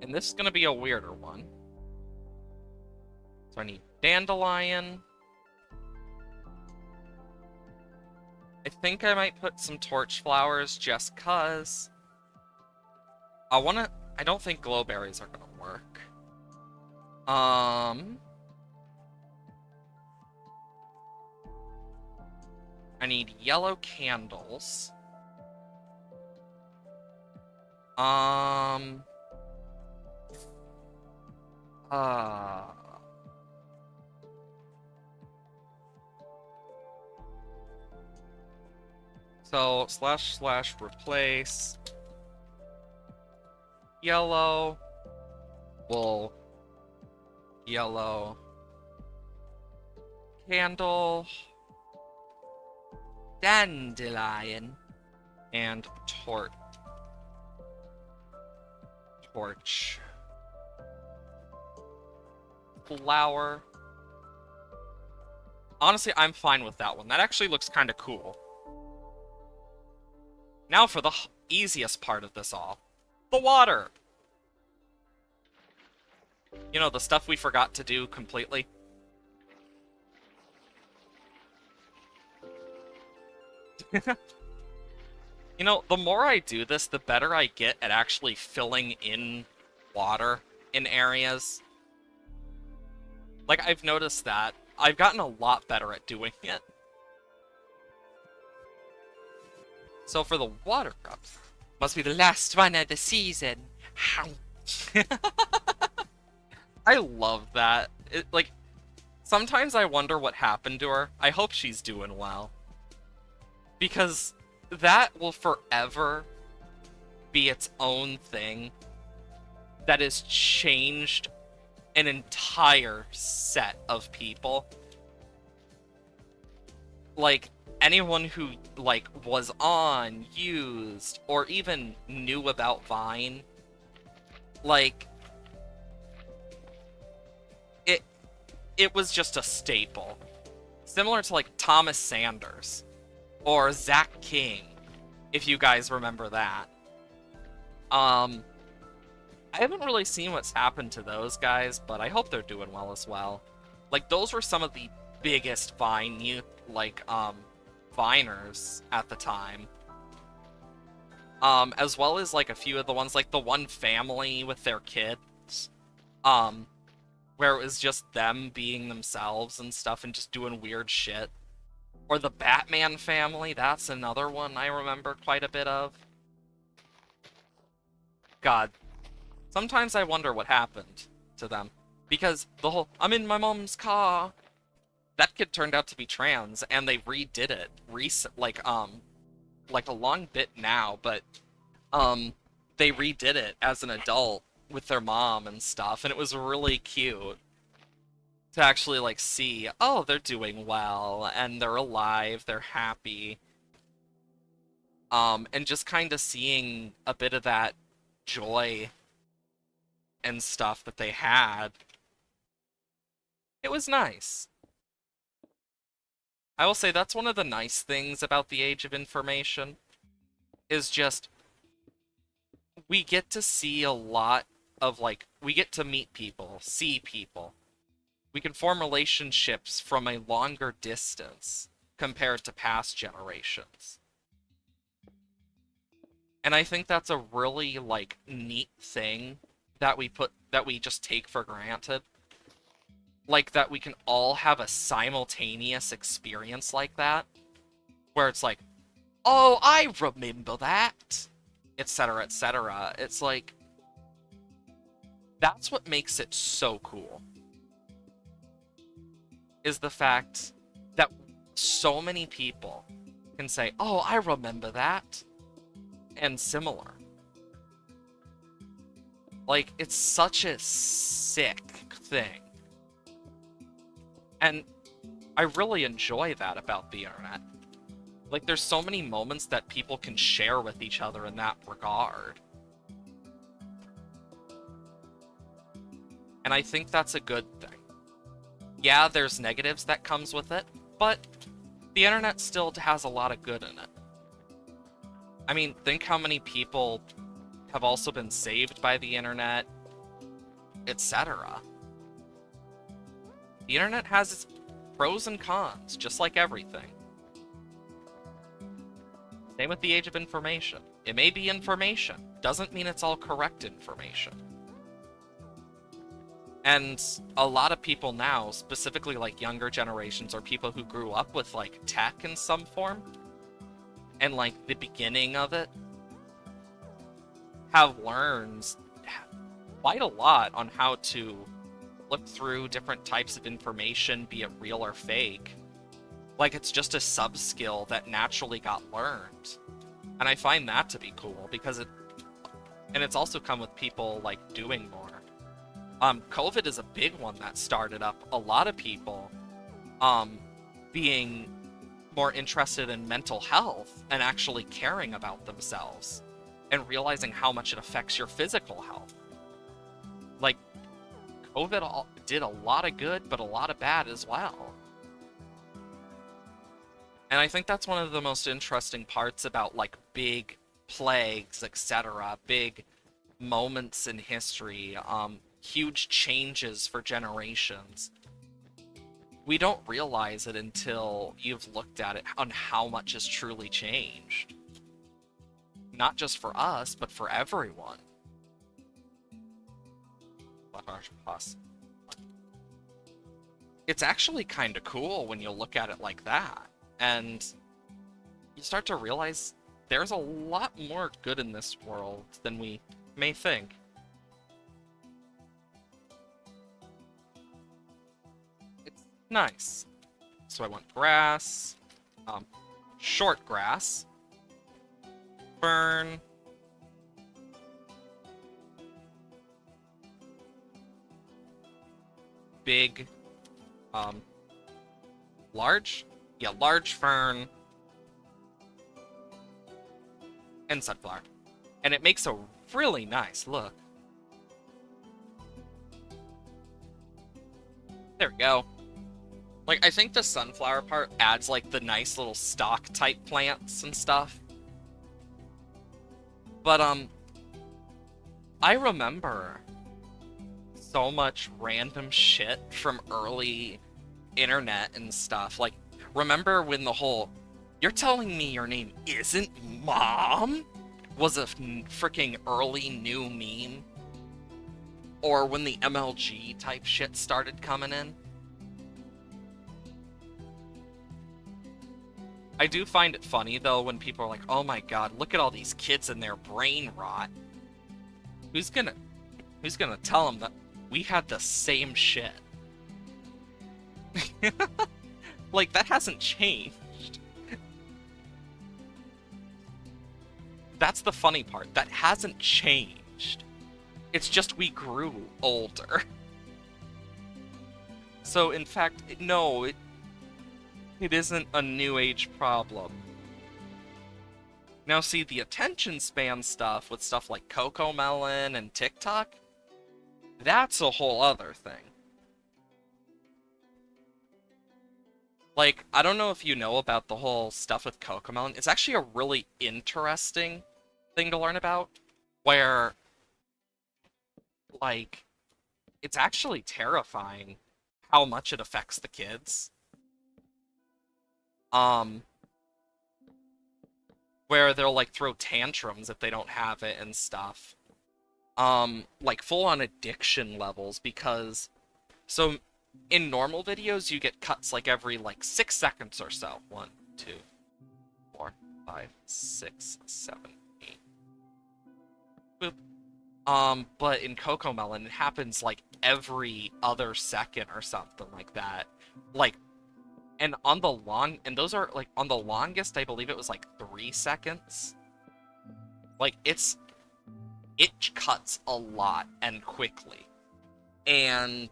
and this is gonna be a weirder one. So I need dandelion. I think I might put some torch flowers just cause. I don't think glowberries are gonna work. I need yellow candles. So / replace yellow, wool, yellow candle, dandelion, and torch. Flower. Honestly, I'm fine with that one. That actually looks kind of cool. Now for the easiest part of this all. The water! You know, the stuff we forgot to do completely. You know, the more I do this, the better I get at actually filling in water in areas. Like, I've noticed that. I've gotten a lot better at doing it. So for the water cups, must be the last one of the season. I love that. Like, sometimes I wonder what happened to her. I hope she's doing well. Because that will forever be its own thing that has changed an entire set of people. Like, anyone who, like, was on, used, or even knew about Vine, like, it was just a staple. Similar to, like, Thomas Sanders, or Zach King, if you guys remember that. I haven't really seen what's happened to those guys, but I hope they're doing well as well. Like, those were some of the biggest Viners at the time. As well as, like, a few of the ones, like the one family with their kids. Where it was just them being themselves and stuff and just doing weird shit. Or the Batman family, that's another one I remember quite a bit of. God. Sometimes I wonder what happened to them. Because the whole, I'm in my mom's car. That kid turned out to be trans, and they redid it like a long bit now, but they redid it as an adult with their mom and stuff, and it was really cute to actually, like, see, oh, they're doing well, and they're alive, they're happy. And just kind of seeing a bit of that joy and stuff that they had. It was nice. I will say that's one of the nice things about the Age of Information, is just, we get to see a lot of, like, we get to meet people, see people. We can form relationships from a longer distance compared to past generations. And I think that's a really, like, neat thing that we just take for granted. Like, that we can all have a simultaneous experience like that, where it's like, oh, I remember that, etc., etc. It's like, that's what makes it so cool, is the fact that so many people can say, oh, I remember that, and similar. Like, it's such a sick thing. And I really enjoy that about the internet. Like, there's so many moments that people can share with each other in that regard. And I think that's a good thing. Yeah, there's negatives that comes with it, but the internet still has a lot of good in it. I mean, think how many people have also been saved by the internet, etc. The internet has its pros and cons, just like everything. Same with the age of information. It may be information, doesn't mean it's all correct information. And a lot of people now, specifically like younger generations or people who grew up with like tech in some form, and like the beginning of it, have learned quite a lot on how to look through different types of information, be it real or fake. Like, it's just a sub-skill that naturally got learned. And I find that to be cool, because it's also come with people, like, doing more. COVID is a big one that started up a lot of people, being more interested in mental health and actually caring about themselves and realizing how much it affects your physical health. Like, COVID did a lot of good, but a lot of bad as well. And I think that's one of the most interesting parts about, like, big plagues, etc., big moments in history, huge changes for generations. We don't realize it until you've looked at it on how much has truly changed. Not just for us, but for everyone. Plus. It's actually kind of cool when you look at it like that. And you start to realize there's a lot more good in this world than we may think. It's nice. So I want grass, short grass, fern, big, large fern, and sunflower. And it makes a really nice look. There we go. Like, I think the sunflower part adds, like, the nice little stock-type plants and stuff. But, I remember so much random shit from early internet and stuff. Like, remember when the whole, "You're telling me your name isn't Mom?" was a freaking early new meme? Or when the MLG type shit started coming in? I do find it funny, though, when people are like, "Oh my god, look at all these kids and their brain rot." Who's gonna tell them that we had the same shit? Like, that hasn't changed. That's the funny part. That hasn't changed. It's just we grew older. So, in fact, no, it isn't a new age problem. Now, see, the attention span stuff with stuff like CoComelon and TikTok, that's a whole other thing. Like, I don't know if you know about the whole stuff with CoComelon. It's actually a really interesting thing to learn about, where, like, it's actually terrifying how much it affects the kids. Where they'll, like, throw tantrums if they don't have it and stuff. Like, full-on addiction levels, because... So, in normal videos, you get cuts, like, every, like, 6 seconds or so. 1, 2, 4, 5, 6, 7, 8. Boop. But in CoComelon, it happens, like, every other second or something like that. Like, and on the and those are, like, on the longest, I believe it was, like, 3 seconds. Like, it's it cuts a lot and quickly. And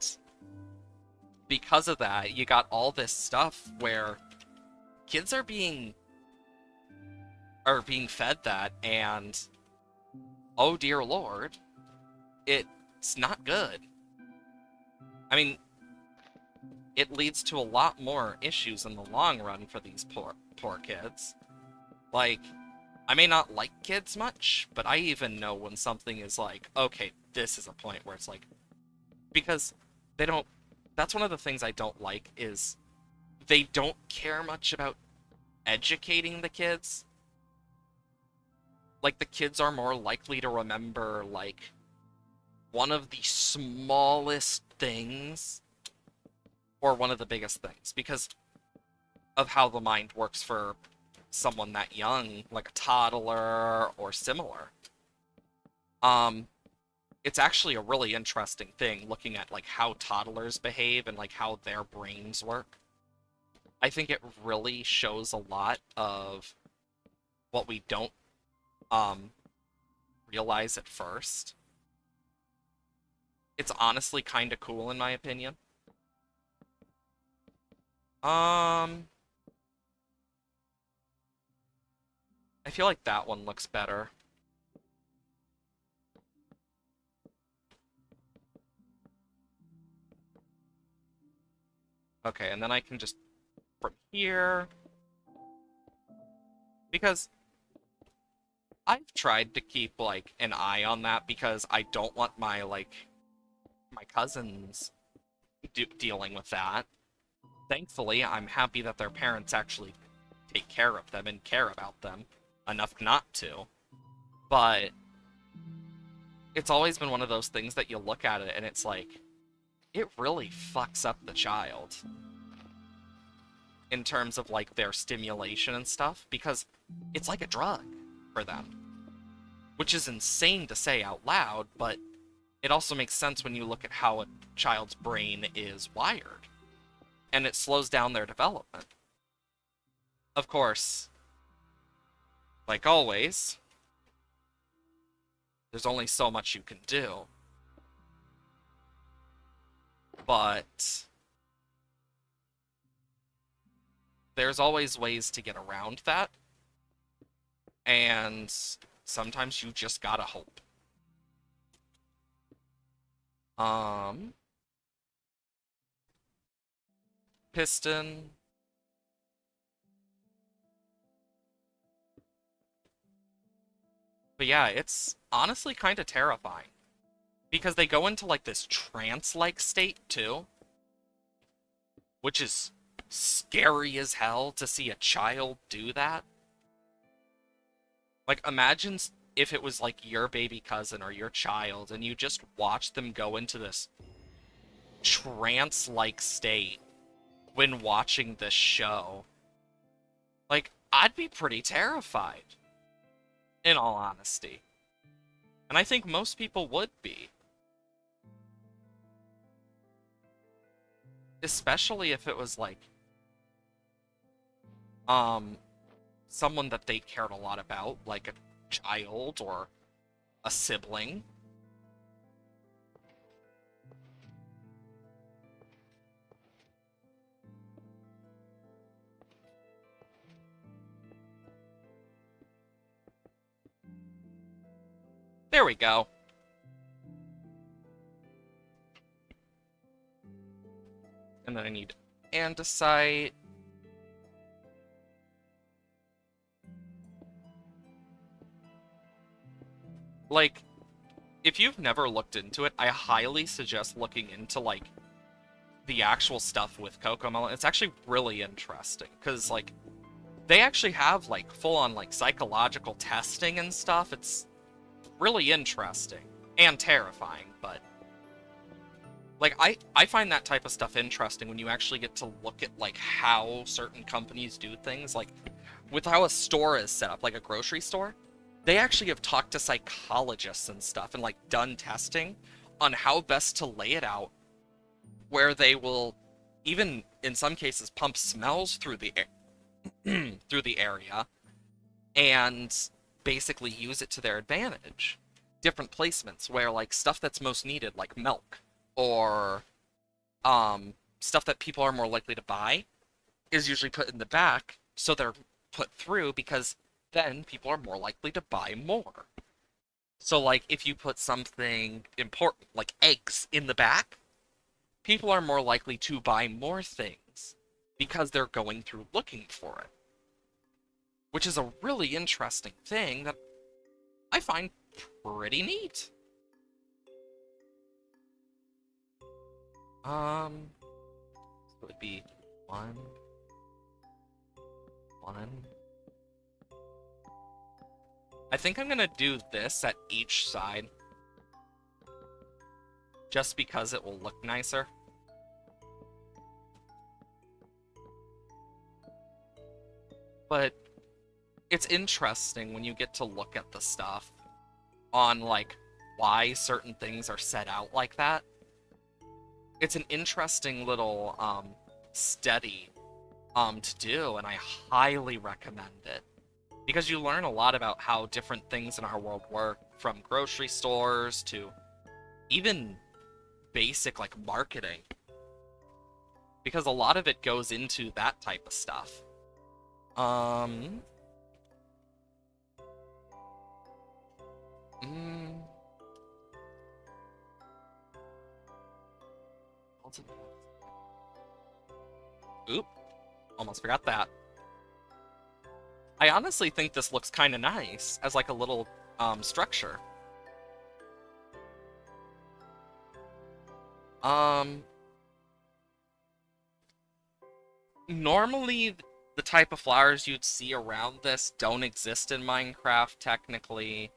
because of that, you got all this stuff where kids are being fed that, and oh dear lord, it's not good. I mean, it leads to a lot more issues in the long run for these poor kids. Like, I may not like kids much, but I even know when something is like, okay, this is a point where it's like, because they don't, that's one of the things I don't like, is they don't care much about educating the kids. Like, the kids are more likely to remember, like, one of the smallest things or one of the biggest things, because of how the mind works for someone that young, like a toddler or similar. It's actually a really interesting thing looking at like how toddlers behave and like how their brains work. I think it really shows a lot of what we don't realize at first. It's honestly kind of cool in my opinion. I feel like that one looks better. Okay, and then I can just from here, because I've tried to keep like an eye on that because I don't want my my cousins dealing with that. Thankfully, I'm happy that their parents actually take care of them and care about them enough not to. But it's always been one of those things that you look at it and it's like, it really fucks up the child in terms of like their stimulation and stuff, because it's like a drug for them, which is insane to say out loud, but it also makes sense when you look at how a child's brain is wired, and it slows down their development. Of course, like always, there's only so much you can do. But there's always ways to get around that. And sometimes you just gotta hope. Piston. But yeah, it's honestly kind of terrifying. Because they go into like this trance-like state too. Which is scary as hell to see a child do that. Like, imagine if it was like your baby cousin or your child and you just watch them go into this trance-like state when watching this show. Like, I'd be pretty terrified, in all honesty. And I think most people would be. Especially if it was like, someone that they cared a lot about, like a child or a sibling. There we go. And then I need andesite. Like, if you've never looked into it, I highly suggest looking into, like, the actual stuff with CoComelon. It's actually really interesting, because, like, they actually have, like, full-on, like, psychological testing and stuff. It's really interesting. And terrifying, but... Like, I find that type of stuff interesting when you actually get to look at, like, how certain companies do things. Like, with how a store is set up, like a grocery store, they actually have talked to psychologists and stuff and, like, done testing on how best to lay it out, where they will, even in some cases, pump smells through the through the area, and basically use it to their advantage. different placements where like stuff that's most needed, like milk, or stuff that people are more likely to buy, is usually put in the back, so they're put through because then people are more likely to buy more. So like if you put something important like eggs in the back, people are more likely to buy more things because they're going through looking for it. Which is a really interesting thing that I find pretty neat. So it would be one. I think I'm gonna do this at each side. Just because it will look nicer. But it's interesting when you get to look at the stuff on, like, why certain things are set out like that. It's an interesting little, study, to do, and I highly recommend it. Because you learn a lot about how different things in our world work, from grocery stores to even basic, like, marketing. Because a lot of it goes into that type of stuff. Oop. Almost forgot that. I honestly think this looks kind of nice as like a little structure. Normally the type of flowers you'd see around this don't exist in Minecraft technically.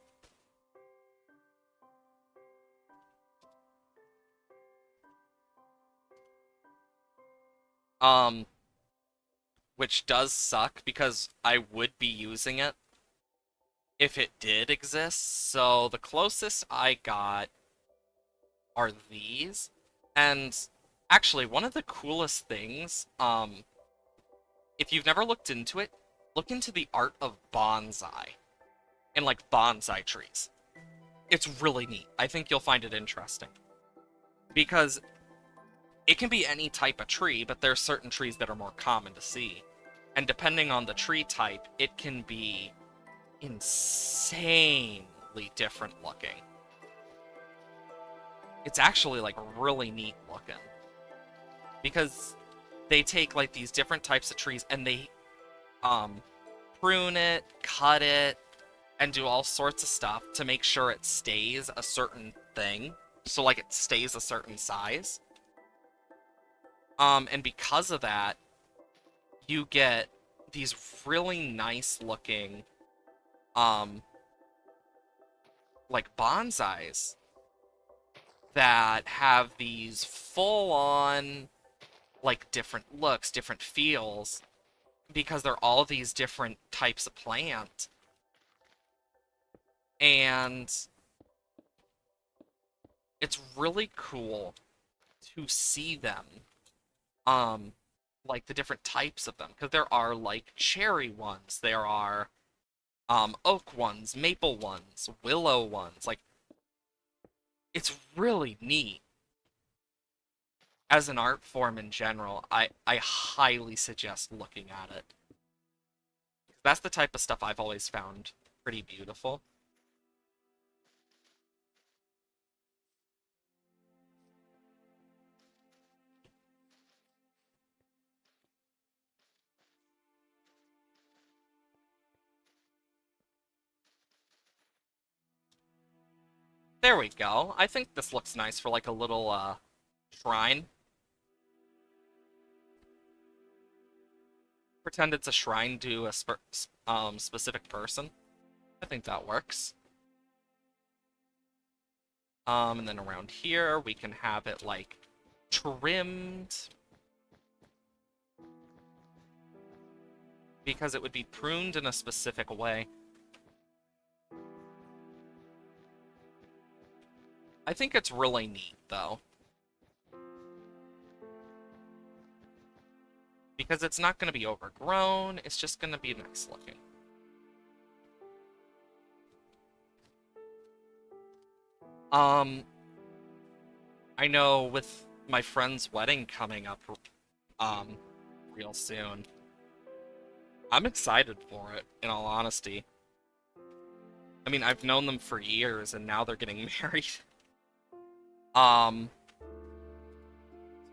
Which does suck because I would be using it if it did exist. So the closest I got are these. And actually, one of the coolest things, if you've never looked into it, look into the art of bonsai and like bonsai trees. It's really neat. I think you'll find it interesting. Because it can be any type of tree, but there's certain trees that are more common to see. And depending on the tree type, it can be insanely different looking. It's actually like really neat looking. Because they take like these different types of trees and they prune it, cut it, and do all sorts of stuff to make sure it stays a certain thing. So like it stays a certain size. And because of that, you get these really nice looking, like bonsais that have these full on, like different looks, different feels, because they're all these different types of plant. And it's really cool to see them. Like the different types of them, because there are like cherry ones, there are oak ones, maple ones, willow ones. Like, it's really neat. As an art form in general, I highly suggest looking at it. That's the type of stuff I've always found pretty beautiful. There we go. I think this looks nice for like a little shrine. Pretend it's a shrine to a specific person. I think that works. And then around here we can have it like trimmed, because it would be pruned in a specific way. I think it's really neat, though. Because it's not going to be overgrown, it's just going to be nice looking. I know with my friend's wedding coming up, real soon, I'm excited for it, in all honesty. I mean, I've known them for years, and now they're getting married. I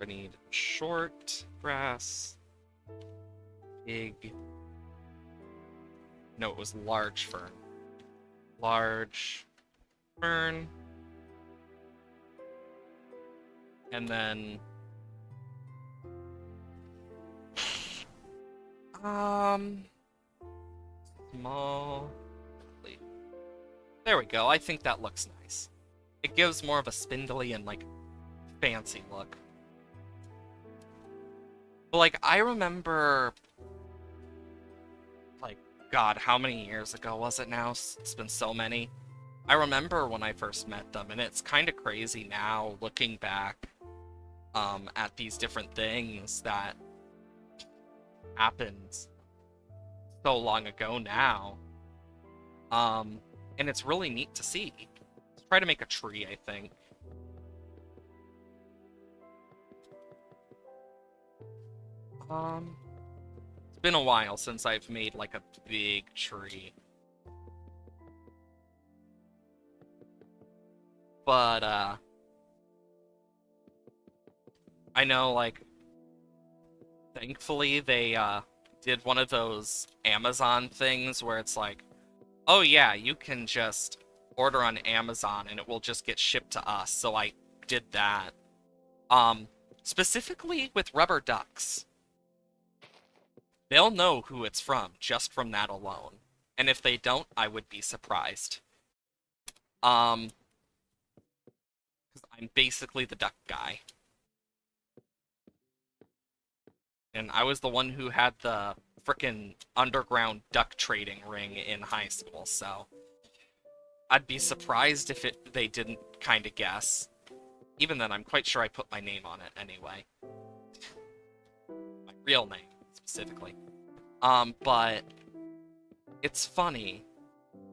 need short grass, big. No, it was large fern. Large fern. And then small leaf. There we go. I think that looks nice. It gives more of a spindly and like fancy look. But like I remember like God, how many years ago was it now? It's been so many. I remember when I first met them, and it's kind of crazy now looking back at these different things that happened so long ago now. And it's really neat to see. Let's try to make a tree, I think. It's been a while since I've made like a big tree. But I know like thankfully they did one of those Amazon things where it's like, oh yeah, you can just order on Amazon and it will just get shipped to us. So I did that. Specifically with rubber ducks. They'll know who it's from just from that alone. And if they don't, I would be surprised. Because I'm basically the duck guy. And I was the one who had the frickin' underground duck trading ring in high school, so I'd be surprised if they didn't kind of guess. Even then, I'm quite sure I put my name on it anyway. My real name, specifically. But it's funny.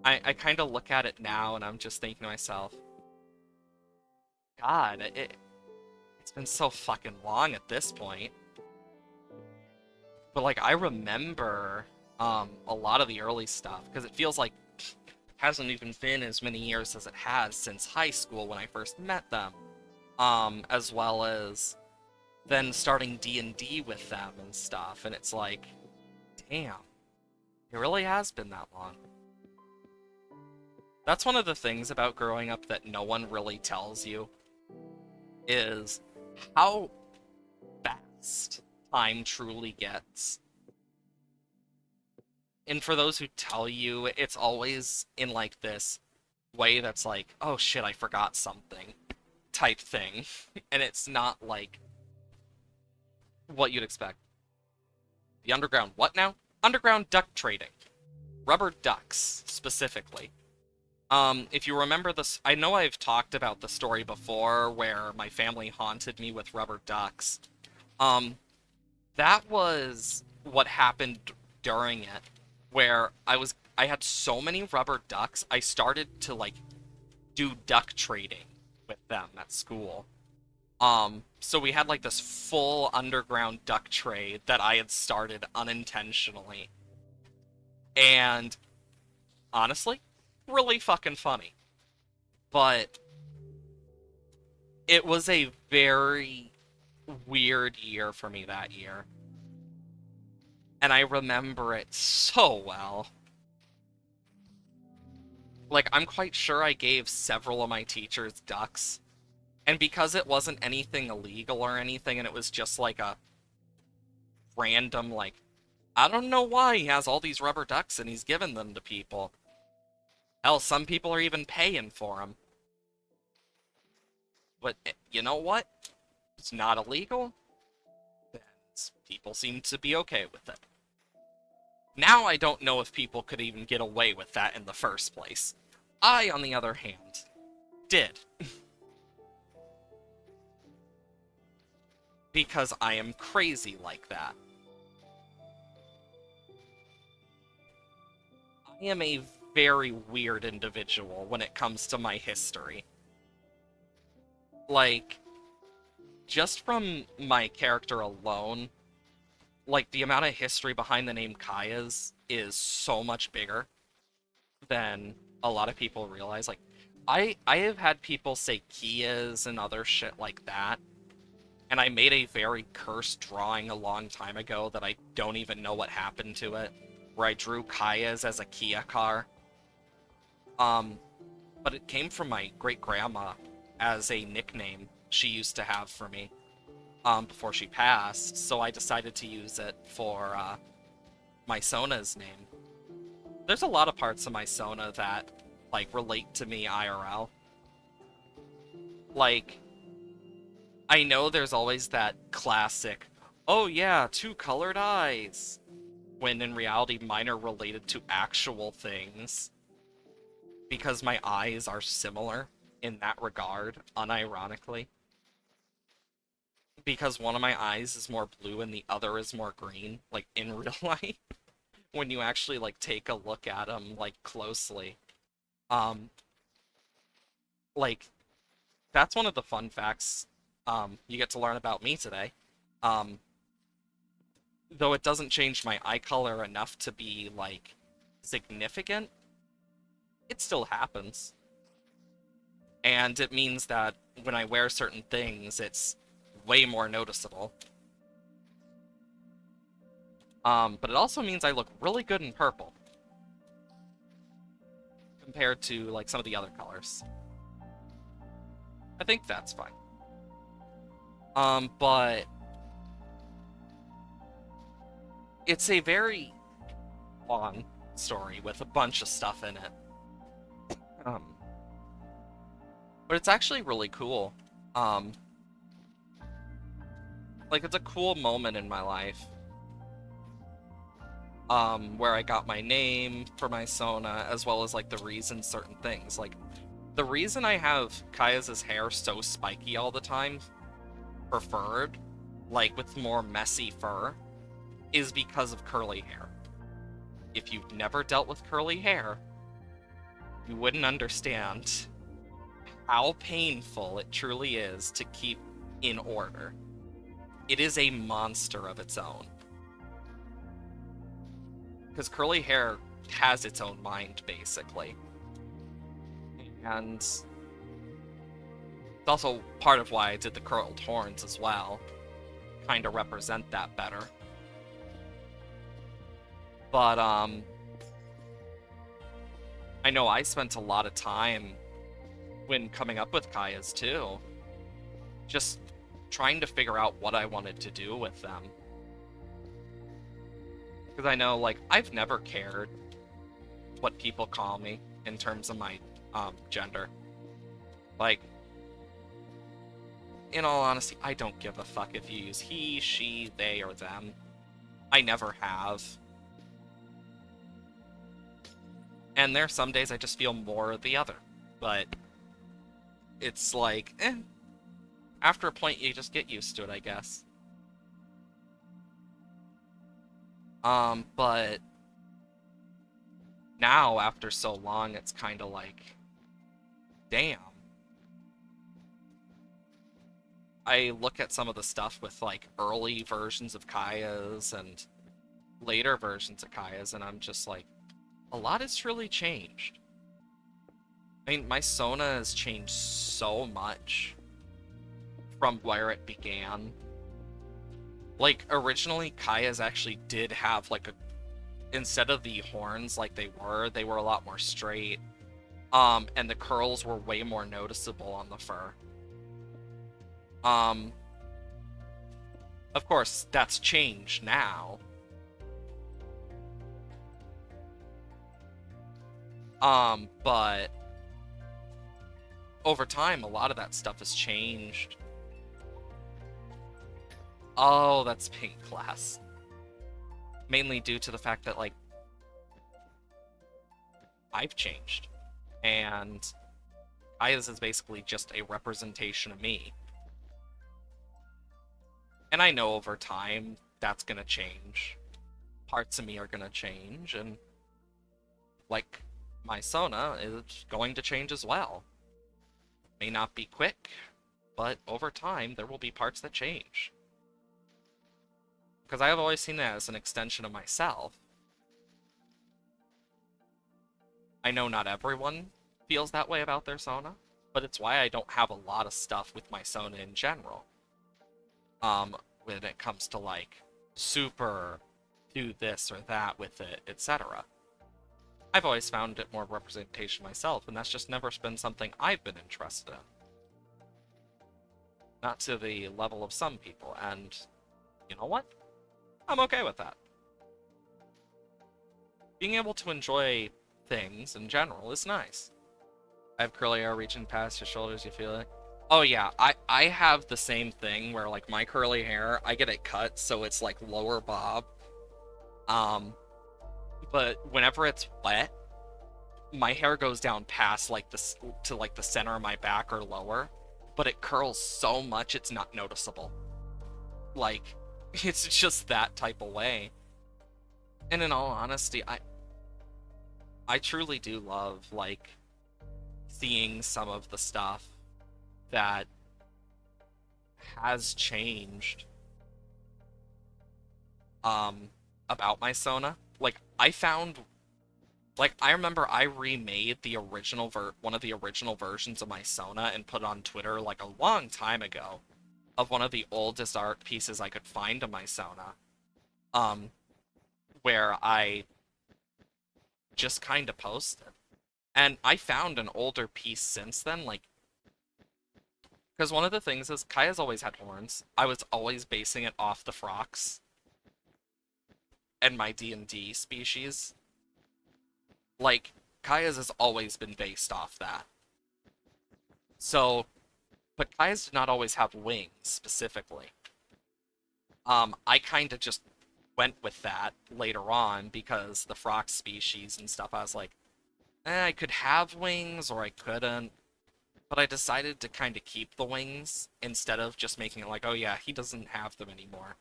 I kind of look at it now, and I'm just thinking to myself, God, it's been so fucking long at this point. But, like, I remember a lot of the early stuff, because it feels like it hasn't even been as many years as it has since high school when I first met them. As well as then starting D&D with them and stuff, and it's like, damn, it really has been that long. That's one of the things about growing up that no one really tells you, is how fast time truly gets. And for those who tell you, it's always in like this way that's like, oh shit, I forgot something type thing. And it's not like what you'd expect. The underground what now? Underground duck trading. Rubber ducks, specifically. If you remember this, I know I've talked about the story before where my family haunted me with rubber ducks. That was what happened during it, where I had so many rubber ducks, I started to, like, do duck trading with them at school. So we had, like, this full underground duck trade that I had started unintentionally. And, honestly, really fucking funny. But it was a very weird year for me that year. And I remember it so well. Like, I'm quite sure I gave several of my teachers ducks. And because it wasn't anything illegal or anything, and it was just like a random, like, I don't know why he has all these rubber ducks and he's giving them to people. Hell, some people are even paying for them. But you know what? It's not illegal. Then people seem to be okay with it. Now I don't know if people could even get away with that in the first place. I, on the other hand, did. Because I am crazy like that. I am a very weird individual when it comes to my history. Like, just from my character alone, like, the amount of history behind the name Kaya's is so much bigger than a lot of people realize. Like, I have had people say Kias and other shit like that, and I made a very cursed drawing a long time ago that I don't even know what happened to it, where I drew Kaya's as a Kia car. But it came from my great-grandma as a nickname she used to have for me, before she passed, so I decided to use it for, my Sona's name. There's a lot of parts of my Sona that, like, relate to me IRL. Like, I know there's always that classic, oh yeah, two colored eyes, when in reality mine are related to actual things, because my eyes are similar in that regard, unironically. Because one of my eyes is more blue and the other is more green, like, in real life, when you actually, like, take a look at them, like, closely. Like, that's one of the fun facts, you get to learn about me today. Though it doesn't change my eye color enough to be, like, significant, it still happens. And it means that when I wear certain things, it's way more noticeable. But it also means I look really good in purple, compared to, like, some of the other colors. I think that's fine. But it's a very long story with a bunch of stuff in it. But it's actually really cool. Like, it's a cool moment in my life. Where I got my name for my Sona, as well as, like, the reason certain things. Like, the reason I have Kaya's hair so spiky all the time, preferred, like, with more messy fur, is because of curly hair. If you've never dealt with curly hair, you wouldn't understand how painful it truly is to keep in order. It is a monster of its own. Because curly hair has its own mind, basically. And it's also part of why I did the curled horns as well. Kind of represent that better. But, I know I spent a lot of time when coming up with Kaya's too. Just trying to figure out what I wanted to do with them. Because I know, like, I've never cared what people call me in terms of my gender. Like, in all honesty, I don't give a fuck if you use he, she, they, or them. I never have. And there are some days I just feel more of the other. But it's like, after a point, you just get used to it, I guess. But now, after so long, it's kind of like, damn. I look at some of the stuff with, like, early versions of Kaya's and later versions of Kaya's, and I'm just like, a lot has truly changed. I mean, my Sona has changed so much from where it began. Like, originally, Kaya's actually did have, like, instead of the horns like they were a lot more straight. And the curls were way more noticeable on the fur. Of course, that's changed now. But over time, a lot of that stuff has changed. Oh, that's pink class. Mainly due to the fact that, like, I've changed. And Kaya's is basically just a representation of me. And I know over time, that's gonna change. Parts of me are gonna change, and, like, my Sona is going to change as well. May not be quick, but over time, there will be parts that change. Because I have always seen it as an extension of myself. I know not everyone feels that way about their Sona, but it's why I don't have a lot of stuff with my Sona in general. When it comes to, like, super, do this or that with it, etc. I've always found it more representation myself, and that's just never been something I've been interested in. Not to the level of some people, and you know what? I'm okay with that. Being able to enjoy things in general is nice. I have curly hair reaching past your shoulders, you feel it? Oh yeah, I have the same thing where, like, my curly hair, I get it cut so it's like lower bob. But whenever it's wet, my hair goes down past like this to like the center of my back or lower, but it curls so much it's not noticeable. Like, it's just that type of way. And in all honesty, I truly do love, like, seeing some of the stuff that has changed about my Sona. Like, I remember I remade the original one of the original versions of my Sona and put on Twitter, like, a long time ago, of one of the oldest art pieces I could find of my Sona, where I just kind of posted. And I found an older piece since then, like, because one of the things is, Kaya's always had horns. I was always basing it off the Frox and my D&D species. Like, Kaya's has always been based off that. So, but Kaya's did not always have wings, specifically. I kind of just went with that later on, because the Frox species and stuff, I was like, I could have wings, or I couldn't. But I decided to kind of keep the wings, instead of just making it like, oh yeah, he doesn't have them anymore.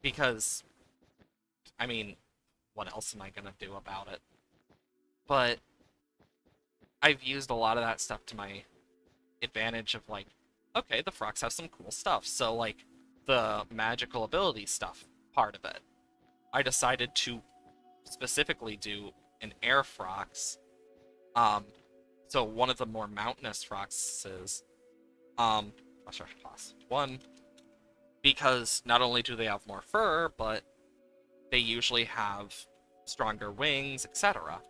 Because, I mean, what else am I gonna do about it? But I've used a lot of that stuff to my advantage of, like, okay, the Frox have some cool stuff. So, like, the magical ability stuff part of it, I decided to specifically do an air Frox. So one of the more mountainous Froxes, sorry, pause. One, because not only do they have more fur, but they usually have stronger wings, etc.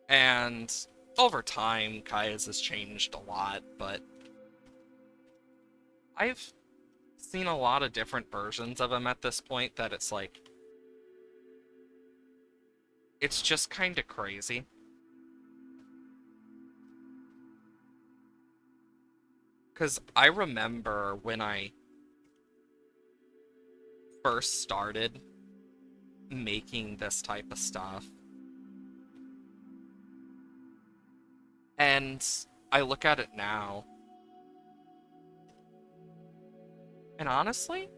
And over time, Kaya's has changed a lot, but I've seen a lot of different versions of him at this point that it's like, it's just kind of crazy. Because I remember when I first started making this type of stuff, and I look at it now, and honestly,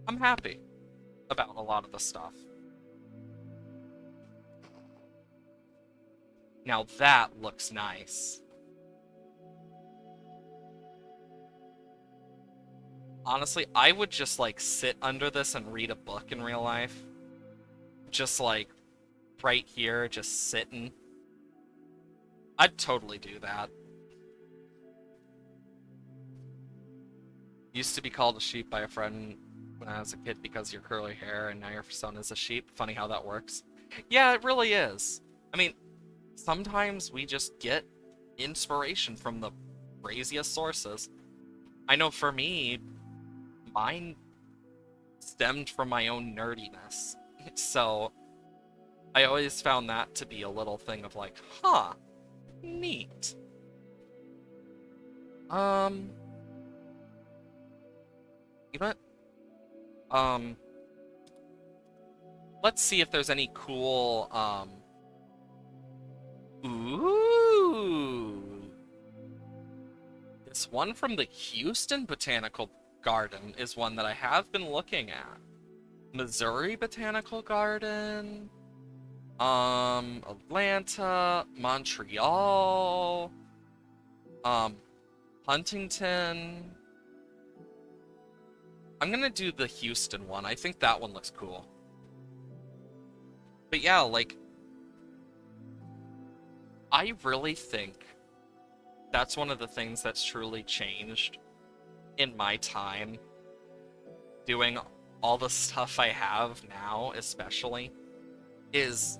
I'm happy about a lot of the stuff. Now that looks nice. Honestly, I would just, like, sit under this and read a book in real life. Just, like, right here, just sitting. I'd totally do that. Used to be called a sheep by a friend when I was a kid because of your curly hair, and now your persona's a sheep. Funny how that works. Yeah, it really is. I mean, sometimes we just get inspiration from the craziest sources. I know for me, mine stemmed from my own nerdiness. So, I always found that to be a little thing of like, huh, neat. You know what? Let's see if there's any cool, ooh. This one from the Houston Botanical Garden is one that I have been looking at. Missouri Botanical Garden, Atlanta, Montreal. Huntington... I'm gonna do the Houston one. I think that one looks cool. But yeah, like... I really think that's one of the things that's truly changed in my time doing all the stuff I have now, especially, is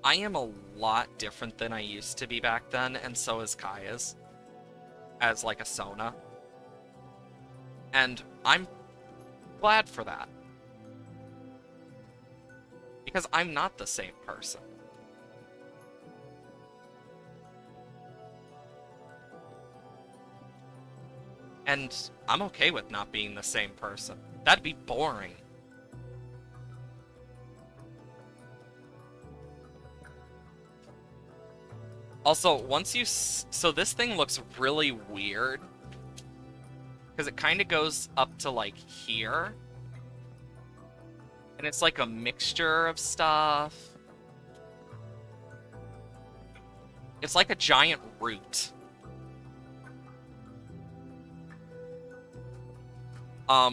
I am a lot different than I used to be back then, and so is Kaya's, as like a Sona. And I'm glad for that. Because I'm not the same person. And I'm okay with not being the same person. That'd be boring. Also, once you... So this thing looks really weird. Because it kind of goes up to, like, here. And it's like a mixture of stuff. It's like a giant root.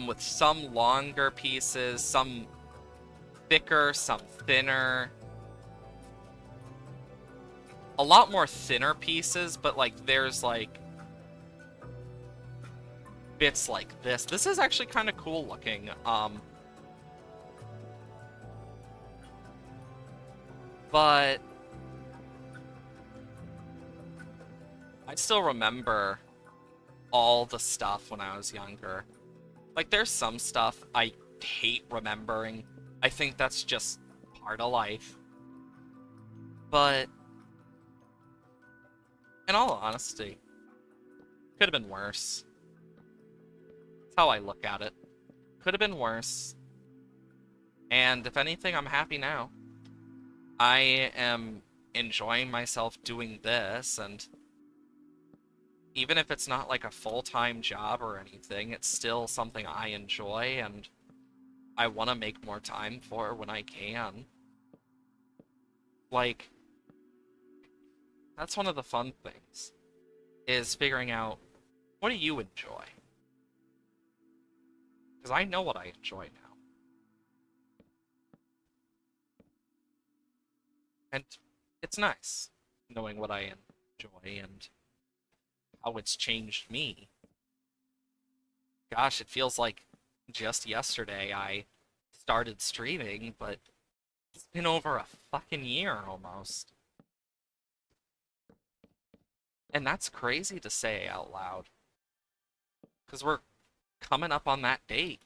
With some longer pieces, some thicker, some thinner. A lot more thinner pieces, but, like, there's, like, bits like this. This is actually kind of cool looking. But I still remember all the stuff when I was younger. Like, there's some stuff I hate remembering. I think that's just part of life. But in all honesty, could have been worse. That's how I look at it. Could have been worse. And if anything, I'm happy now. I am enjoying myself doing this, and even if it's not like a full-time job or anything, it's still something I enjoy, and I want to make more time for when I can. Like, that's one of the fun things, is figuring out, what do you enjoy? Because I know what I enjoy now. And it's nice knowing what I enjoy and how it's changed me. Gosh, it feels like just yesterday I started streaming, but it's been over a fucking year almost. And that's crazy to say out loud. Because we're coming up on that date.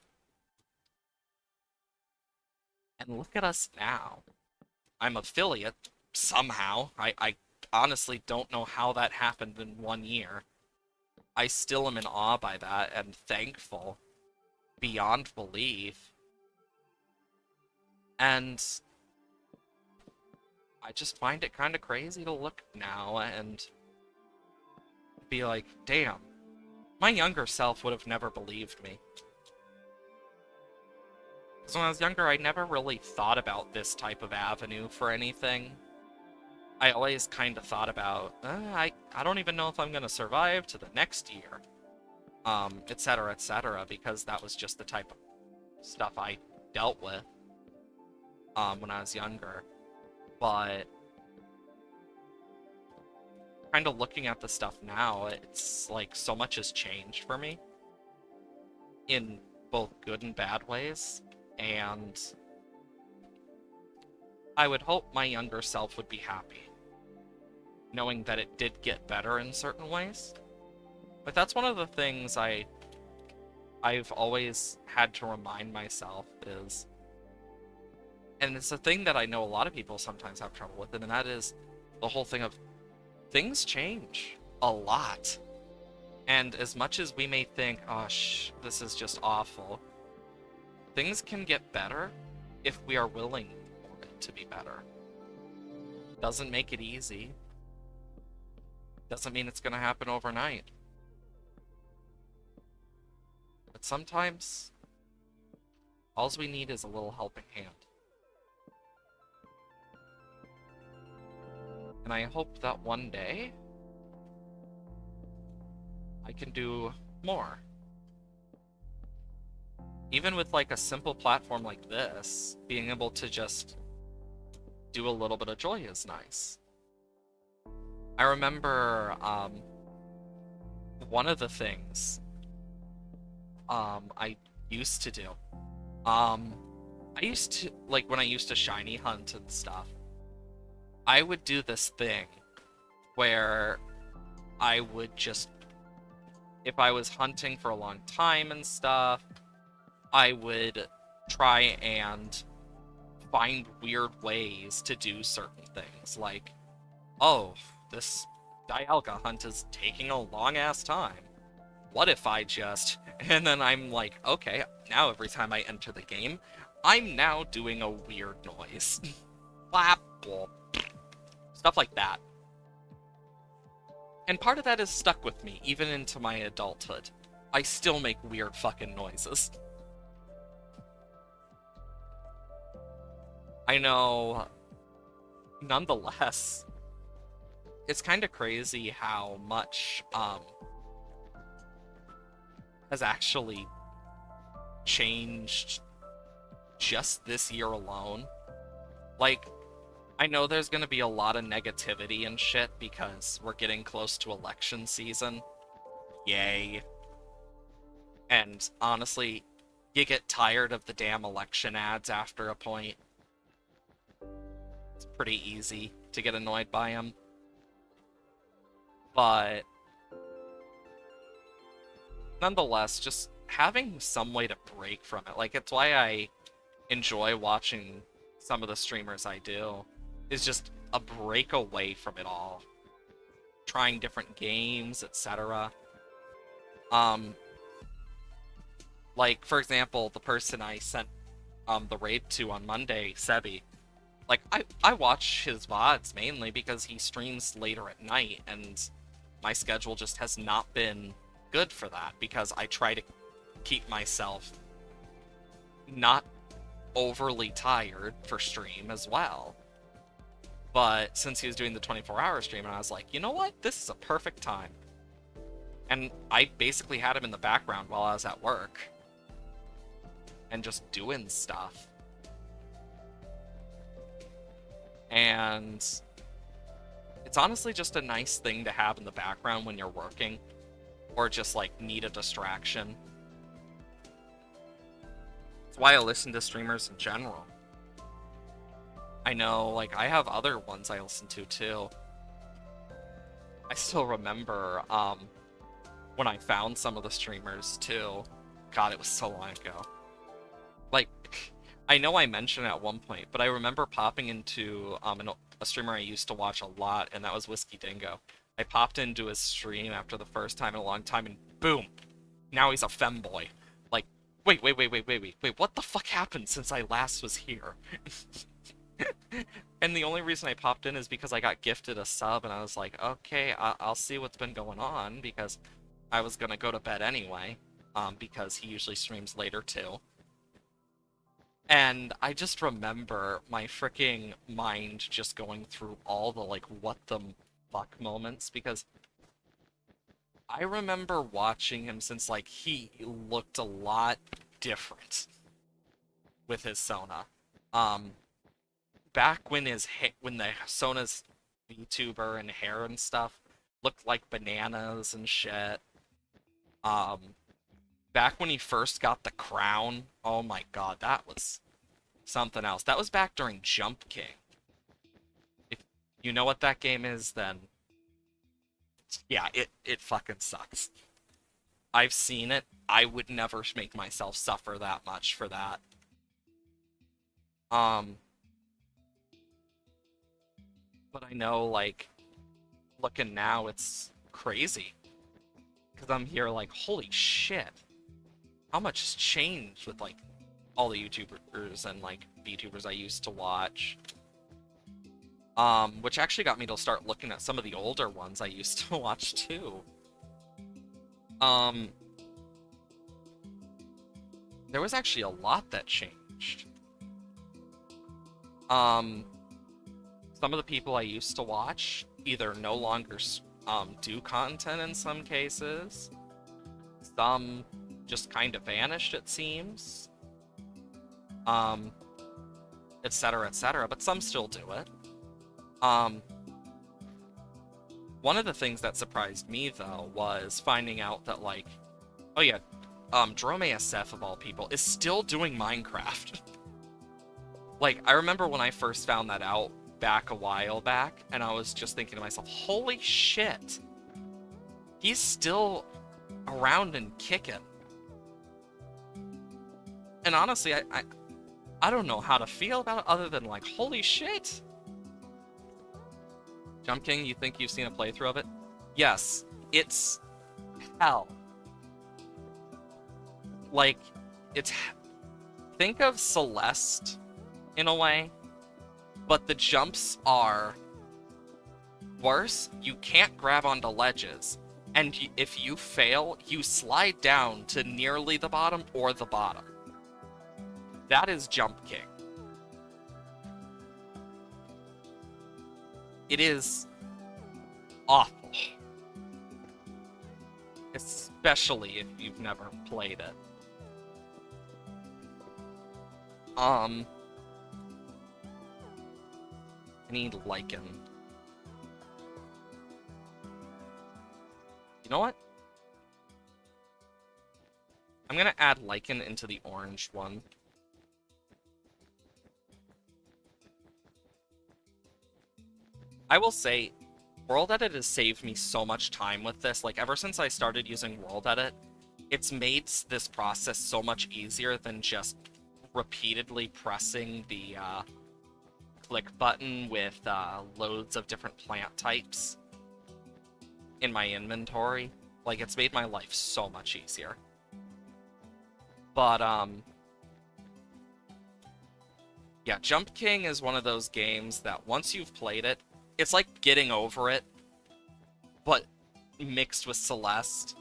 And look at us now. I'm affiliate, somehow. I honestly don't know how that happened in 1 year. I still am in awe by that and thankful beyond belief. And I just find it kind of crazy to look now and be like, damn, my younger self would have never believed me. Because when I was younger, I never really thought about this type of avenue for anything. I always kind of thought about, I don't even know if I'm going to survive to the next year, etc., because that was just the type of stuff I dealt with when I was younger. But kind of looking at the stuff now, it's like so much has changed for me in both good and bad ways, and I would hope my younger self would be happy, knowing that it did get better in certain ways. But that's one of the things I've always had to remind myself is, and it's a thing that I know a lot of people sometimes have trouble with, and that is the whole thing of things change a lot. And as much as we may think, oh, this is just awful, things can get better if we are willing for it to be better. Doesn't make it easy. Doesn't mean it's going to happen overnight. But sometimes, all we need is a little helping hand. And I hope that one day, I can do more. Even with like a simple platform like this, being able to just do a little bit of joy is nice. I remember one of the things I used to do. I used to, like, when I used to shiny hunt and stuff, I would do this thing where I would just, if I was hunting for a long time and stuff, I would try and find weird ways to do certain things. Like, oh, this Dialga hunt is taking a long-ass time. What if I just... And then I'm like, okay, now every time I enter the game, I'm now doing a weird noise. Flap, blop. Stuff like that. And part of that is stuck with me, even into my adulthood. I still make weird fucking noises. I know, nonetheless, it's kind of crazy how much, has actually changed just this year alone. Like, I know there's gonna be a lot of negativity and shit because we're getting close to election season. Yay. And honestly, you get tired of the damn election ads after a point. It's pretty easy to get annoyed by them. But nonetheless, just having some way to break from it. Like, it's why I enjoy watching some of the streamers I do. Is just a break away from it all. Trying different games, etc. Like, for example, the person I sent the raid to on Monday, Sebi. Like, I watch his VODs mainly because he streams later at night, and my schedule just has not been good for that, because I try to keep myself not overly tired for stream as well. But since he was doing the 24-hour stream, and I was like, you know what? This is a perfect time. And I basically had him in the background while I was at work. And just doing stuff. And it's honestly just a nice thing to have in the background when you're working. Or just, like, need a distraction. That's why I listen to streamers in general. I know, like, I have other ones I listen to, too. I still remember, when I found some of the streamers, too. God, it was so long ago. Like, I know I mentioned it at one point, but I remember popping into, a streamer I used to watch a lot, and that was Whiskey Dingo. I popped into his stream after the first time in a long time, and boom! Now he's a femboy. Like, wait, what the fuck happened since I last was here? And the only reason I popped in is because I got gifted a sub, and I was like, okay, I'll see what's been going on, because I was gonna go to bed anyway, because he usually streams later too. And I just remember my freaking mind just going through all the, like, what the fuck moments, because I remember watching him since, like, he looked a lot different with his Sona. Back when when the Sona's VTuber and hair and stuff looked like bananas and shit. Back when he first got the crown, oh my god, that was something else. That was back during Jump King. If you know what that game is, then yeah, it fucking sucks. I've seen it. I would never make myself suffer that much for that. But I know, like, looking now, it's crazy. Because I'm here like, holy shit. How much has changed with, like, all the YouTubers and, like, VTubers I used to watch. Which actually got me to start looking at some of the older ones I used to watch, too. There was actually a lot that changed. Some of the people I used to watch either no longer do content in some cases. Some just kind of vanished, it seems. Etc., etc., but some still do it. One of the things that surprised me, though, was finding out that, like, oh yeah, Jerome ASF, of all people, is still doing Minecraft. Like, I remember when I first found that out back a while back, and I was just thinking to myself, holy shit, he's still around and kicking. And honestly, I don't know how to feel about it other than, like, holy shit. Jump King, you think you've seen a playthrough of it? Yes, it's hell. Like, it's... Think of Celeste, in a way, but the jumps are worse. You can't grab onto ledges, and if you fail, you slide down to nearly the bottom or the bottom. That is Jump King. It is awful. Especially if you've never played it. I need lichen. You know what? I'm gonna add lichen into the orange one. I will say, World Edit has saved me so much time with this. Like, ever since I started using World Edit, it's made this process so much easier than just repeatedly pressing the click button with loads of different plant types in my inventory. Like, it's made my life so much easier. But, yeah, Jump King is one of those games that once you've played it, it's like getting over it, but mixed with Celeste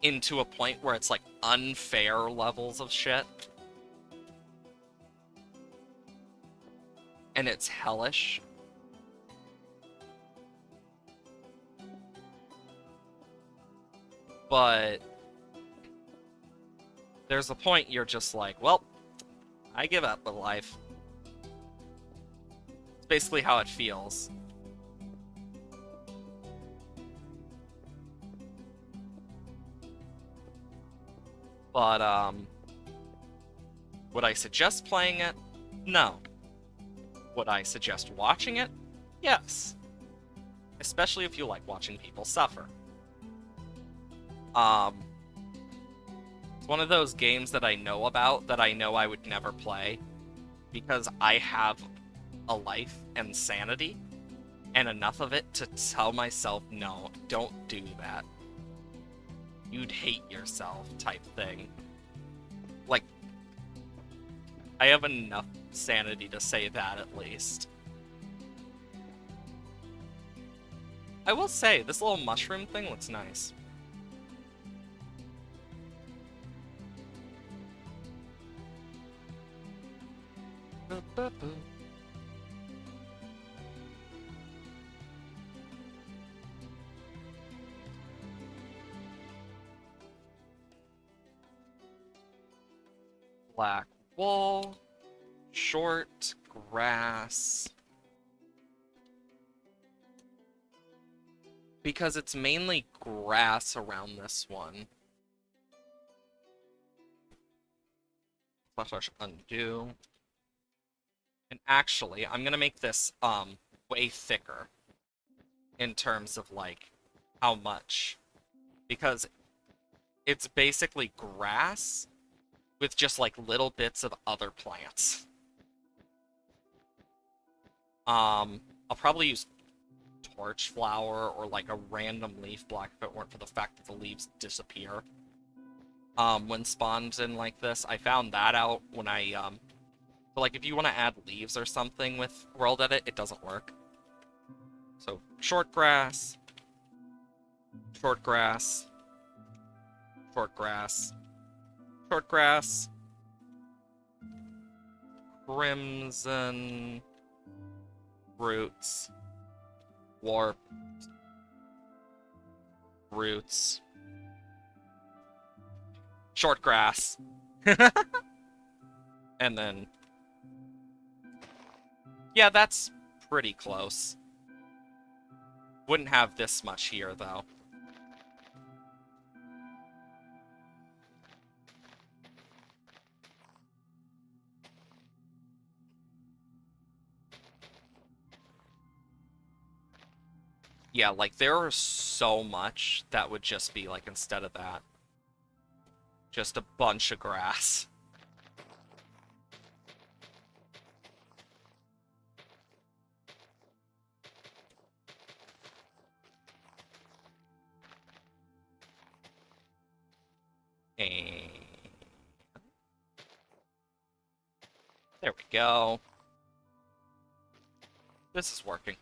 into a point where it's like unfair levels of shit. And it's hellish. But there's a point you're just like, well, I give up with life. It's basically how it feels. But, would I suggest playing it? No. Would I suggest watching it? Yes. Especially if you like watching people suffer. It's one of those games that I know about that I know I would never play because I have a life and sanity and enough of it to tell myself, no, don't do that. You'd hate yourself type thing. Like, I have enough sanity to say that at least. I will say, this little mushroom thing looks nice. Black wool, short grass. Because it's mainly grass around this one. Flash undo. And actually, I'm gonna make this way thicker in terms of like how much, because it's basically grass with just like little bits of other plants. I'll probably use torch flower or like a random leaf block if it weren't for the fact that the leaves disappear when spawned in like this. I found that out when I so like if you want to add leaves or something with World Edit, it doesn't work. So short grass, short grass, short grass, short grass, crimson roots, warp, roots. Short grass. And then... yeah, that's pretty close. Wouldn't have this much here, though. Yeah, like, there is so much that would just be, like, instead of that, just a bunch of grass. And... there we go. This is working.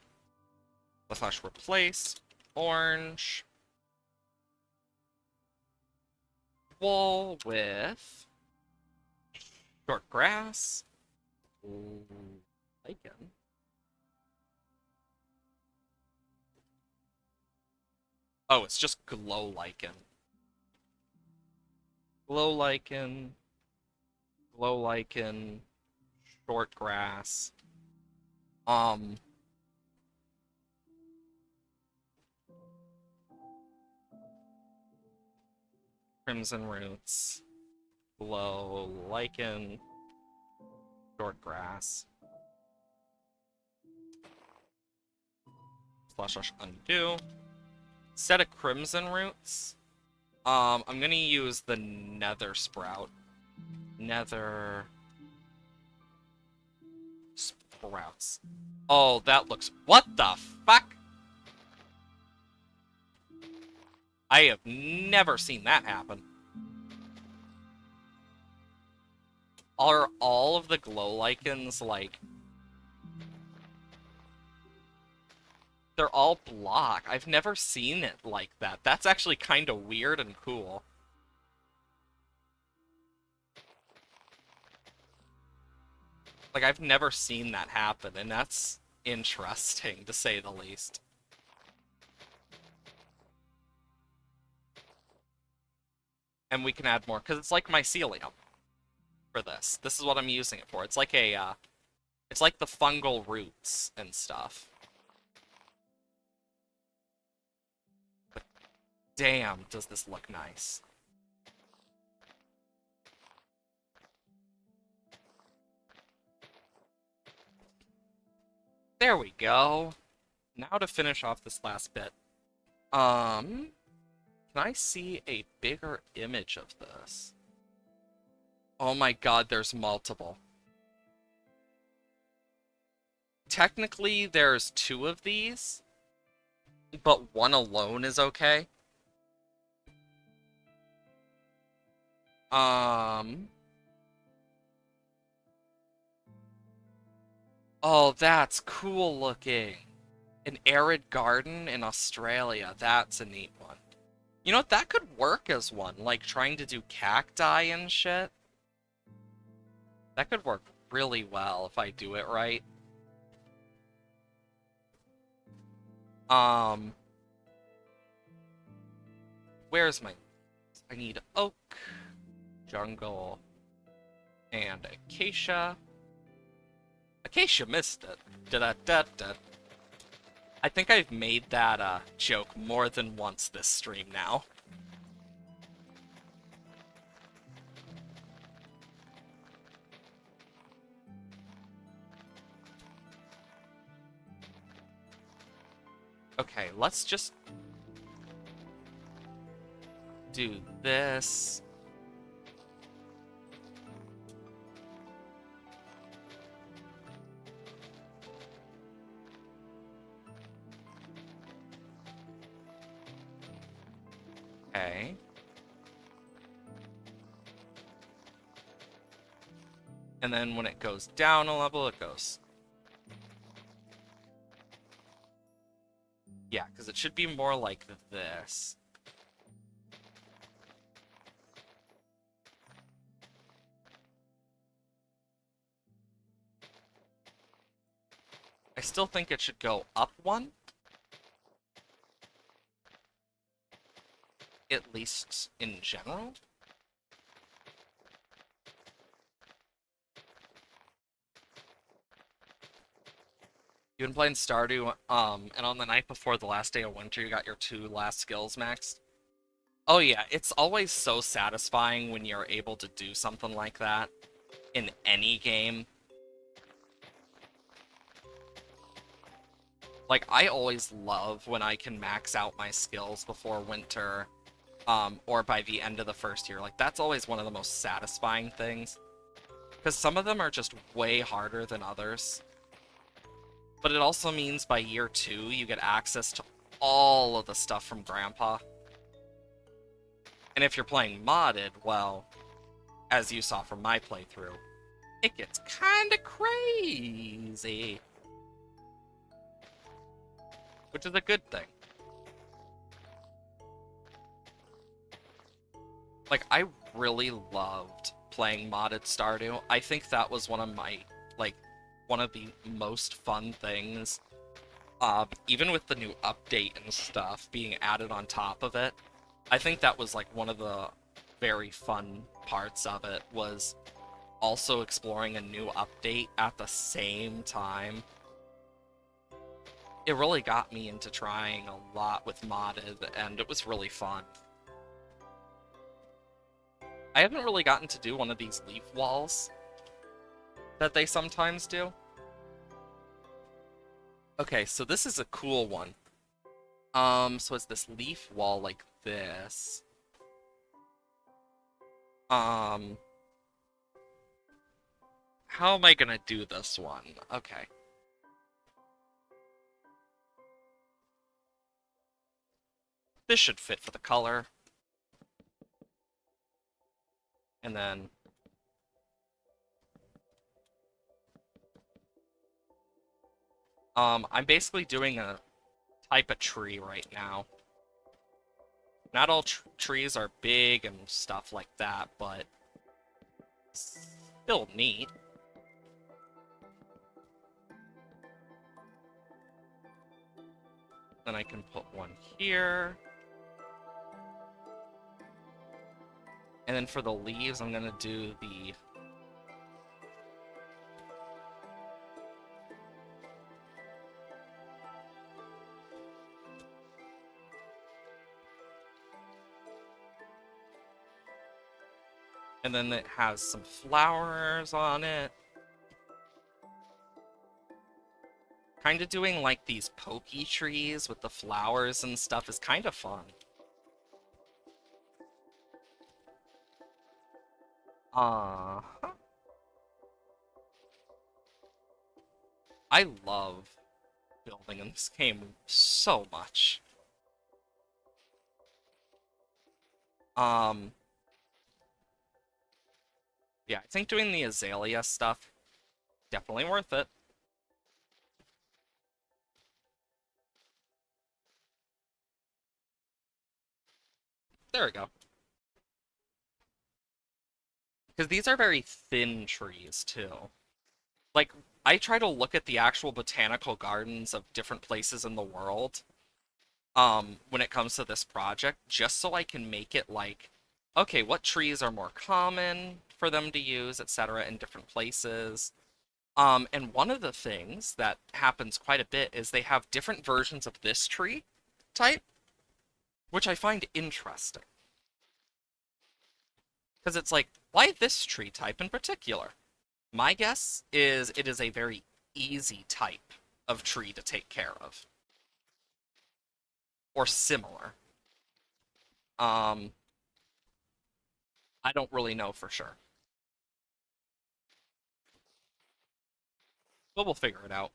Let's replace orange wool with short grass. Lichen. Oh, it's just glow lichen. Glow lichen. Glow lichen. Short grass. Crimson roots. Glow lichen. Short grass. / undo. Set of crimson roots. I'm gonna use the nether sprout. Nether sprouts. Oh, that looks... what the fuck? I have never seen that happen. Are all of the glow lichens, like... they're all block. I've never seen it like that. That's actually kind of weird and cool. Like, I've never seen that happen, and that's interesting, to say the least. And we can add more, because it's like mycelium for this. This is what I'm using it for. It's like a, it's like the fungal roots and stuff. But damn, does this look nice. There we go. Now to finish off this last bit. Can I see a bigger image of this? Oh my god, there's multiple. Technically, there's 2 of these, but one alone is okay. Oh, that's cool looking. An arid garden in Australia. That's a neat one. You know what? That could work as one. Like, trying to do cacti and shit. That could work really well if I do it right. Where's my... I need oak, jungle, and acacia. Acacia missed it. Da-da-da-da. I think I've made that joke more than once this stream now. Okay, let's just do this. Okay. And then when it goes down a level, it goes... yeah, because it should be more like this. I still think it should go up one. at least in general. You've been playing Stardew, and on the night before the last day of winter, you got your 2 last skills maxed. Oh yeah, it's always so satisfying when you're able to do something like that in any game. Like, I always love when I can max out my skills before winter, or by the end of the first year. Like, that's always one of the most satisfying things. Because some of them are just way harder than others. But it also means by year 2, you get access to all of the stuff from Grandpa. And if you're playing modded, well, as you saw from my playthrough, it gets kinda crazy. Which is a good thing. Like, I really loved playing modded Stardew. I think that was one of my, like, one of the most fun things. Even with the new update and stuff being added on top of it, I think that was, like, one of the very fun parts of it, was also exploring a new update at the same time. It really got me into trying a lot with modded, and it was really fun. I haven't really gotten to do one of these leaf walls that they sometimes do. Okay, so this is a cool one. So it's this leaf wall like this. How am I gonna do this one? Okay. This should fit for the color. And then... I'm basically doing a type of tree right now. Not all trees are big and stuff like that, but still neat. Then I can put one here. And then for the leaves, I'm gonna do the... And then it has some flowers on it. Kind of doing like these pokey trees with the flowers and stuff is kind of fun. I love building in this game so much. Yeah, I think doing the azalea stuff, definitely worth it. There we go. Because these are very thin trees, too. Like, I try to look at the actual botanical gardens of different places in the world, when it comes to this project, just so I can make it like, okay, what trees are more common for them to use, etc., in different places. And one of the things that happens quite a bit is they have different versions of this tree type, which I find interesting. Because it's like, why this tree type in particular? My guess is it is a very easy type of tree to take care of. Or similar. I don't really know for sure. But we'll figure it out.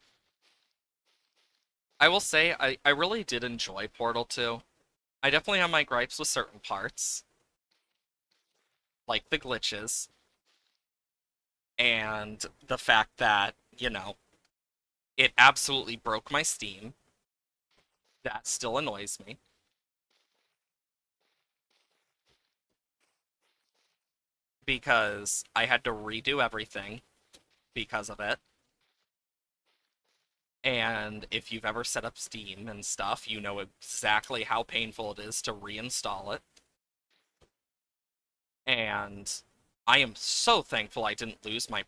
I will say, I really did enjoy Portal 2. I definitely have my gripes with certain parts. Like the glitches. And the fact that, you know, it absolutely broke my Steam. That still annoys me. Because I had to redo everything because of it. And if you've ever set up Steam and stuff, you know exactly how painful it is to reinstall it. And I am so thankful I didn't lose my